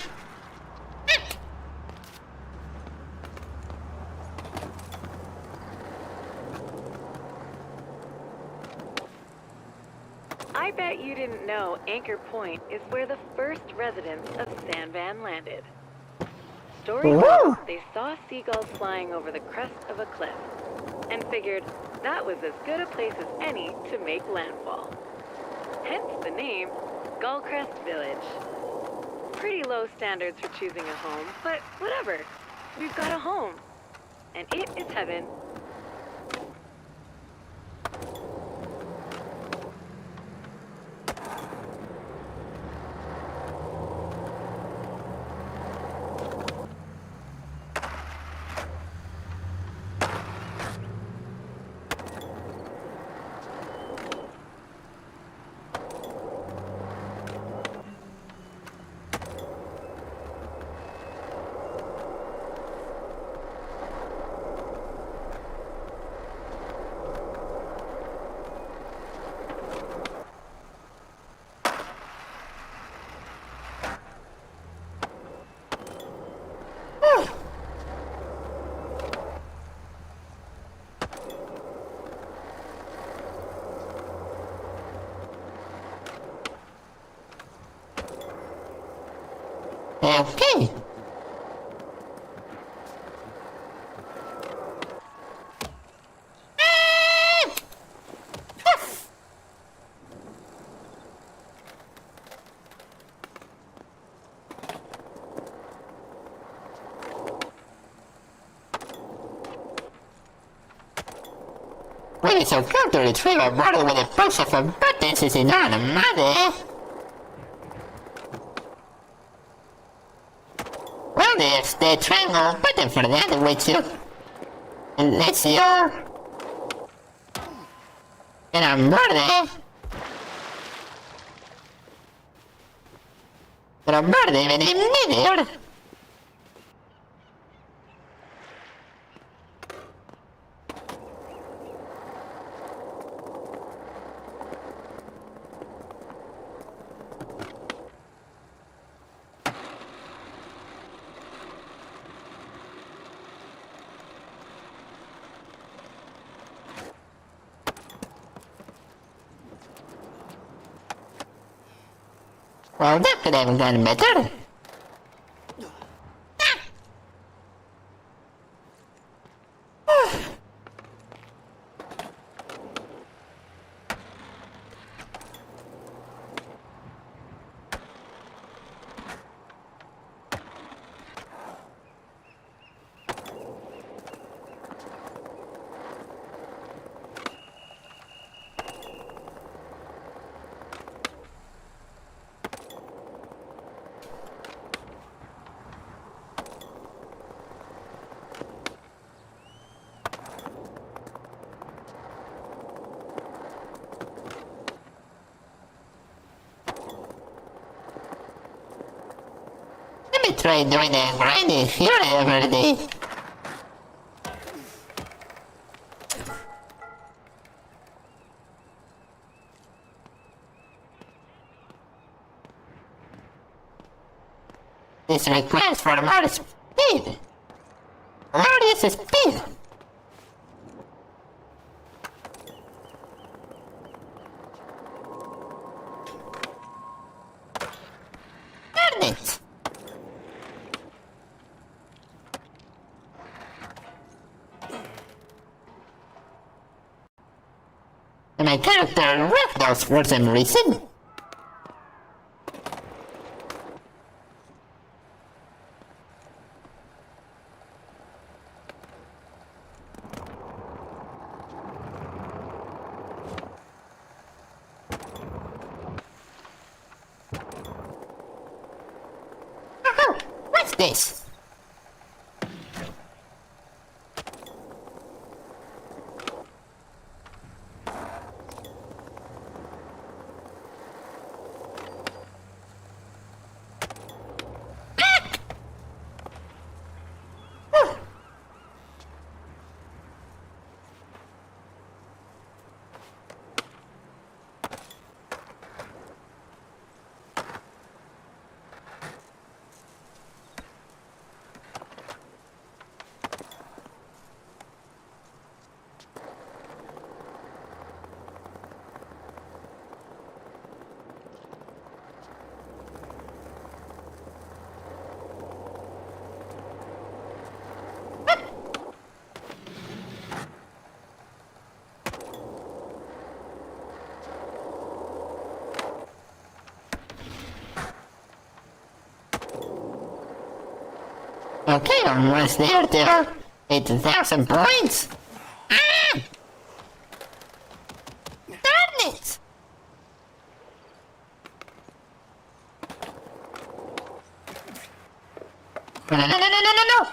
I bet you didn't know Anchor Point is where the first residents of Sandvan landed. Story goes they saw seagulls flying over the crest of a cliff and figured that was as good a place as any to make landfall. Hence the name Gullcrest Village. Pretty low standards for choosing a home, but whatever. We've got a home. And it is heaven. Okay. maybe so cool to retrieve a body with a push of a button since it's not a mother. Well, there's the triangle button for that, which you... Unless you're... gonna murder... Gonna murder him in a minute. Well, that could have gone better. Let me try doing that grinding here every day. This requires for more speed. Glorious speed. Darn it. And my character wrecked those for some reason. Oh, what's this? Okay, almost there, too. 8,000 points. Ah! Darn it! No.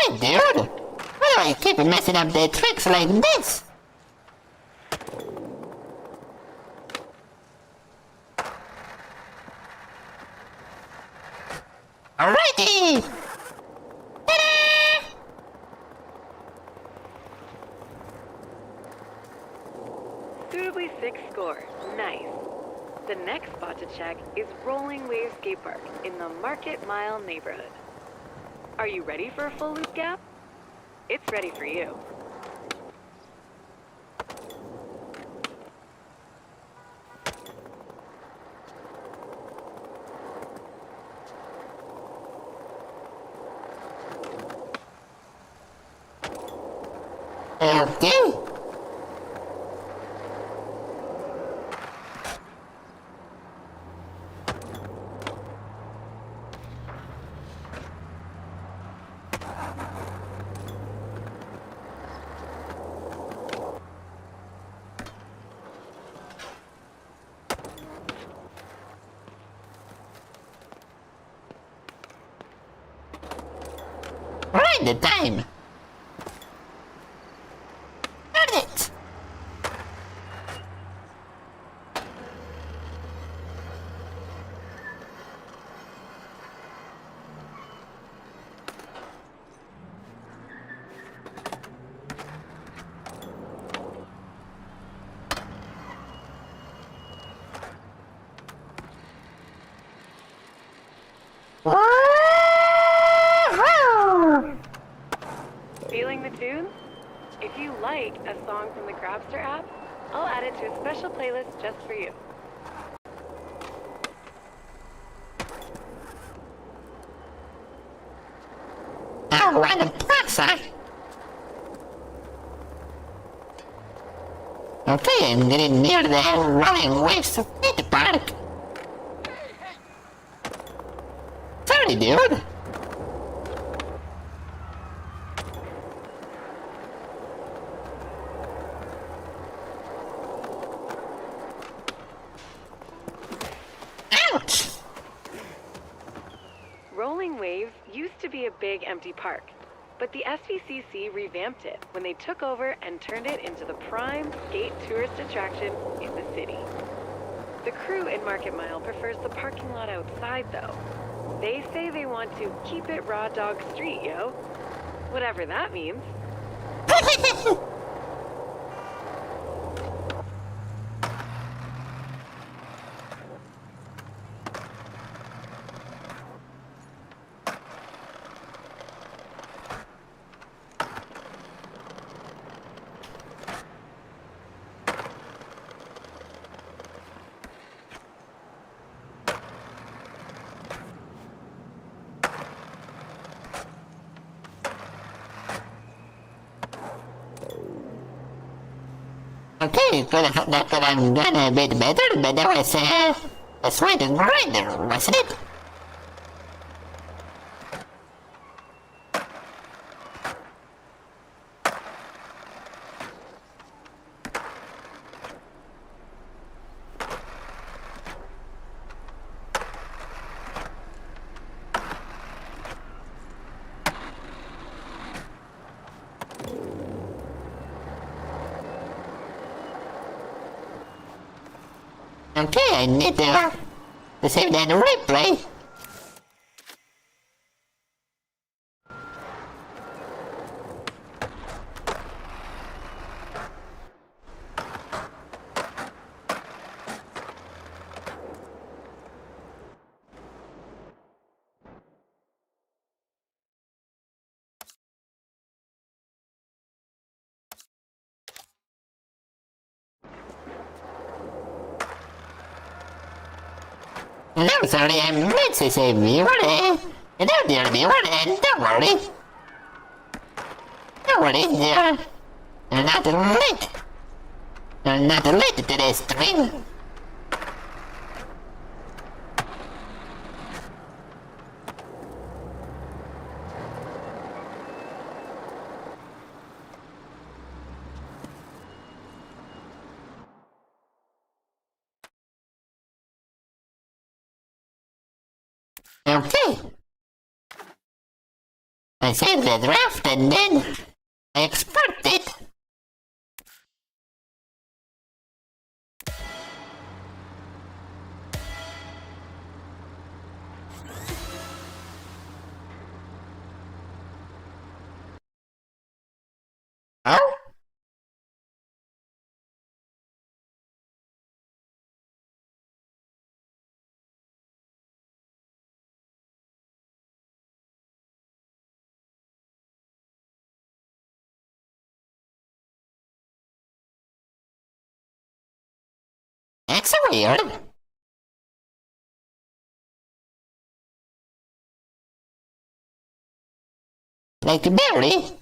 Hey, dude! Why do I keep messing up the tricks like this? Alrighty! Ta-da! Suitably 6 score. Nice. The next spot to check is Rolling Wave Skate Park in the Market Mile neighborhood. Are you ready for a full loop gap? It's ready for you. Okay. Right the time. Got it. Woohoo! Feeling the tune? If you like a song from the Grabster app, I'll add it to a special playlist just for you. Oh, what a plaza. Okay, I'm getting near the running waves of the park. Sorry, dude. Ouch! Rolling Waves used to be a big empty park, but the SVCC revamped it when they took over and turned it into the prime skate tourist attraction in the city. The crew in Market Mile prefers the parking lot outside, though. They say they want to keep it raw dog street, yo. Whatever that means. Okay, could have done a bit better, but that was a sweet grinder, wasn't it? Okay, I need to save that replay. No, sorry, I meant to say viewer. No, dear viewer, don't worry. Don't worry, you're not late. You're not late to this stream. Okay. I saved the draft and then I export it. Oh? That's weird. Like Barry.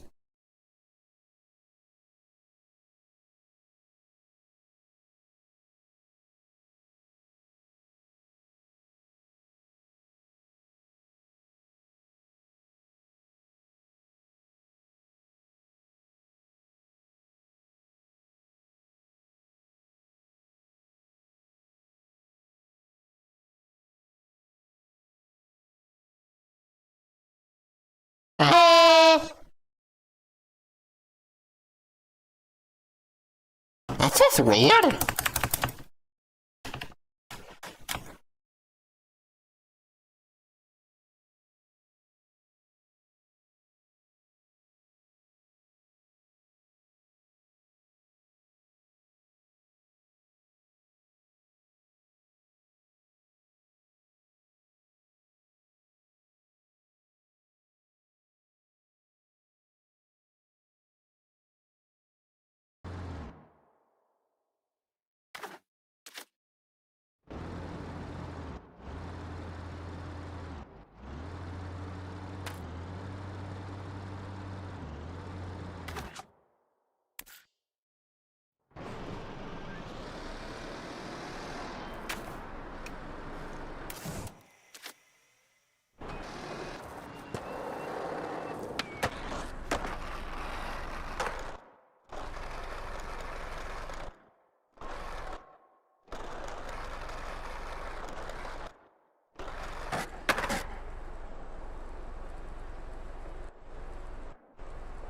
That's just weird.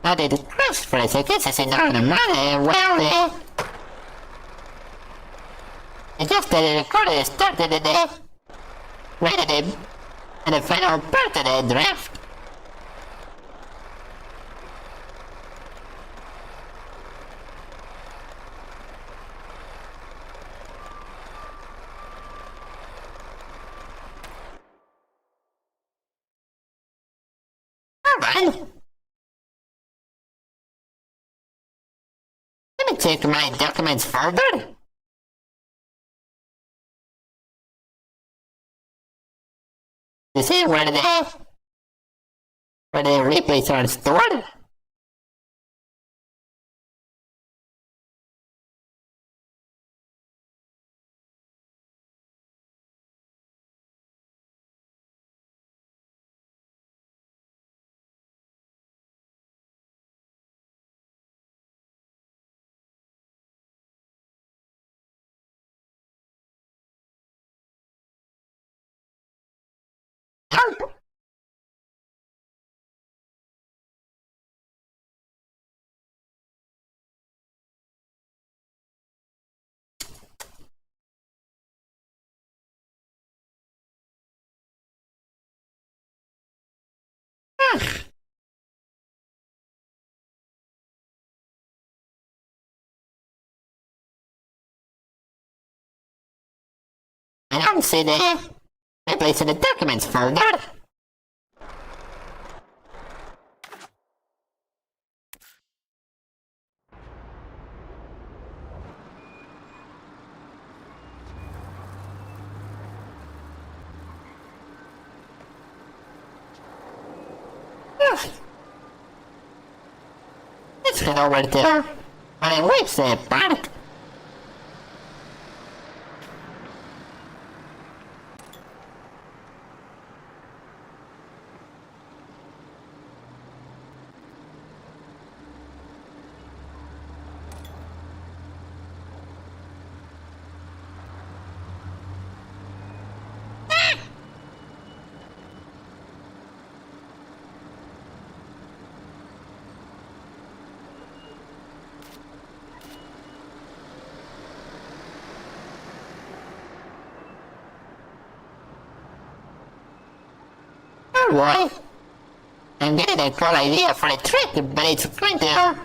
I did it first for a second, I said no, the money, well, I just did it recorded, started it, rated it, and the final part of the draft. Alright. Let me check my documents folder. To see where the replays are stored. Nope. I don't see the replace in the documents folder. Let's head over to my website part. Oh boy. I'm getting a cool idea for a trick, but it's going to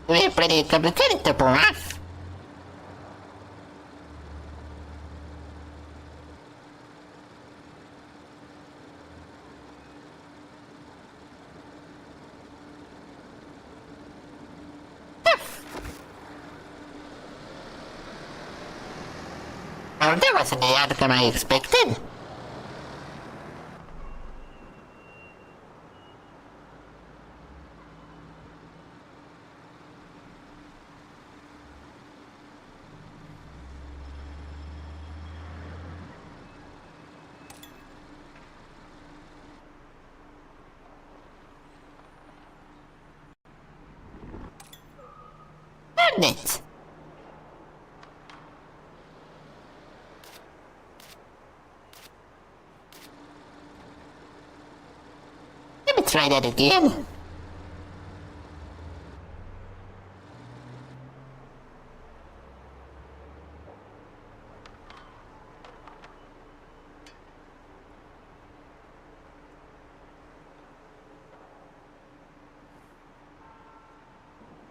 be pretty complicated to pull off. Well, that wasn't the outcome I expected. It. try that again.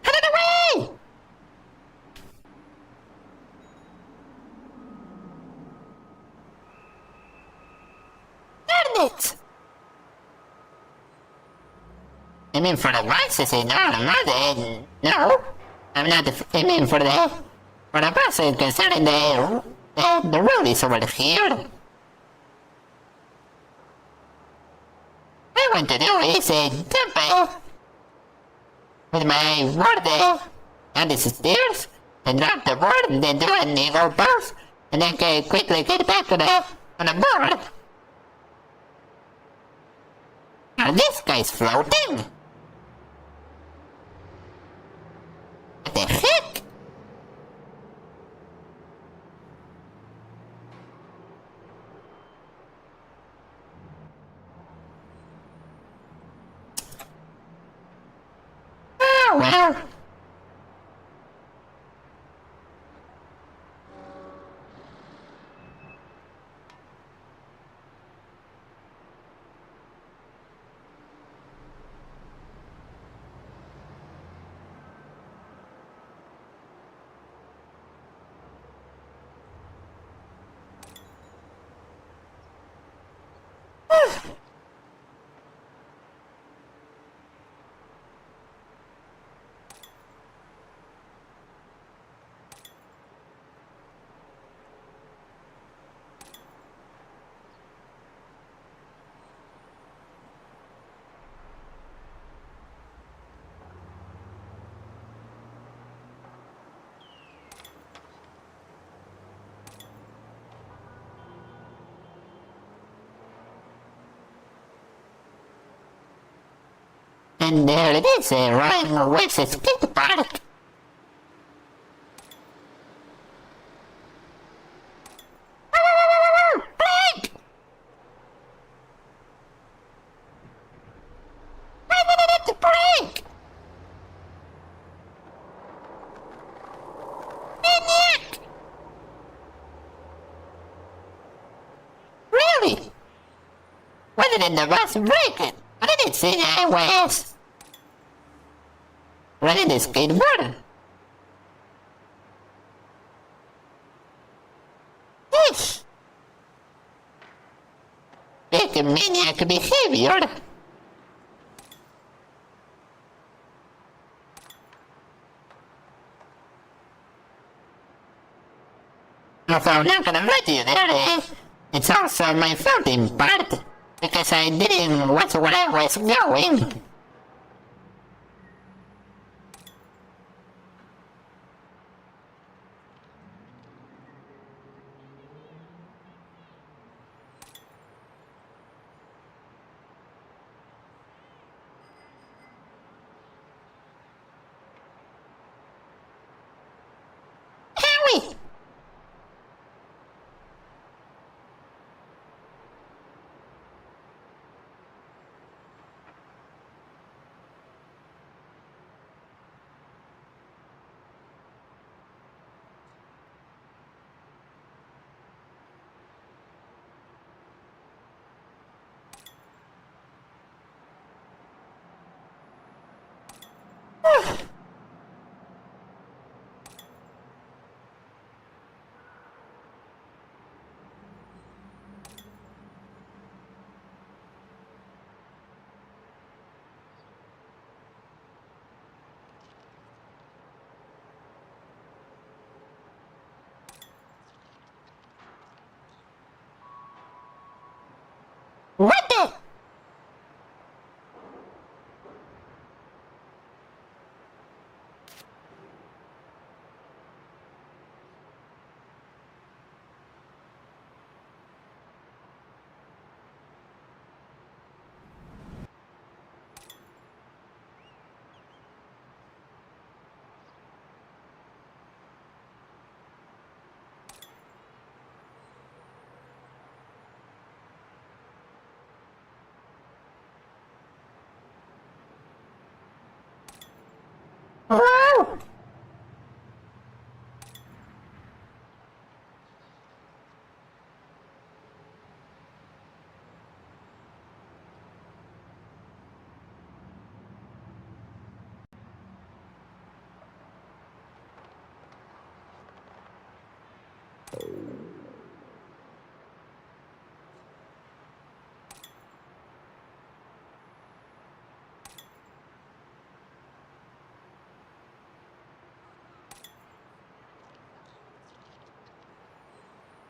Put it away! Darn it! I mean, for the boss to say no, I'm not the... No, I'm not the... I mean, for the boss concerning the rules over here. What I want to do is jump with my board on the stairs and drop the board and then do an eagle pose and then quickly get back on the board. Now this guy's floating. What the heck? Oh well. And there it is, Ryan with his skate park. Break! Why did it have to break? Maniac! Really? Why didn't the bus break it? I didn't see that I was running the skateboard. Yes. Make a maniac behavior. Although I'm not gonna lie to you there, it's also my fault in part, because I didn't watch where I was going. Howie! What the?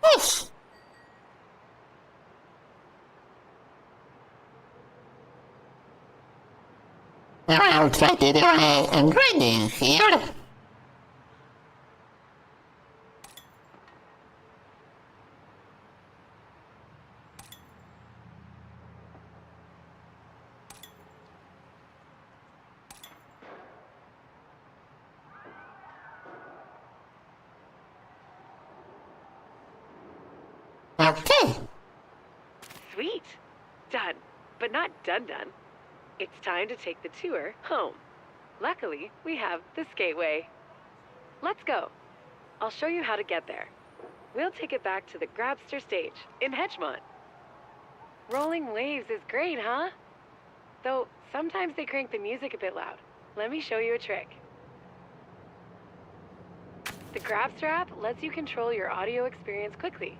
Whoosh! Now I'll try to do a grading here. Okay. Sweet. Done. But not done. It's time to take the tour home. Luckily, we have the skateway. Let's go. I'll show you how to get there. We'll take it back to the Grabster stage in Hedgemont. Rolling waves is great, huh? Though sometimes they crank the music a bit loud. Let me show you a trick. The Grabster app lets you control your audio experience quickly,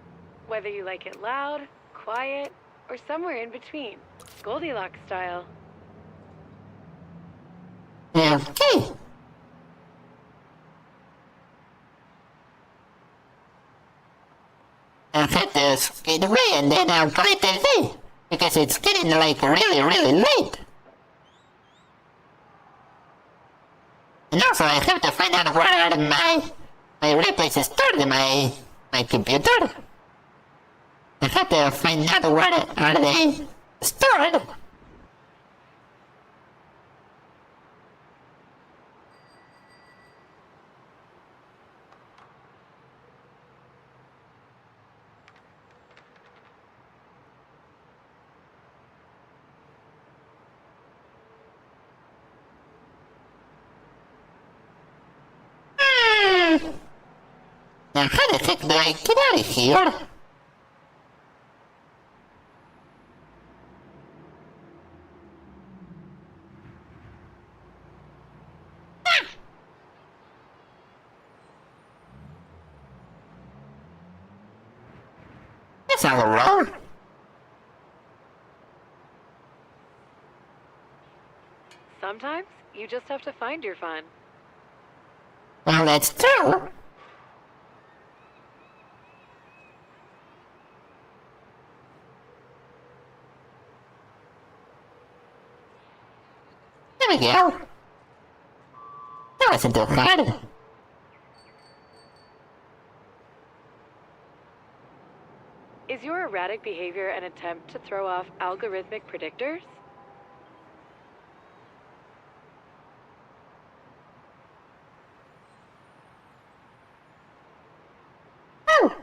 whether you like it loud, quiet, or somewhere in between. Goldilocks style. Okay. I'll have to skate away and then I'll try to see. Because it's getting like really late. And also I have to find out where are my replaces stored in my computer. I have to find out where are they stored. Now how the heck do I get out of here? That's all wrong. Sometimes you just have to find your fun. Well, that's true. There we go. That wasn't too hard. Is your erratic behavior an attempt to throw off algorithmic predictors? Oh.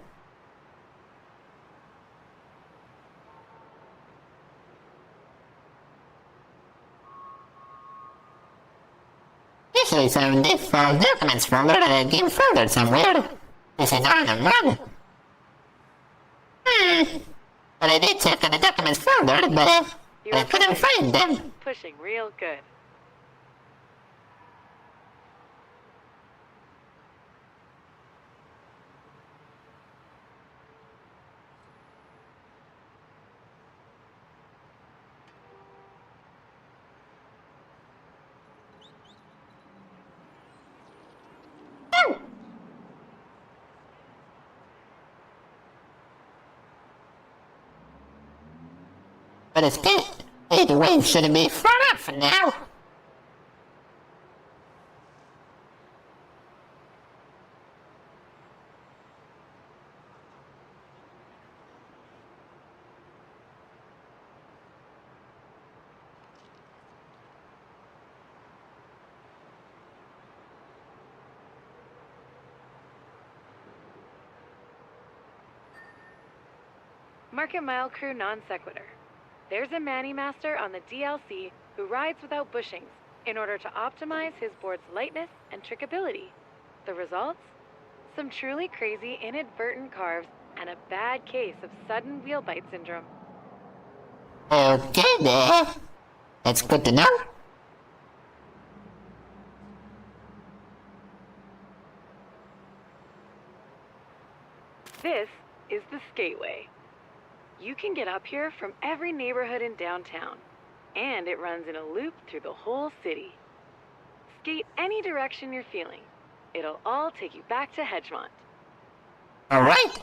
Usually some default documents folder and a game folder somewhere. This is on a mod. But I did check in the documents folder, but I couldn't find them. Pushing real good. But it's good. Either way shouldn't be far off now. Market Mile Crew non sequitur. There's a Manny Master on the DLC who rides without bushings in order to optimize his board's lightness and trickability. The results? Some truly crazy inadvertent carves and a bad case of sudden wheel bite syndrome. Okay there. That's good to know. the Skateway. You can get up here from every neighborhood in downtown, and it runs in a loop through the whole city. Skate any direction you're feeling. It'll all take you back to Hedgemont. Alright.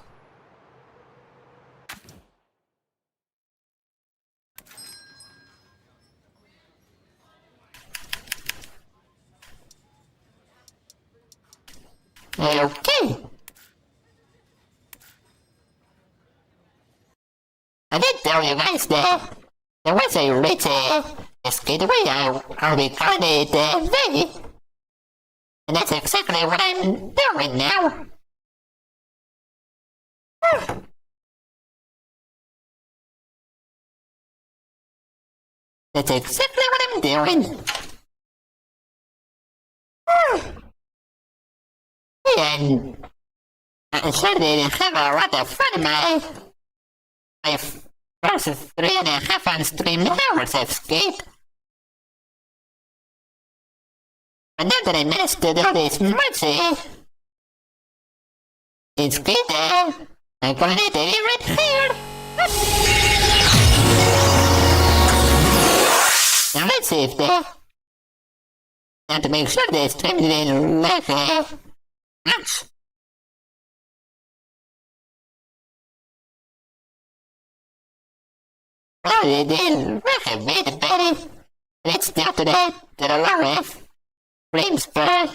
Okay. I did tell you guys that there was a rich skateway. I'll be calling it V. And that's exactly what I'm doing now. That's exactly what I'm doing. And I started to have a lot of fun in my first 3.5 on stream hours of skate. But now that I managed to do this much in skate, I'm gonna need it right here. Now let's see if now to make sure they stream didn't lag much. Well, they didn't lag a bit, buddy. Let's do to the lower frames per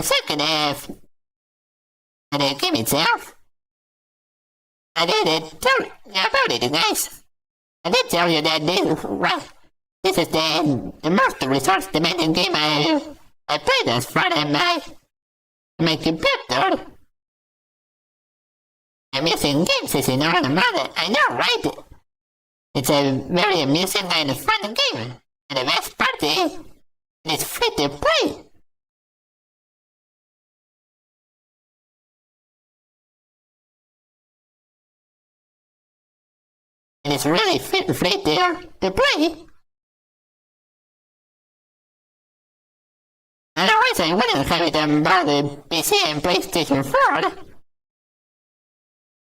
second and the game itself. I did tell you about it, guys. I did tell you that this is the most resource demanding game I played as far as my computer. I'm using games as an automatic. I know, right? It's a very amusing and fun game. And the best part is, it's free to play. And it's really free to play. Otherwise, I wouldn't have it on the PC and PlayStation 4.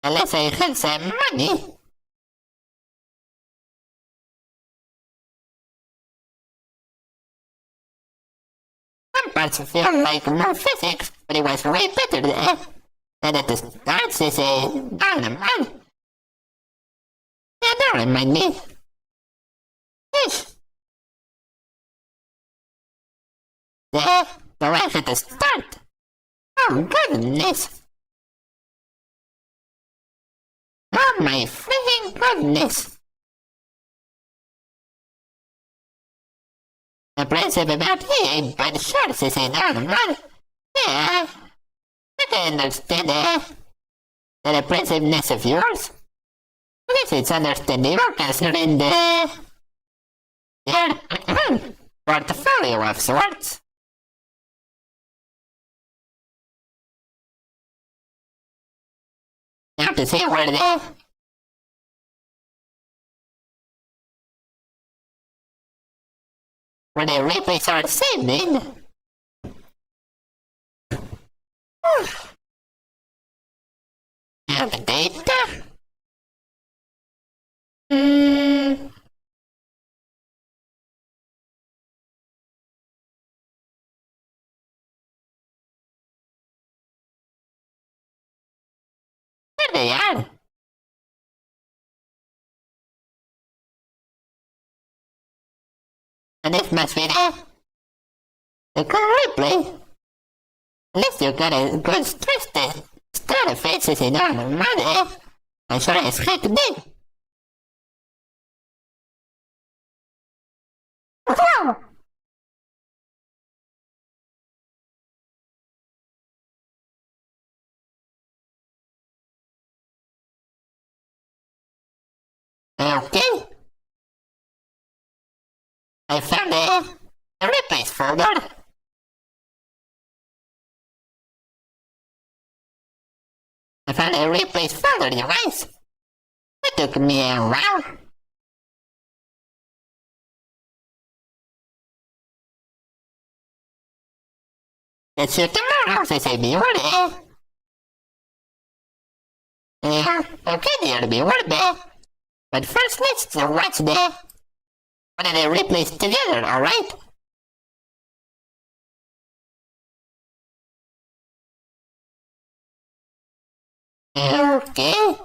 Unless I had some money. Some parts feel like more physics, but it was way better than at the start, they say, dynamite. Yeah, don't remind me. Yes. The right at the start. Oh, goodness. Oh, my freaking goodness. Impressive about here, but sure this is normal. Yeah, I can understand that impressiveness of yours. I guess it's understandable considering the portfolio of sorts. Now to see where the replays are saved in. And the data. There they are. And this must be the correct replay. At least you got a good stress test. Starter faces in normal mother. I sure as heck did. Wow! Okay. I found a replays folder. I found a replays folder, you guys. It took me a while. Let's see tomorrow, they say me already. Okay, dear viewer, but first let's watch the one of the replays together, alright? Okay.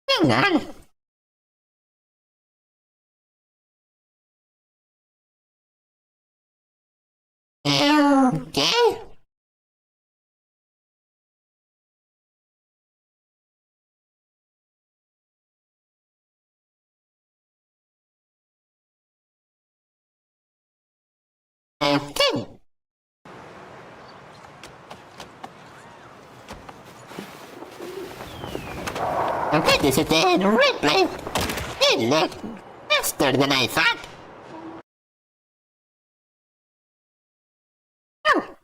Hang on. Okay. Okay. Okay, this is the replay. It looked faster than I thought. Oh.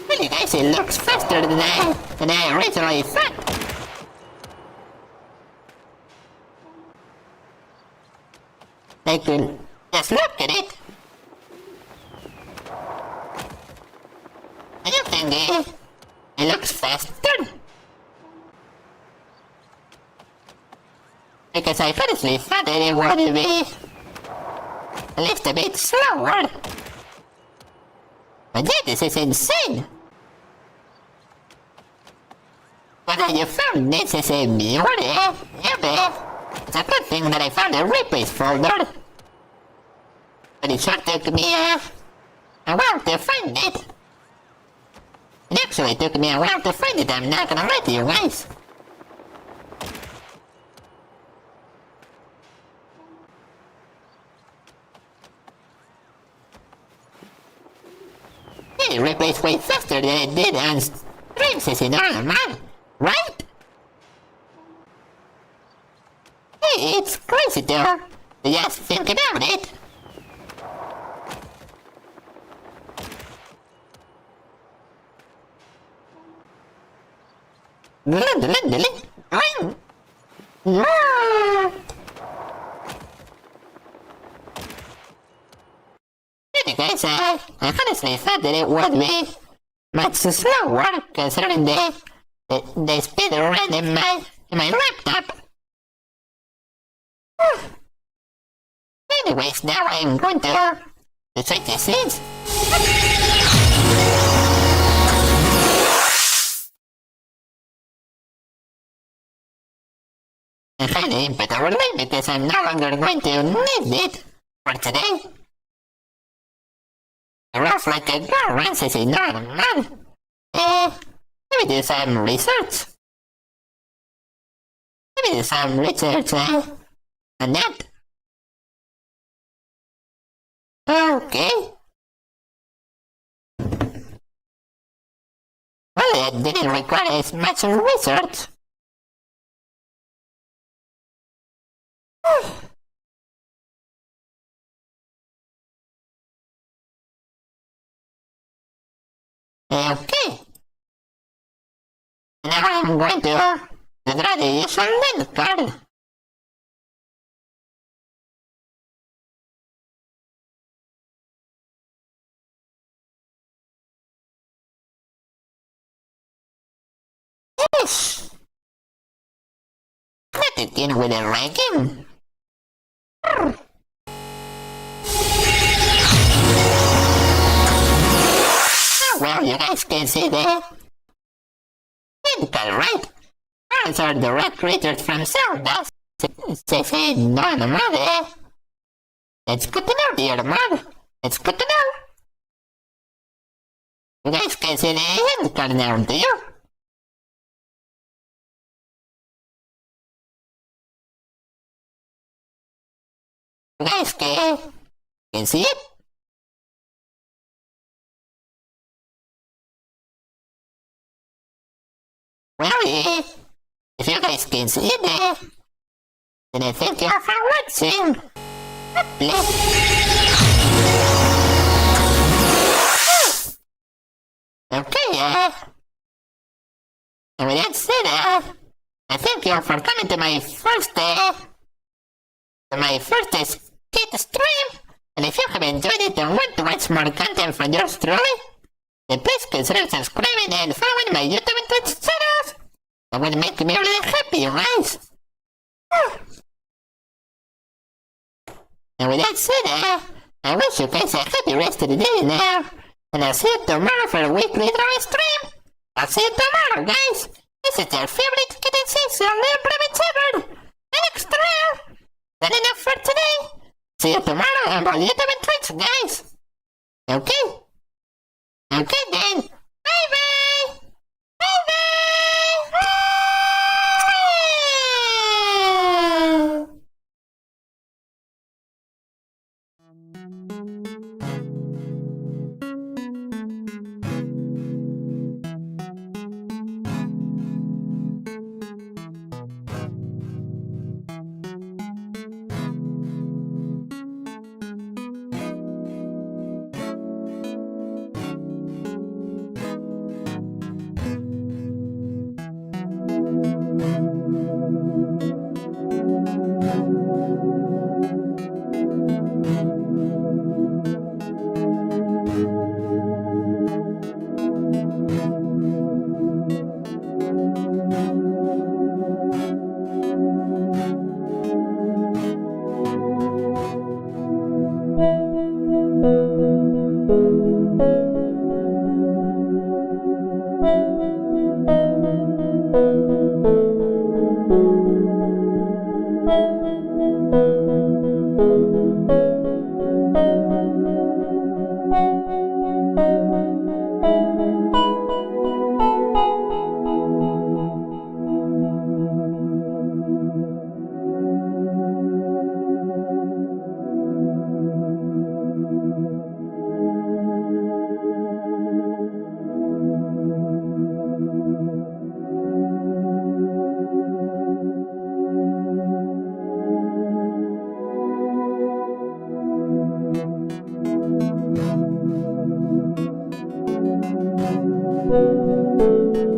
Really guys, it looks faster than I originally thought. I could just look at it. I don't think it looks faster. Because I honestly thought that it would be at least a bit slower. But yeah, this is insane. But you found this is a beauty. Yeah, it's a good thing that I found a replays folder. But it sure took me a while to find it. It actually took me a while to find it, I'm not gonna lie to you guys. It replays way faster than it did on streams as in normal, right? Hey, it's crazy to just think about it. Guys, I honestly thought that it would be much slower considering the speed run in my laptop. Anyways, now I'm going to check the scenes. I find the input overlay because I'm no longer going to need it for today. Rough like a girl runs is a normal man. Let me do some research. Let me do some research on that. Okay. Well, it didn't require as much research. Okay. Now I'm going to draw the usual link card. Yes. Let it begin with a ranking. Well, you guys can see the typical, right? Those are the red creatures from Zelda. Say, no, mother. It's good to know, dear mother. It's good to know. You guys can see the end card now, do you? You guys can see it? Well, if you guys can see it, then I thank you for watching. God bless. ya. And with that said, I thank you all for coming to my first skate stream. And if you have enjoyed it and want to watch more content from yours truly, then please consider subscribing and following my YouTube and Twitch channels. That would make me really happy, you guys. And with that said, I wish you guys a happy rest of the day now. And I'll see you tomorrow for a weekly drawing stream. I'll see you tomorrow, guys. This is your favorite kid and six little ever. Next round. That enough for today. See you tomorrow on both YouTube and Twitch, guys. Okay? Okay then. Bye-bye. Bye-bye. Thank you.